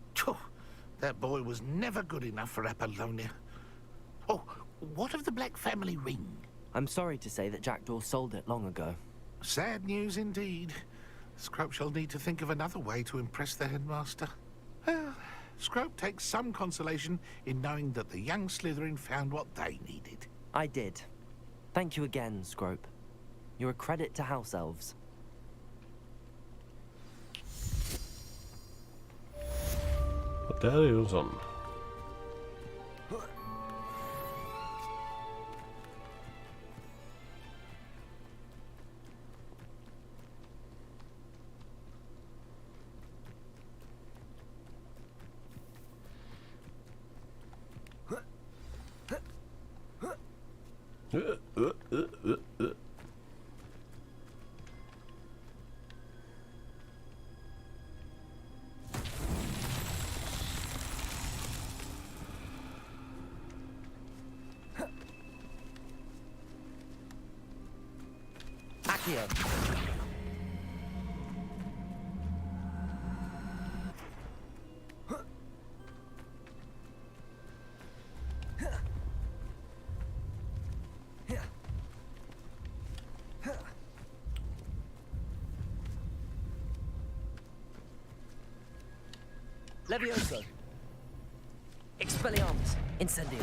P: That boy was never good enough for Apollonia. Oh, what of the Black family ring?
I: I'm sorry to say that Jackdaw sold it long ago.
P: Sad news indeed. Scrope shall need to think of another way to impress the headmaster. Well, Scrope takes some consolation in knowing that the young Slytherin found what they needed.
I: I did. Thank you again, Scrope. You're a credit to House Elves.
A: Och där är ju en sån.
I: Accio. Levioso. Expelliarmus. Incendio.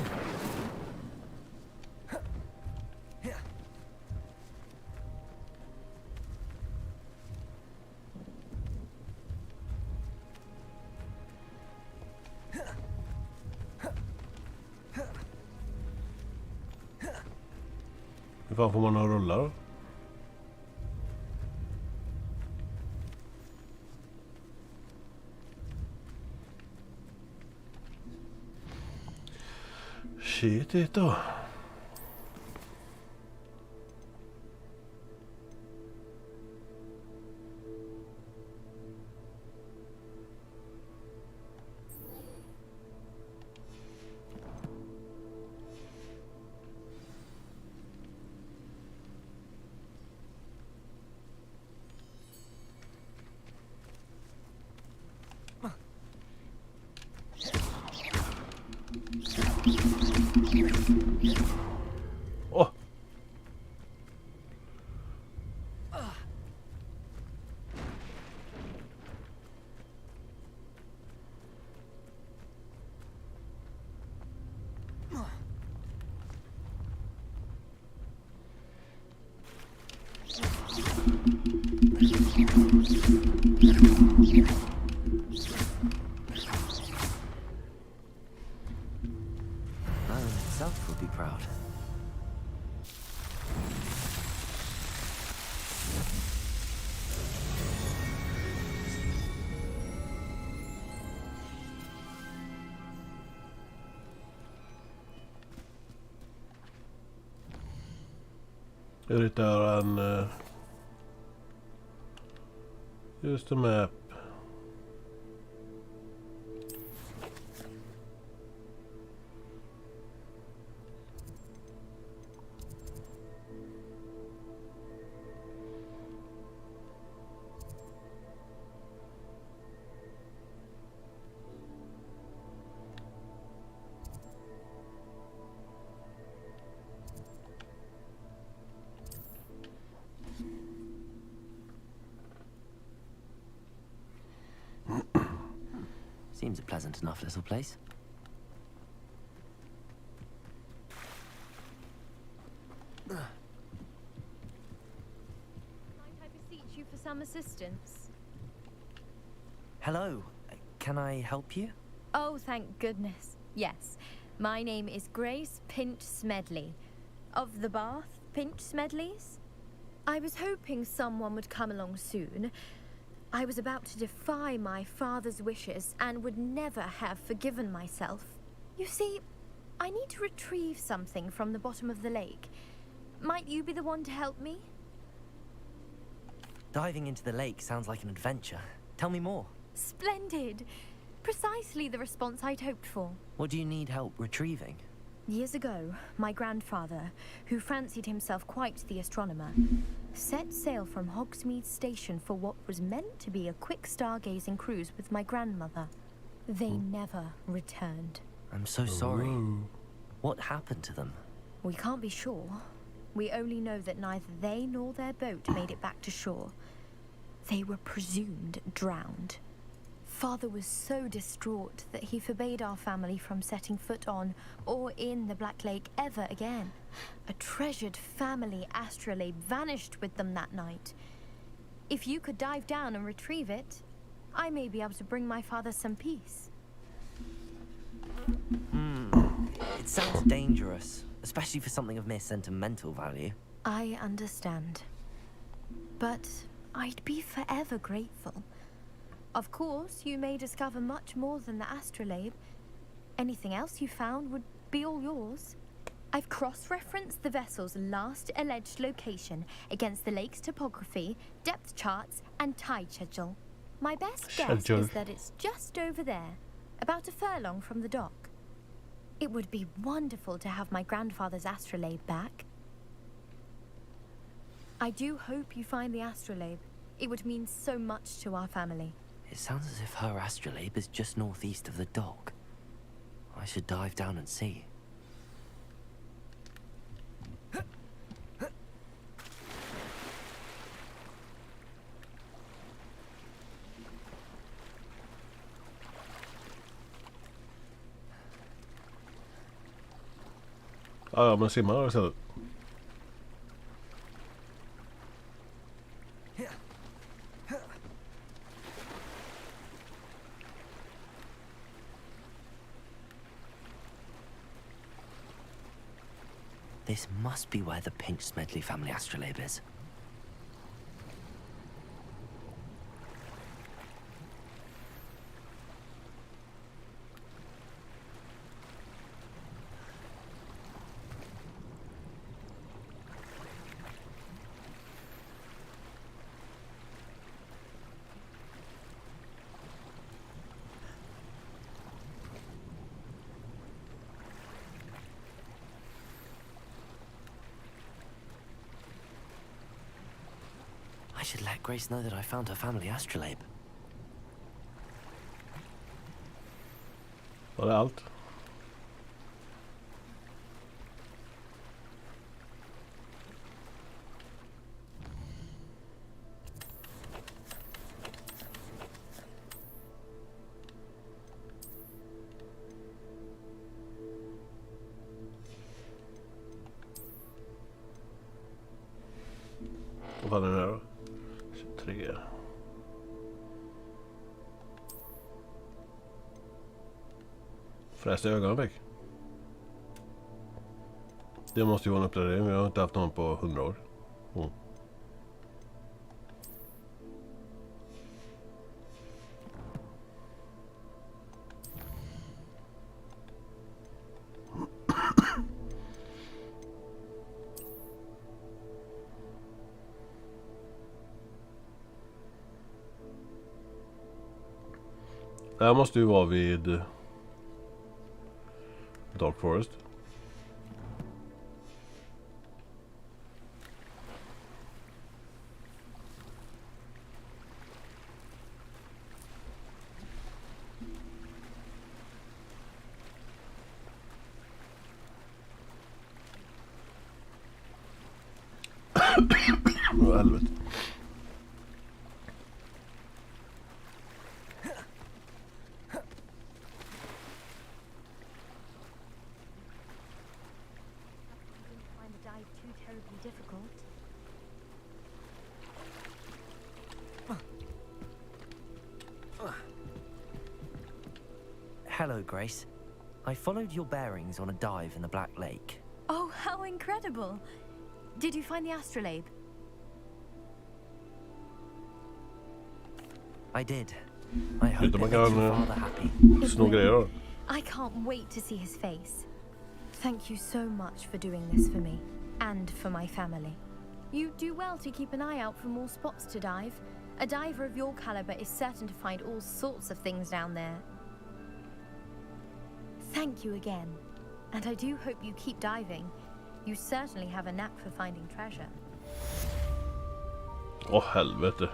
A: Hur fan får man ha rullar då? Shit det då. Åh!
I: Merlin himself would be proud.
A: Jag ritar en... just a map.
I: Seems a pleasant enough little place.
F: Mind I beseech you for some assistance?
I: Hello. Can I help you?
F: Oh, thank goodness. Yes. My name is Grace Pinch Smedley. Of the Bath Pinch Smedleys? I was hoping someone would come along soon. I was about to defy my father's wishes and would never have forgiven myself. You see, I need to retrieve something from the bottom of the lake. Might you be the one to help me?
I: Diving into the lake sounds like an adventure. Tell me more.
F: Splendid! Precisely the response I'd hoped for.
I: What do you need help retrieving?
F: Years ago, my grandfather, who fancied himself quite the astronomer, set sail from Hogsmeade Station for what was meant to be a quick stargazing cruise with my grandmother. They never returned.
I: I'm so sorry. What happened to them?
F: We can't be sure. We only know that neither they nor their boat made it back to shore. They were presumed drowned. Father was so distraught that he forbade our family from setting foot on or in the Black Lake ever again. A treasured family astrolabe vanished with them that night. If you could dive down and retrieve it, I may be able to bring my father some peace.
I: It sounds dangerous, especially for something of mere sentimental value.
F: I understand. But I'd be forever grateful. Of course, you may discover much more than the astrolabe. Anything else you found would be all yours. I've cross-referenced the vessel's last alleged location against the lake's topography, depth charts, and tide schedule. My best guess is that it's just over there, about a furlong from the dock. It would be wonderful to have my grandfather's astrolabe back. I do hope you find the astrolabe. It would mean so much to our family.
I: It sounds as if her astrolabe is just northeast of the dock. I should dive down and see.
A: Ja, men simmar istället.
I: This must be where the Pinch Smedley family astrolabe is. I should let Grace know that I found her family astrolabe.
A: Var det allt? Vad var det där då? 23. Frästa ögonblick. Det måste ju vara en uppdatering. Vi har inte haft någon på 100 år. Det här måste ju vara vid Dark Forest. Åh, helvete.
F: Find the dive too terribly difficult.
I: Hello, Grace. I followed your bearings on a dive in the Black Lake.
F: Oh, how incredible! Did you find the astrolabe?
I: I did. I hope it
A: man
I: makes your
A: kan
I: father happy.
A: sno grejer.
F: I can't wait to see his face. Thank you so much for doing this for me, and for my family. You do well to keep an eye out for more spots to dive. A diver of your caliber is certain to find all sorts of things down there. Thank you again, and I do hope you keep diving. You certainly have a knack for finding treasure.
A: Åh, helvete.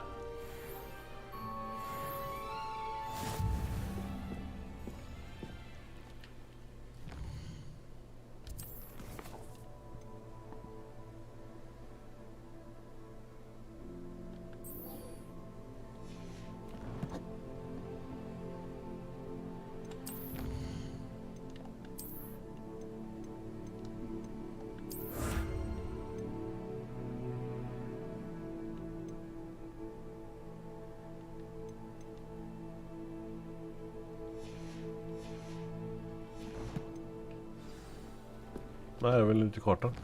A: Nej, jag vill inte kartan.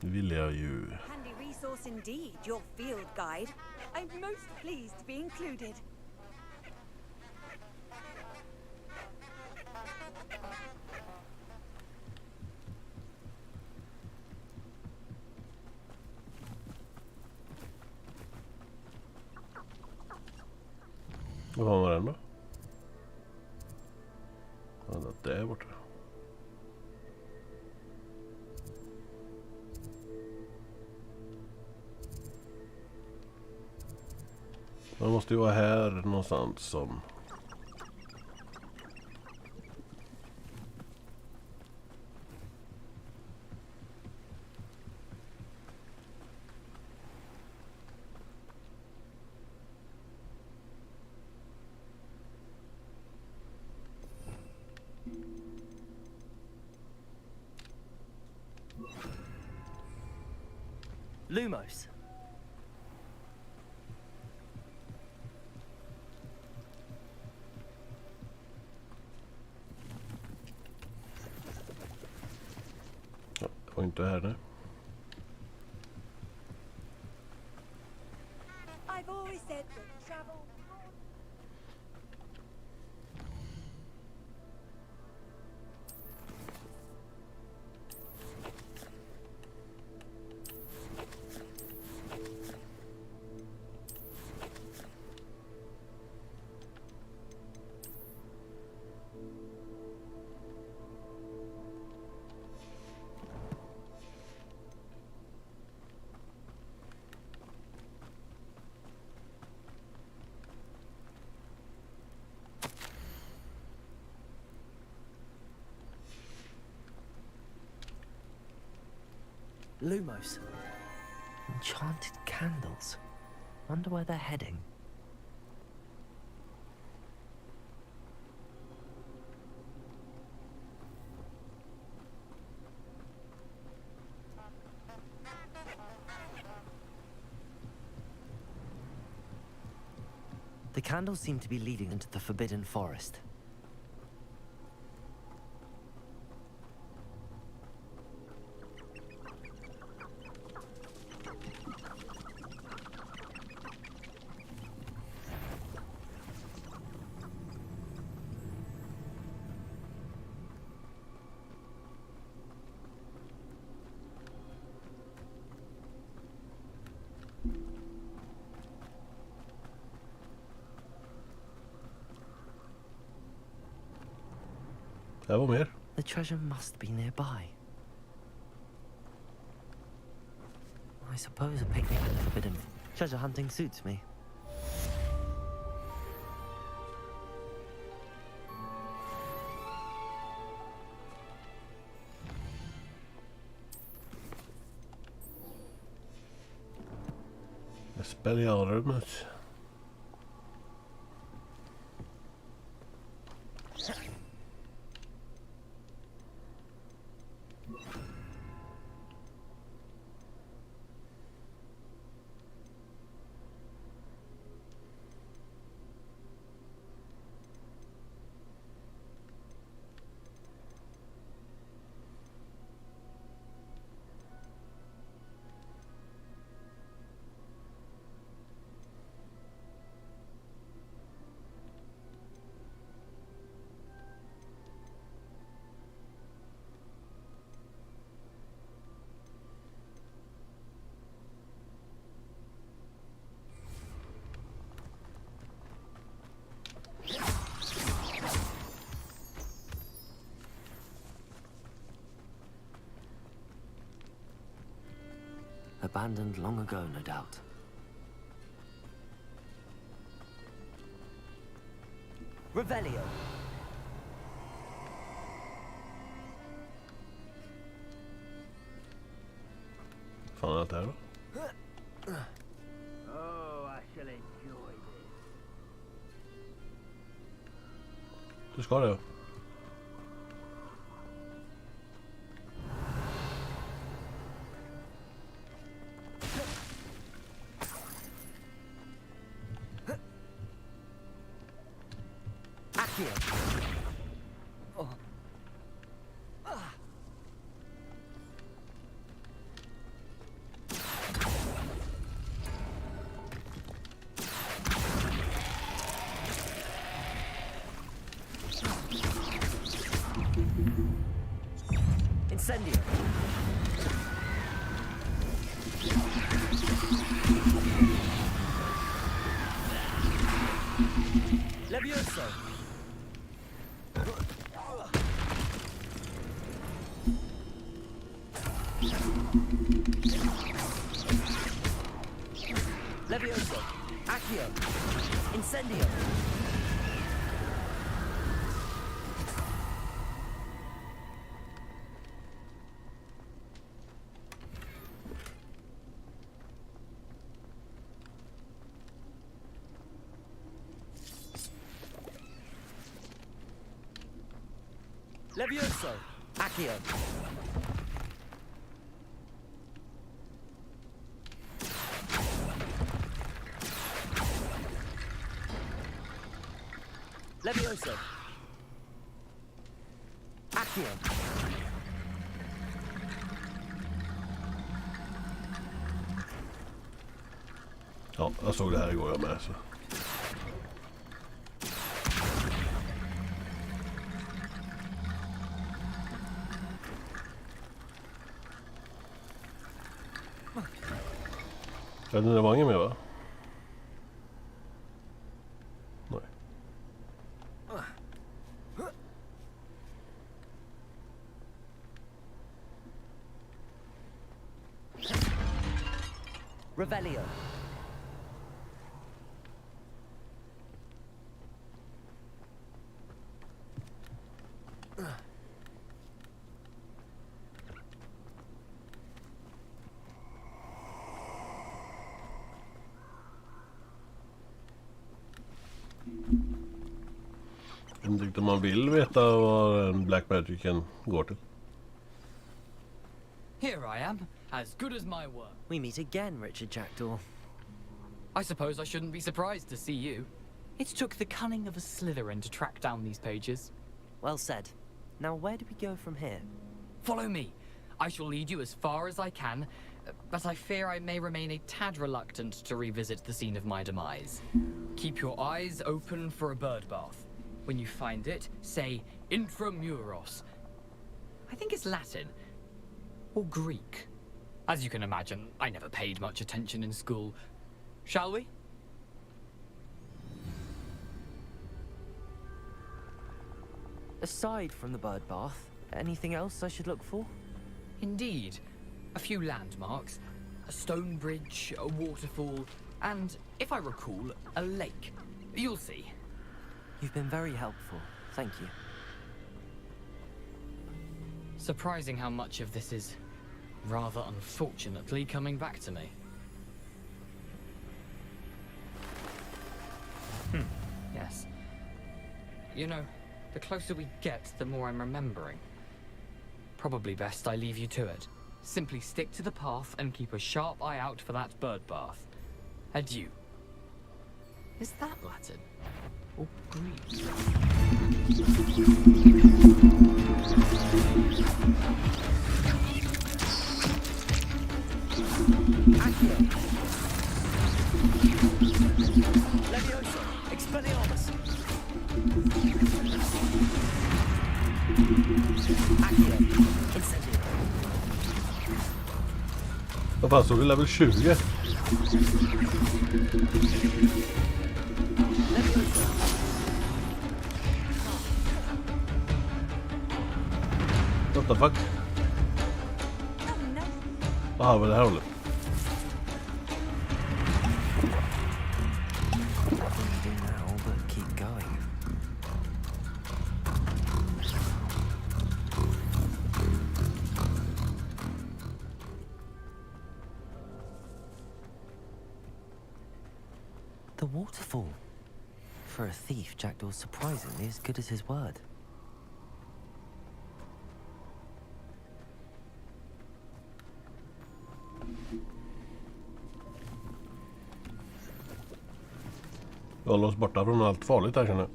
A: Det vill jag ju.
L: Handy resource indeed, your field guide. I'm most pleased to be included.
A: Vad var den då? Ja, det är borta. Man måste ju vara här någonstans som...
I: Lumos.
A: Ja, det var inte här nu.
L: I've always said that travel.
I: Lumos. Enchanted candles. Wonder where they're heading. The candles seem to be leading into the Forbidden Forest.
A: Det var mer.
I: The treasure must be nearby. I suppose a picnic with a bit of treasure hunting suits me.
A: Speljarrummet.
I: Abandoned long ago, no doubt. Revelio.
A: Fan är det här då?
E: Oh, I shall enjoy this.
A: Du ska det.
I: Incendio. Levioso. Levioso. Accio. Incendio. Levioso. Accio. Levioso. Accio.
A: Ja, jag såg det här igår jag med så. Ja, det var ingen mer va? Nej.
I: Revelio.
A: Jag vet inte om man vill veta vad en Black Magicen går till.
M: Here I am, as good as my word.
I: We meet again, Richard Jackdaw.
M: I suppose I shouldn't be surprised to see you. It took the cunning of a Slytherin to track down these pages.
I: Well said. Now where do we go from here?
M: Follow me. I shall lead you as far as I can, but I fear I may remain a tad reluctant to revisit the scene of my demise. Keep your eyes open for a bird bath. When you find it, say intramuros. I think it's Latin. Or Greek. As you can imagine, I never paid much attention in school. Shall we?
I: Aside from the bird bath, anything else I should look for?
M: Indeed. A few landmarks, a stone bridge, a waterfall, and, if I recall, a lake. You'll see.
I: You've been very helpful. Thank you.
M: Surprising how much of this is, rather unfortunately, coming back to me. Yes. You know, the closer we get, the more I'm remembering. Probably best I leave you to it. Simply stick to the path and keep a sharp eye out for that bird bath. Adieu. Is that Latin? Or Greek?
O: Accio. Levioso. Expelliarmus. Accio. Incendio.
A: Vad fan, så vi level 20? What the fuck? Ah, vad det här håller.
I: Now, but keep going. The waterfall. For a thief, Jackdaw's surprisingly as good as his word.
A: Jag håller oss borta från allt farligt här, känner jag.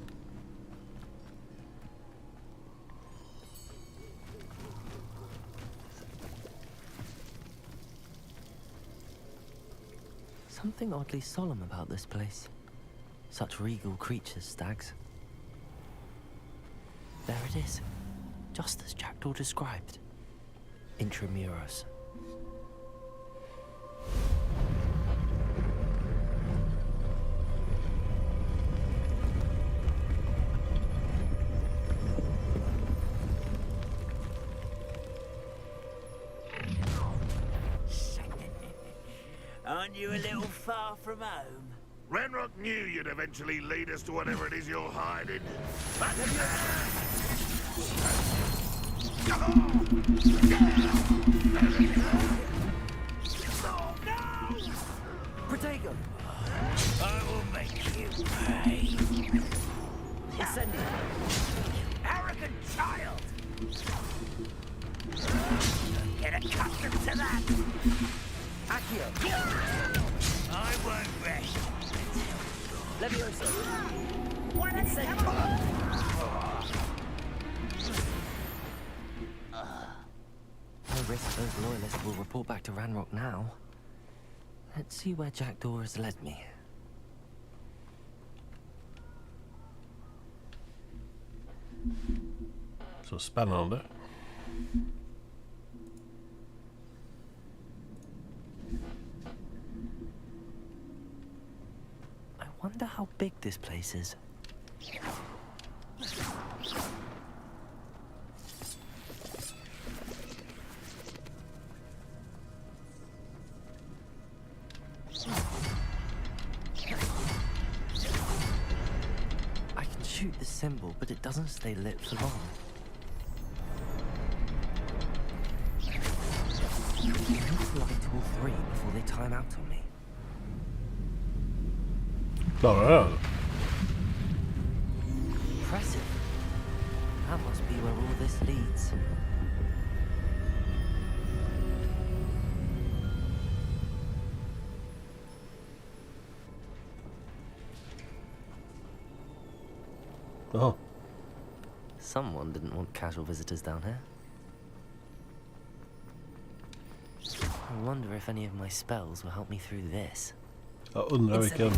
I: Something oddly solemn about this place. Such regal creatures, stags. There it is. Just as Jackdaw described. Intramuros.
K: Aren't you a little far from home?
P: Ranrock knew you'd eventually lead us to whatever it is you're hiding.
O: Protego.
K: I will make you pay.
O: Incendio.
K: Arrogant child! Get accustomed to that!
O: Accio.
K: I won't rest.
O: Levioso.
I: No risk those loyalists will report back to Ranrock now. Let's see where Jackdaw has led me.
A: Så spännande.
I: I wonder how big this place is. I can shoot the symbol, but it doesn't stay lit for long. I need to light all three before they time out on me. Impressive. That must be where all this leads.
A: Oh.
I: Someone didn't want casual visitors down here. I wonder if any of my spells will help me through this.
A: Jag undrar vilken.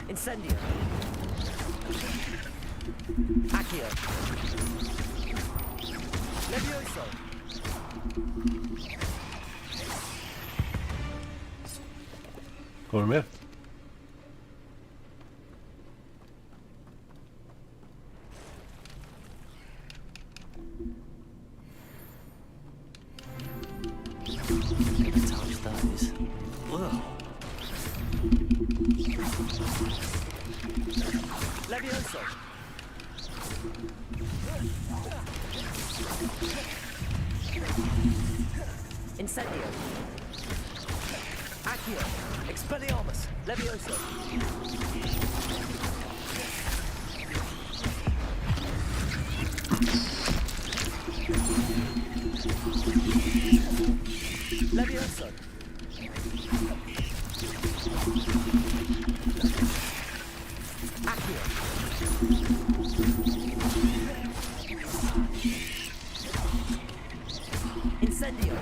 O: Incendio. Accio. Levioso.
A: Kommer du med?
I: Touch those. Whoa.
O: Levioso. Incendio. Accio. Expelliarmus. Levioso. Levioso. Accio. Incendio.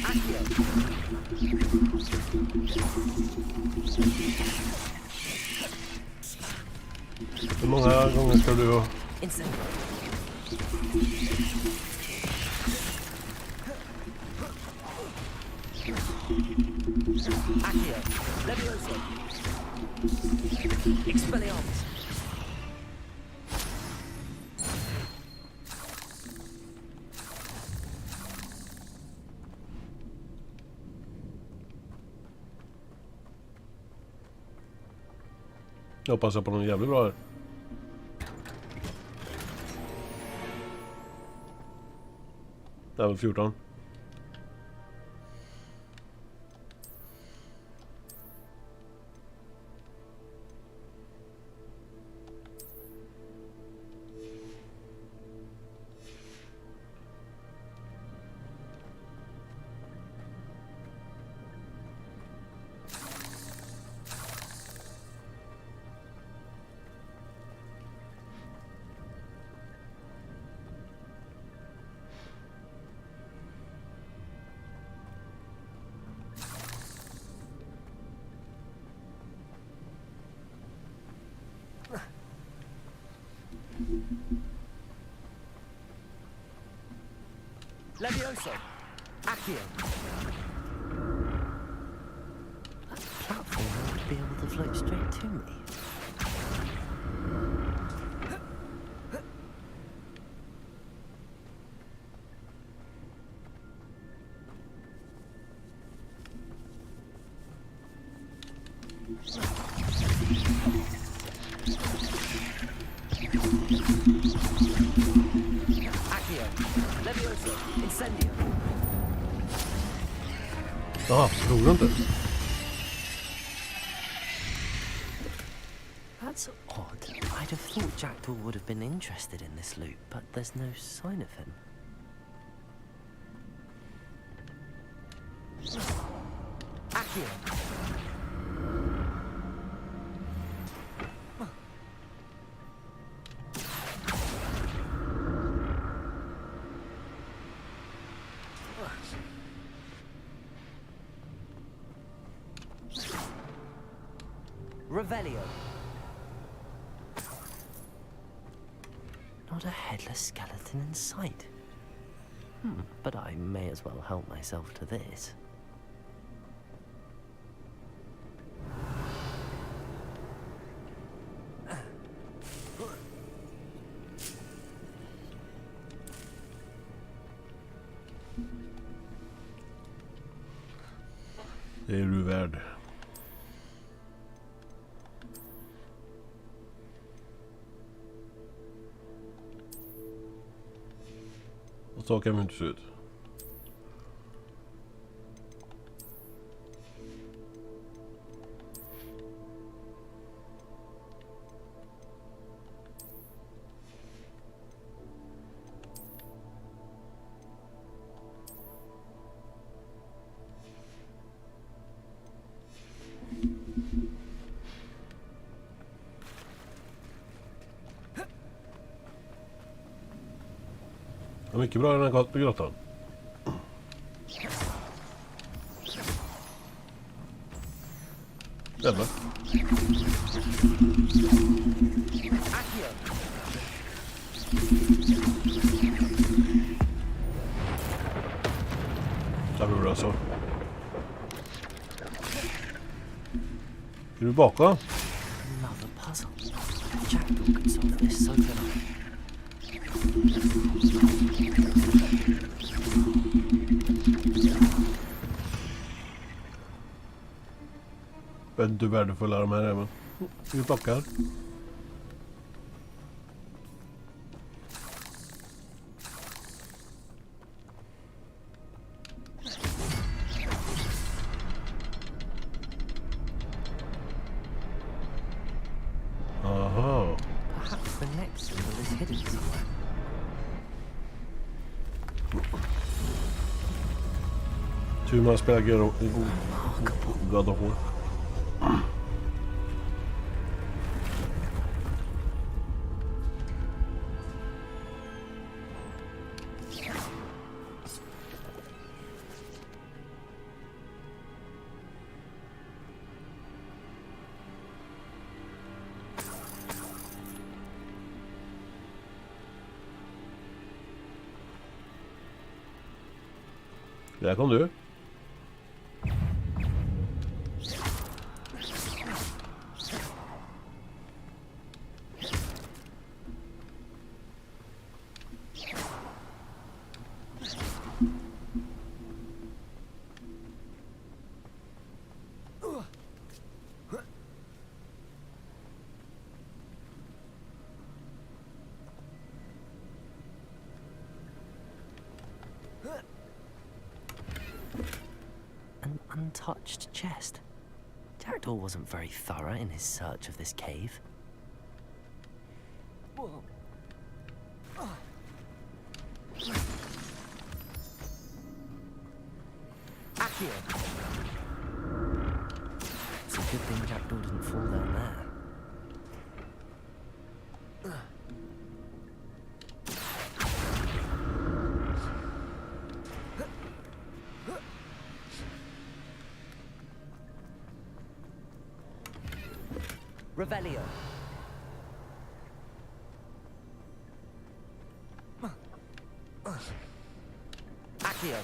O: Accio.
A: Hur många gånger ska du...
O: Incendio. Accio. Levioso. Expelliarmus.
A: Jag hoppas på någon jävligt bra här. Det är väl 14.
O: Levioso. Accio.
I: Platform would be able to float straight to me.
O: Accio. Levioso. Incendio.
A: Jaha, tror du inte?
I: That's odd. I'd have thought Jackdaw would have been interested in this loot, but there's no sign of him.
O: Accio. Revelio.
I: Not a headless skeleton in sight. But I may as well help myself to this.
A: Det är du värd. Och så kan vi inte se ut. Ja, mycket bra i den här grottan. Jävlar. Där blir det så. Är du bakom?
I: Another puzzle. Jackdaw could solve this so can I.
A: Jag vet inte hur värdefulla de här är, men vi plockar. Aha.
I: Perhaps the next symbol is hidden somewhere.
A: Tur man spelar God of War. Där kom du.
I: An untouched chest. Jackdaw wasn't very thorough in his search of this cave.
O: Accio.
I: It's a good thing Jackdaw didn't fall down there.
O: Revelio. Accio.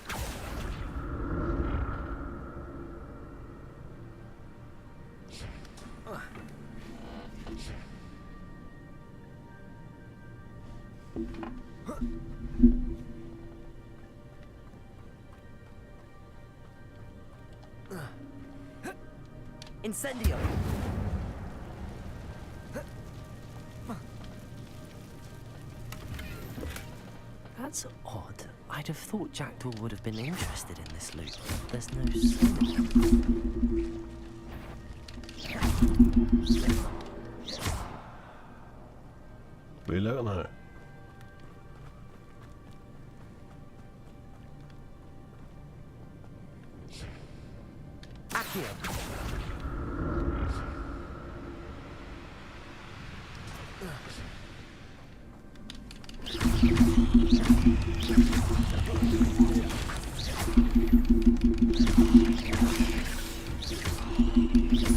O: Incendio.
I: That's odd. I'd have thought Jackdaw would have been interested in this loot. There's no sign.
A: Vill jag den här?
O: Accio.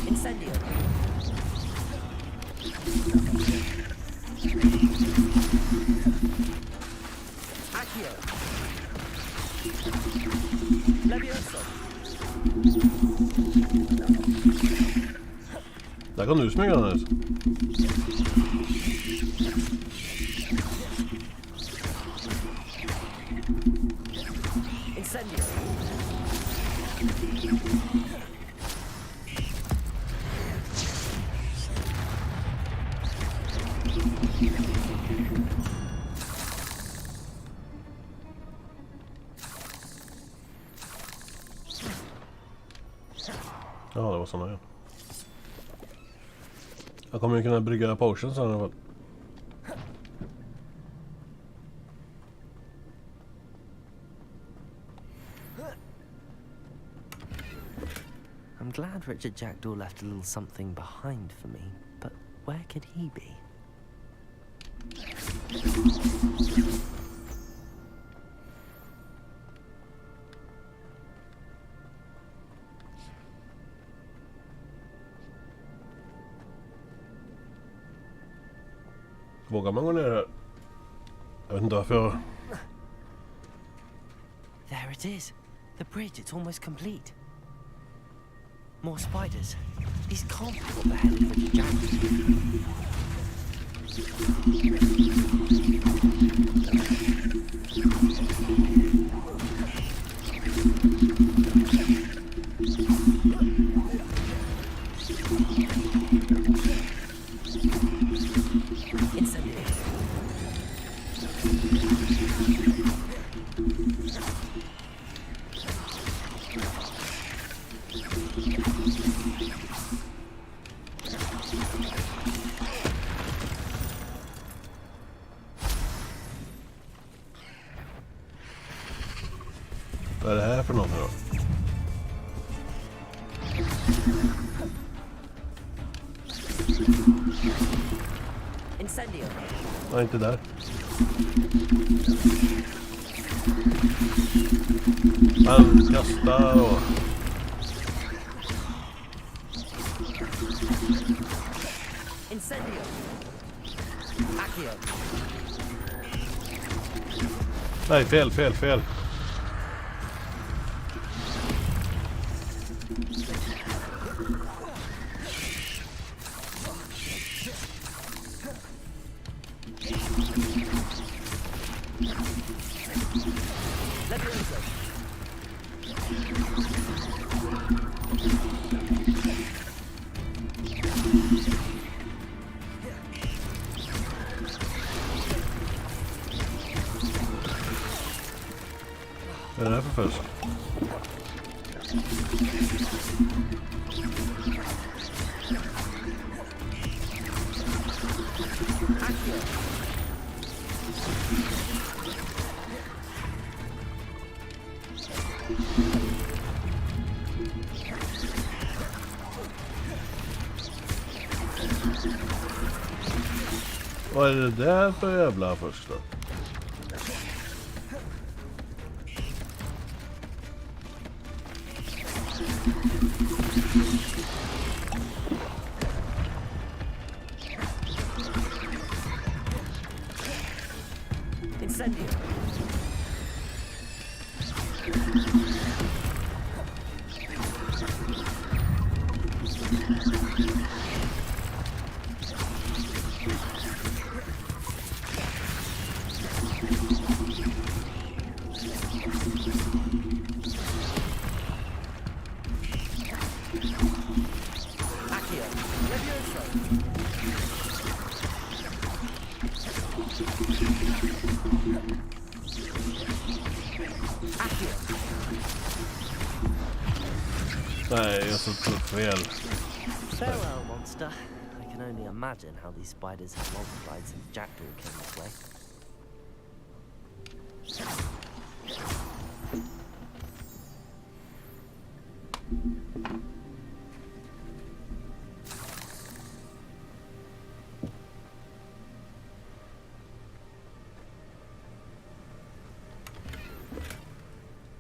O: Incendio. Accio. Levioso.
A: Där kan du smyga den.
O: Incendio.
A: Ja, det var såna igen. Jag kommer ju kunna brygga potions i alla fall.
I: I'm glad Richard Jackdaw left a little something behind for me, but where could he be?
A: Vågar man gå ner här? Jag vet inte varför jag...
I: There it is. The bridge, it's almost complete. More spiders. These can't be what beheaded Richard Jackson.
A: Vad är det här för något då?
O: Incendio.
A: Nej, inte där. Han kastar och...
O: Incendio. Accio.
A: Nej, fel. Vad är det här för fusk? Vad är det där för jävla fusk då?
O: Incendio. Accio. Levioso.
A: Nej, jag så tog fel.
I: Farewell, monster. I can only imagine how these spiders have multiplied since Jackdaw came this way.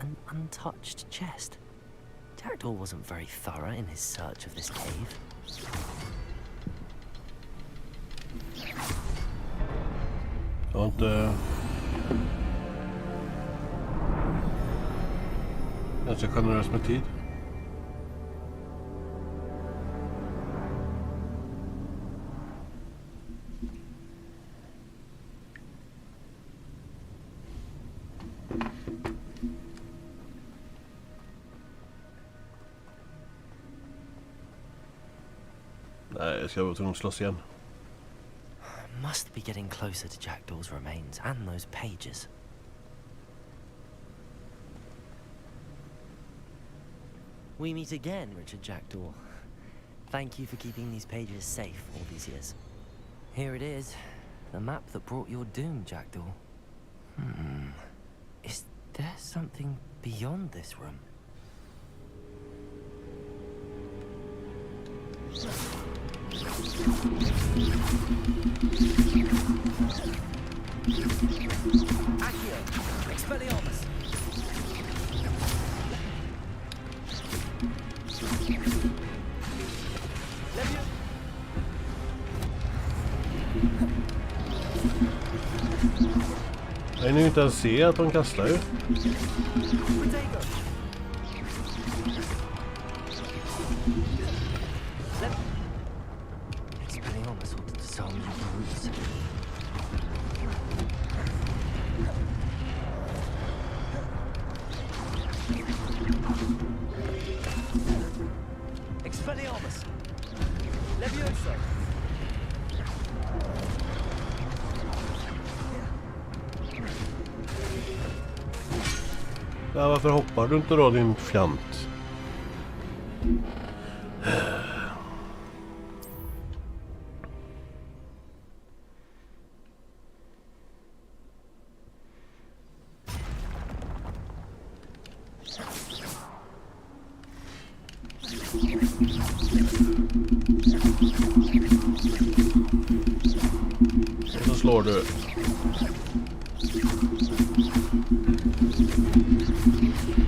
I: An untouched chest. Jackdaw wasn't very thorough in his search of this cave.
A: Jag har inte... Ganska generös med tid. Nej, jag ska vara tvungen att slåss igen.
I: Must be getting closer to Jackdaw's remains and those pages. We meet again, Richard Jackdaw. Thank you for keeping these pages safe all these years. Here it is, the map that brought your doom, Jackdaw. Is there something beyond this room?
O: Accio. Expelliarmus. Levio.
A: Jag nu inte ens se att de kastar ju.
O: Expelliarmus. Levioso.
A: Ja, varför hoppar du inte då, din fjant? Och så slår du.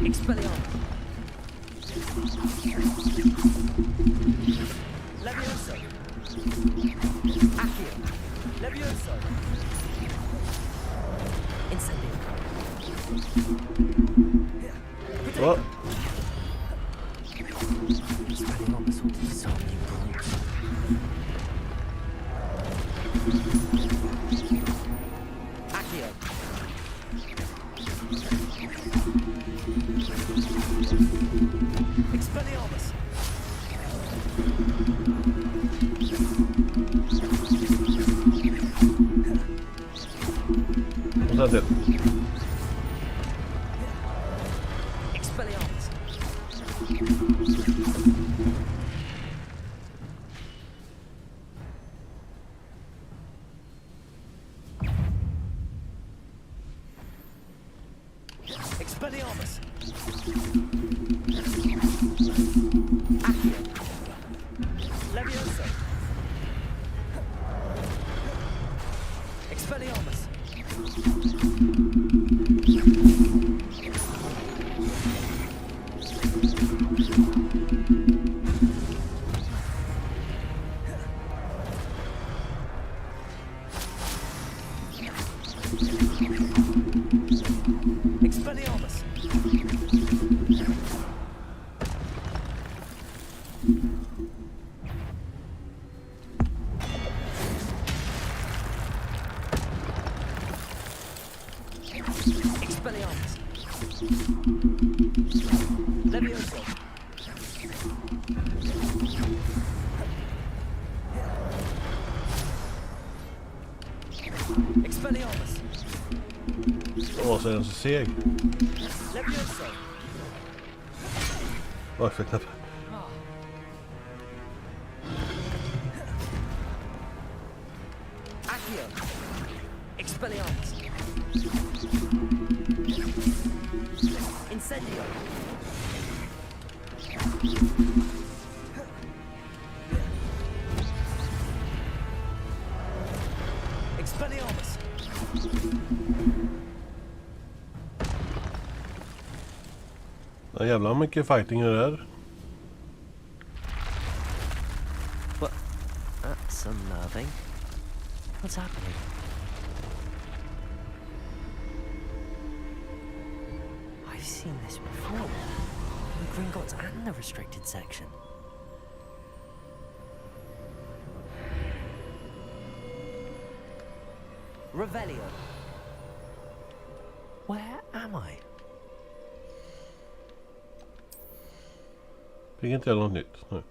O: Expelliarmus. Levioso. Accio. Levioso. Incendio.
A: Va?
I: Expelliarmus ought to disarm you brutes.
O: Accio. Expelliarmus.
A: Och sen till.
O: Expelliarmus. Expelliarmus. Accio. Levioso. Expelliarmus. Expelliarmus. Expelliarmus. Levioso. Expelliarmus.
A: Åh, så är den så seg.
O: Levioso.
A: Oj, för knappt.
O: Accio. Expelliarmus. Incendio. Expelliarmus.
A: Ja, jävlar mycket fighting är det där.
I: What? That's unnerving. What's happening? I've seen this before. The Gringotts and the restricted section.
O: Revelio.
I: Where am I?
A: Fick inte jag något nytt? Nej.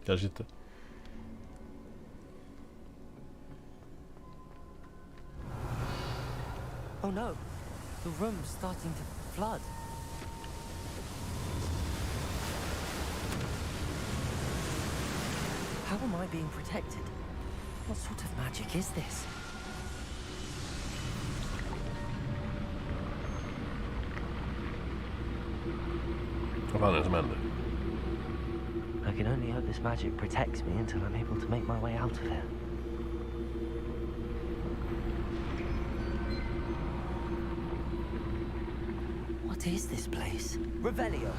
A: Kanske inte.
I: Oh no, the room's starting to flood. How am I being protected? What sort of magic is this?
A: Vad fan är det som händer?
I: I can only hope this magic protects me until I'm able to make my way out of here. What What is this place?
O: Revelio.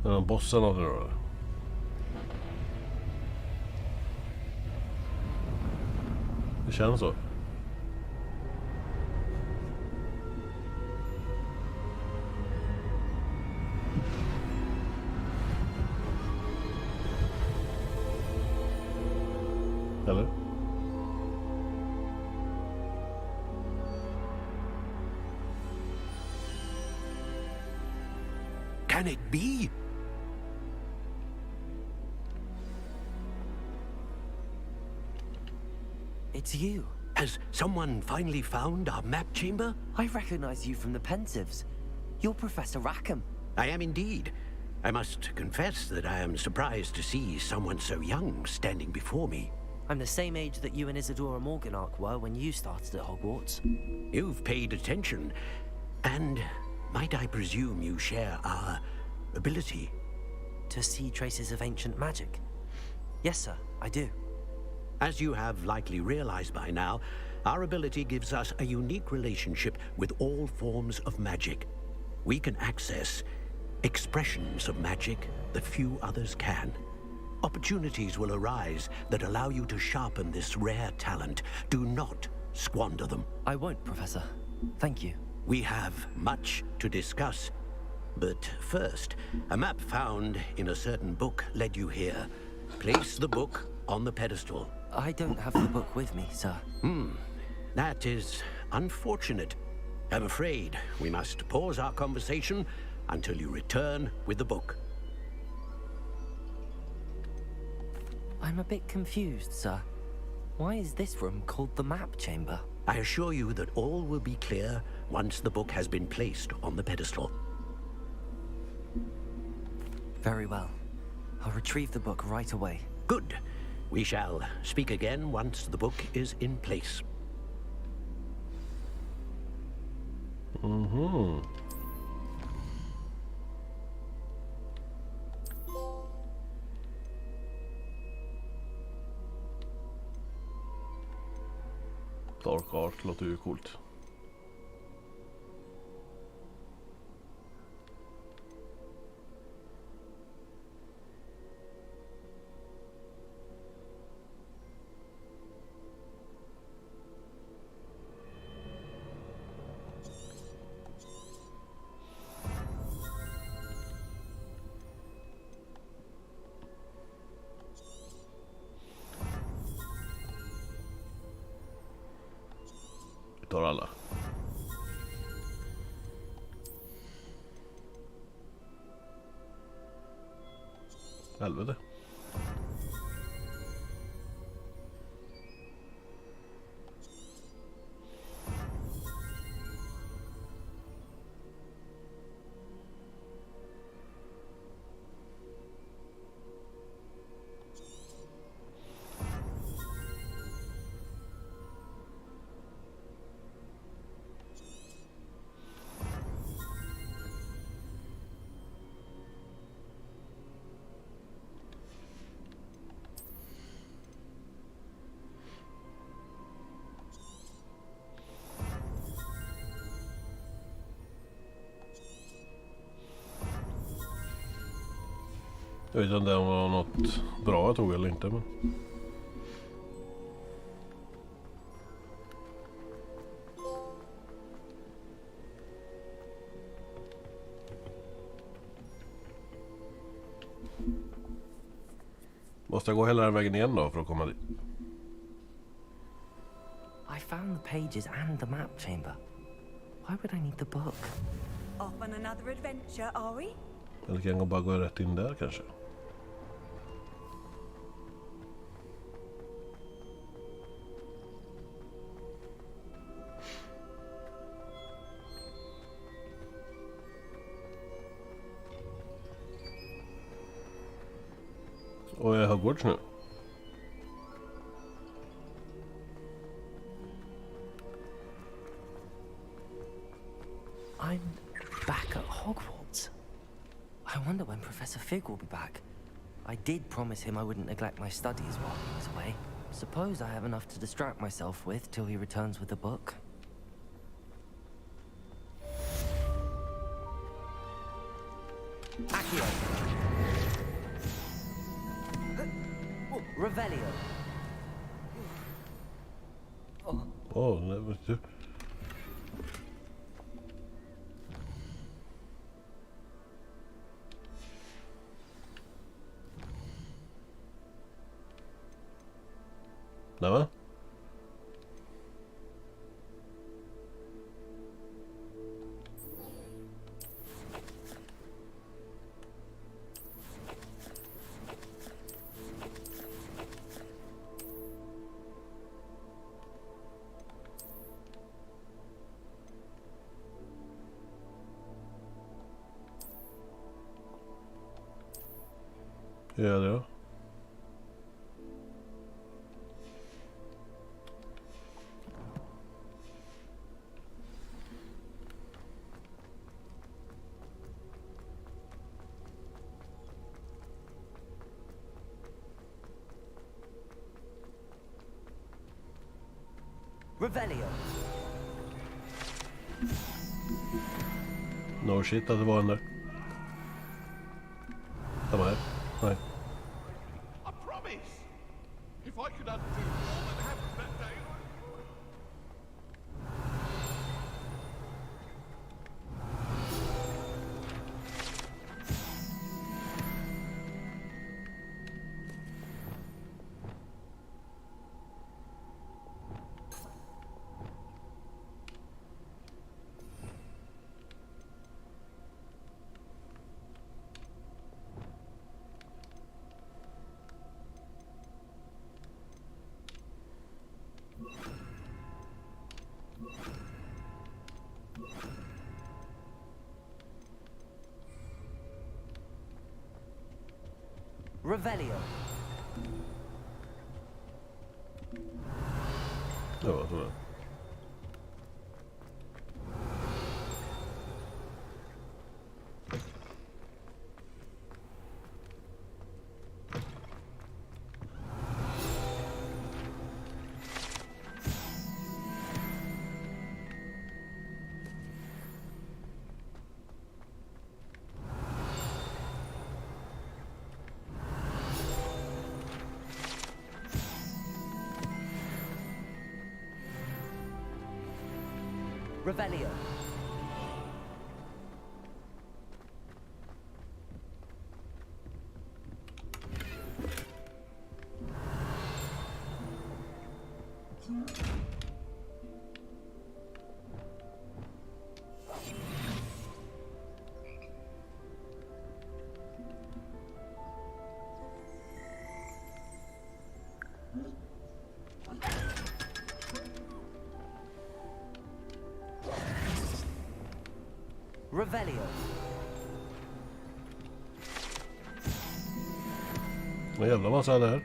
A: Är det bossen av det då? Det känns så. Eller?
D: Can it be?
I: It's you.
D: Has someone finally found our map chamber?
I: I recognize you from the Pensieves. You're Professor Rackham.
D: I am indeed. I must confess that I am surprised to see someone so young standing before me.
I: I'm the same age that you and Isadora Morganach were when you started at Hogwarts.
D: You've paid attention, and might I presume you share our ability?
I: To see traces of ancient magic? Yes, sir, I do.
D: As you have likely realized by now, our ability gives us a unique relationship with all forms of magic. We can access expressions of magic that few others can. Opportunities will arise that allow you to sharpen this rare talent. Do not squander them.
I: I won't, Professor. Thank you.
D: We have much to discuss. But first, a map found in a certain book led you here. Place the book on the pedestal.
I: I don't have the book with me, sir.
D: That is unfortunate. I'm afraid we must pause our conversation until you return with the book.
I: I'm a bit confused, sir. Why is this room called the map chamber?
D: I assure you that all will be clear once the book has been placed on the pedestal.
I: Very well. I'll retrieve the book right away.
D: Good. We shall speak again once the book is in place.
A: Dark Art låter ju coolt. Tar alla. Helvete. Jag vet inte om det var något bra jag tog eller inte, men... Måste jag gå hela den vägen igen då för att komma dit?
I: I found the pages and the map chamber. Why would I need the book?
L: Off on another adventure, are we?
A: Eller kan jag bara gå rätt in där kanske? Och är Hogwarts nu.
I: I'm back at Hogwarts. I wonder when Professor Fig will be back. I did promise him I wouldn't neglect my studies while he was away. Suppose I have enough to distract myself with till he returns with the book. Accio. Revelio.
A: Oh, that was too. No? Ja, det.
I: Revelio.
A: No shit att det var en där. De här. Nej.
Q: I promise. If I could undo all that happened that day.
I: Revelio.
A: Det var så.
I: Revelio. Revelio.
A: En jävla massa där.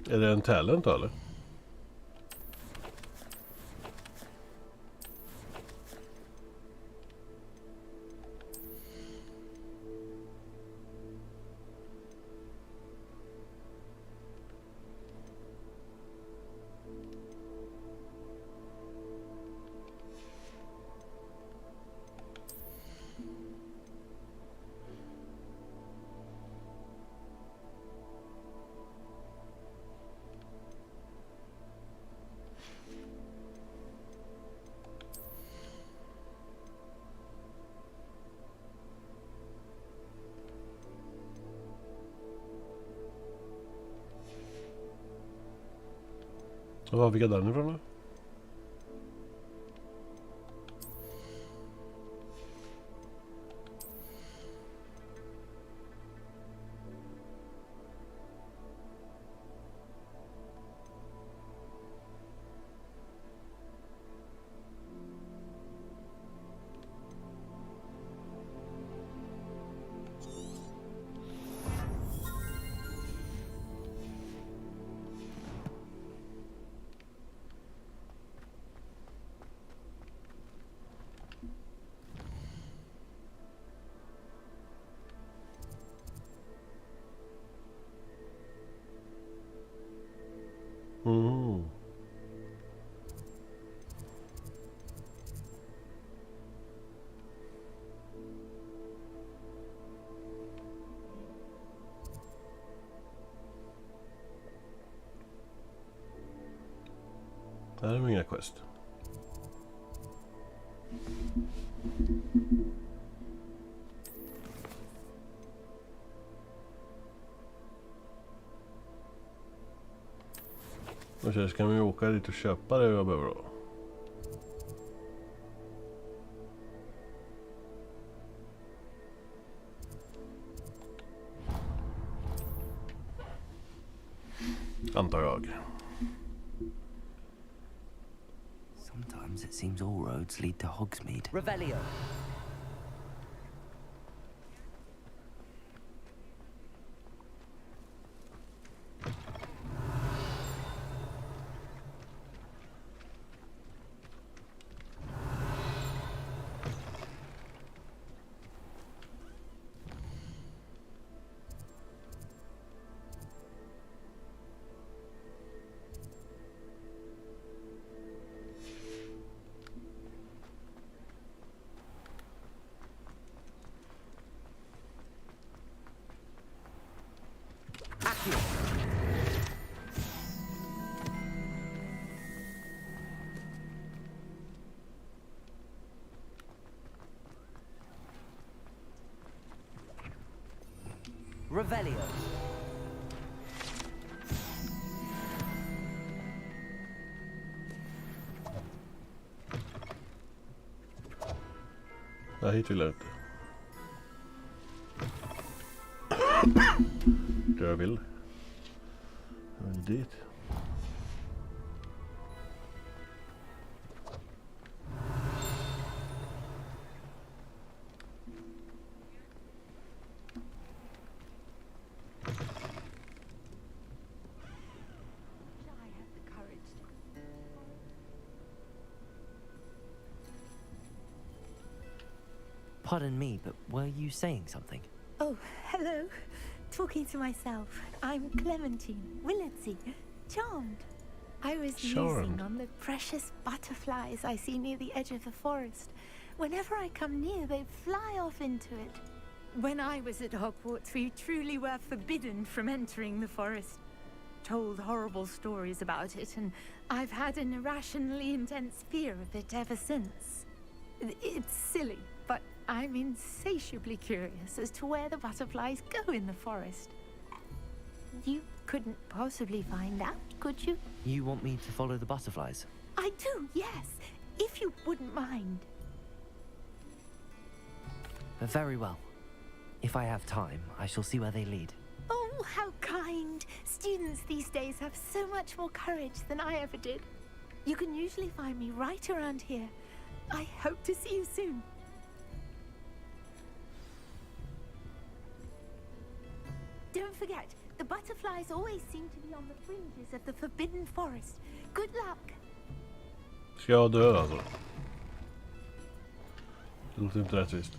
A: Är det en talent eller? Var fick jag den ifrån då? Mm. Det här är inga quest. Och så ska vi åka dit och köpa det jag behöver då. Antar jag.
I: Sometimes it seems all roads lead to Hogsmeade.
O: Revelio. Revelio.
A: Nej, hit vill jag inte. Det jag vill. Jag vill dit.
I: Pardon me, but were you saying something?
V: Oh, hello. Talking to myself. I'm Clementine, Willardsey, charmed. I was musing on the precious butterflies I see near the edge of the forest. Whenever I come near, they fly off into it. When I was at Hogwarts, we truly were forbidden from entering the forest. Told horrible stories about it, and I've had an irrationally intense fear of it ever since. It's silly, but I'm insatiably curious as to where the butterflies go in the forest. You couldn't possibly find out, could you?
I: You want me to follow the butterflies?
V: I do, yes, if you wouldn't mind.
I: Very well. If I have time, I shall see where they lead.
V: Oh, how kind. Students these days have so much more courage than I ever did. You can usually find me right around here. I hope to see you soon. Don't forget, the butterflies always seem to be on the fringes of the Forbidden Forest. Good luck.
A: Ska jag dö alltså? Det låter inte rättvist.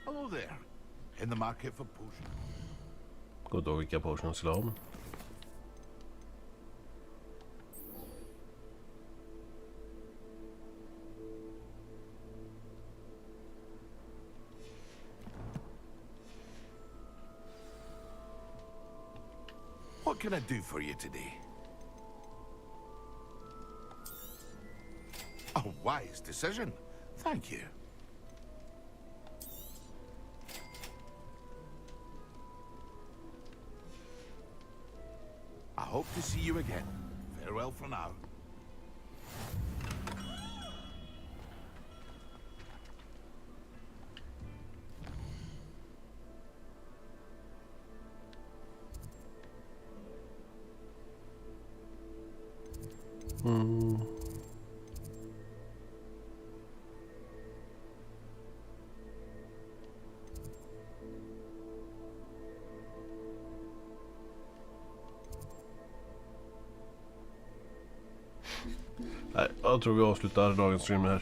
Q: Hello there. In the market for potions.
A: Går då vilka potions skulle ha.
Q: What can I do for you today? A wise decision. Thank you. hope to see you again. Farewell for now.
A: Nej, jag tror vi avslutar dagens stream här.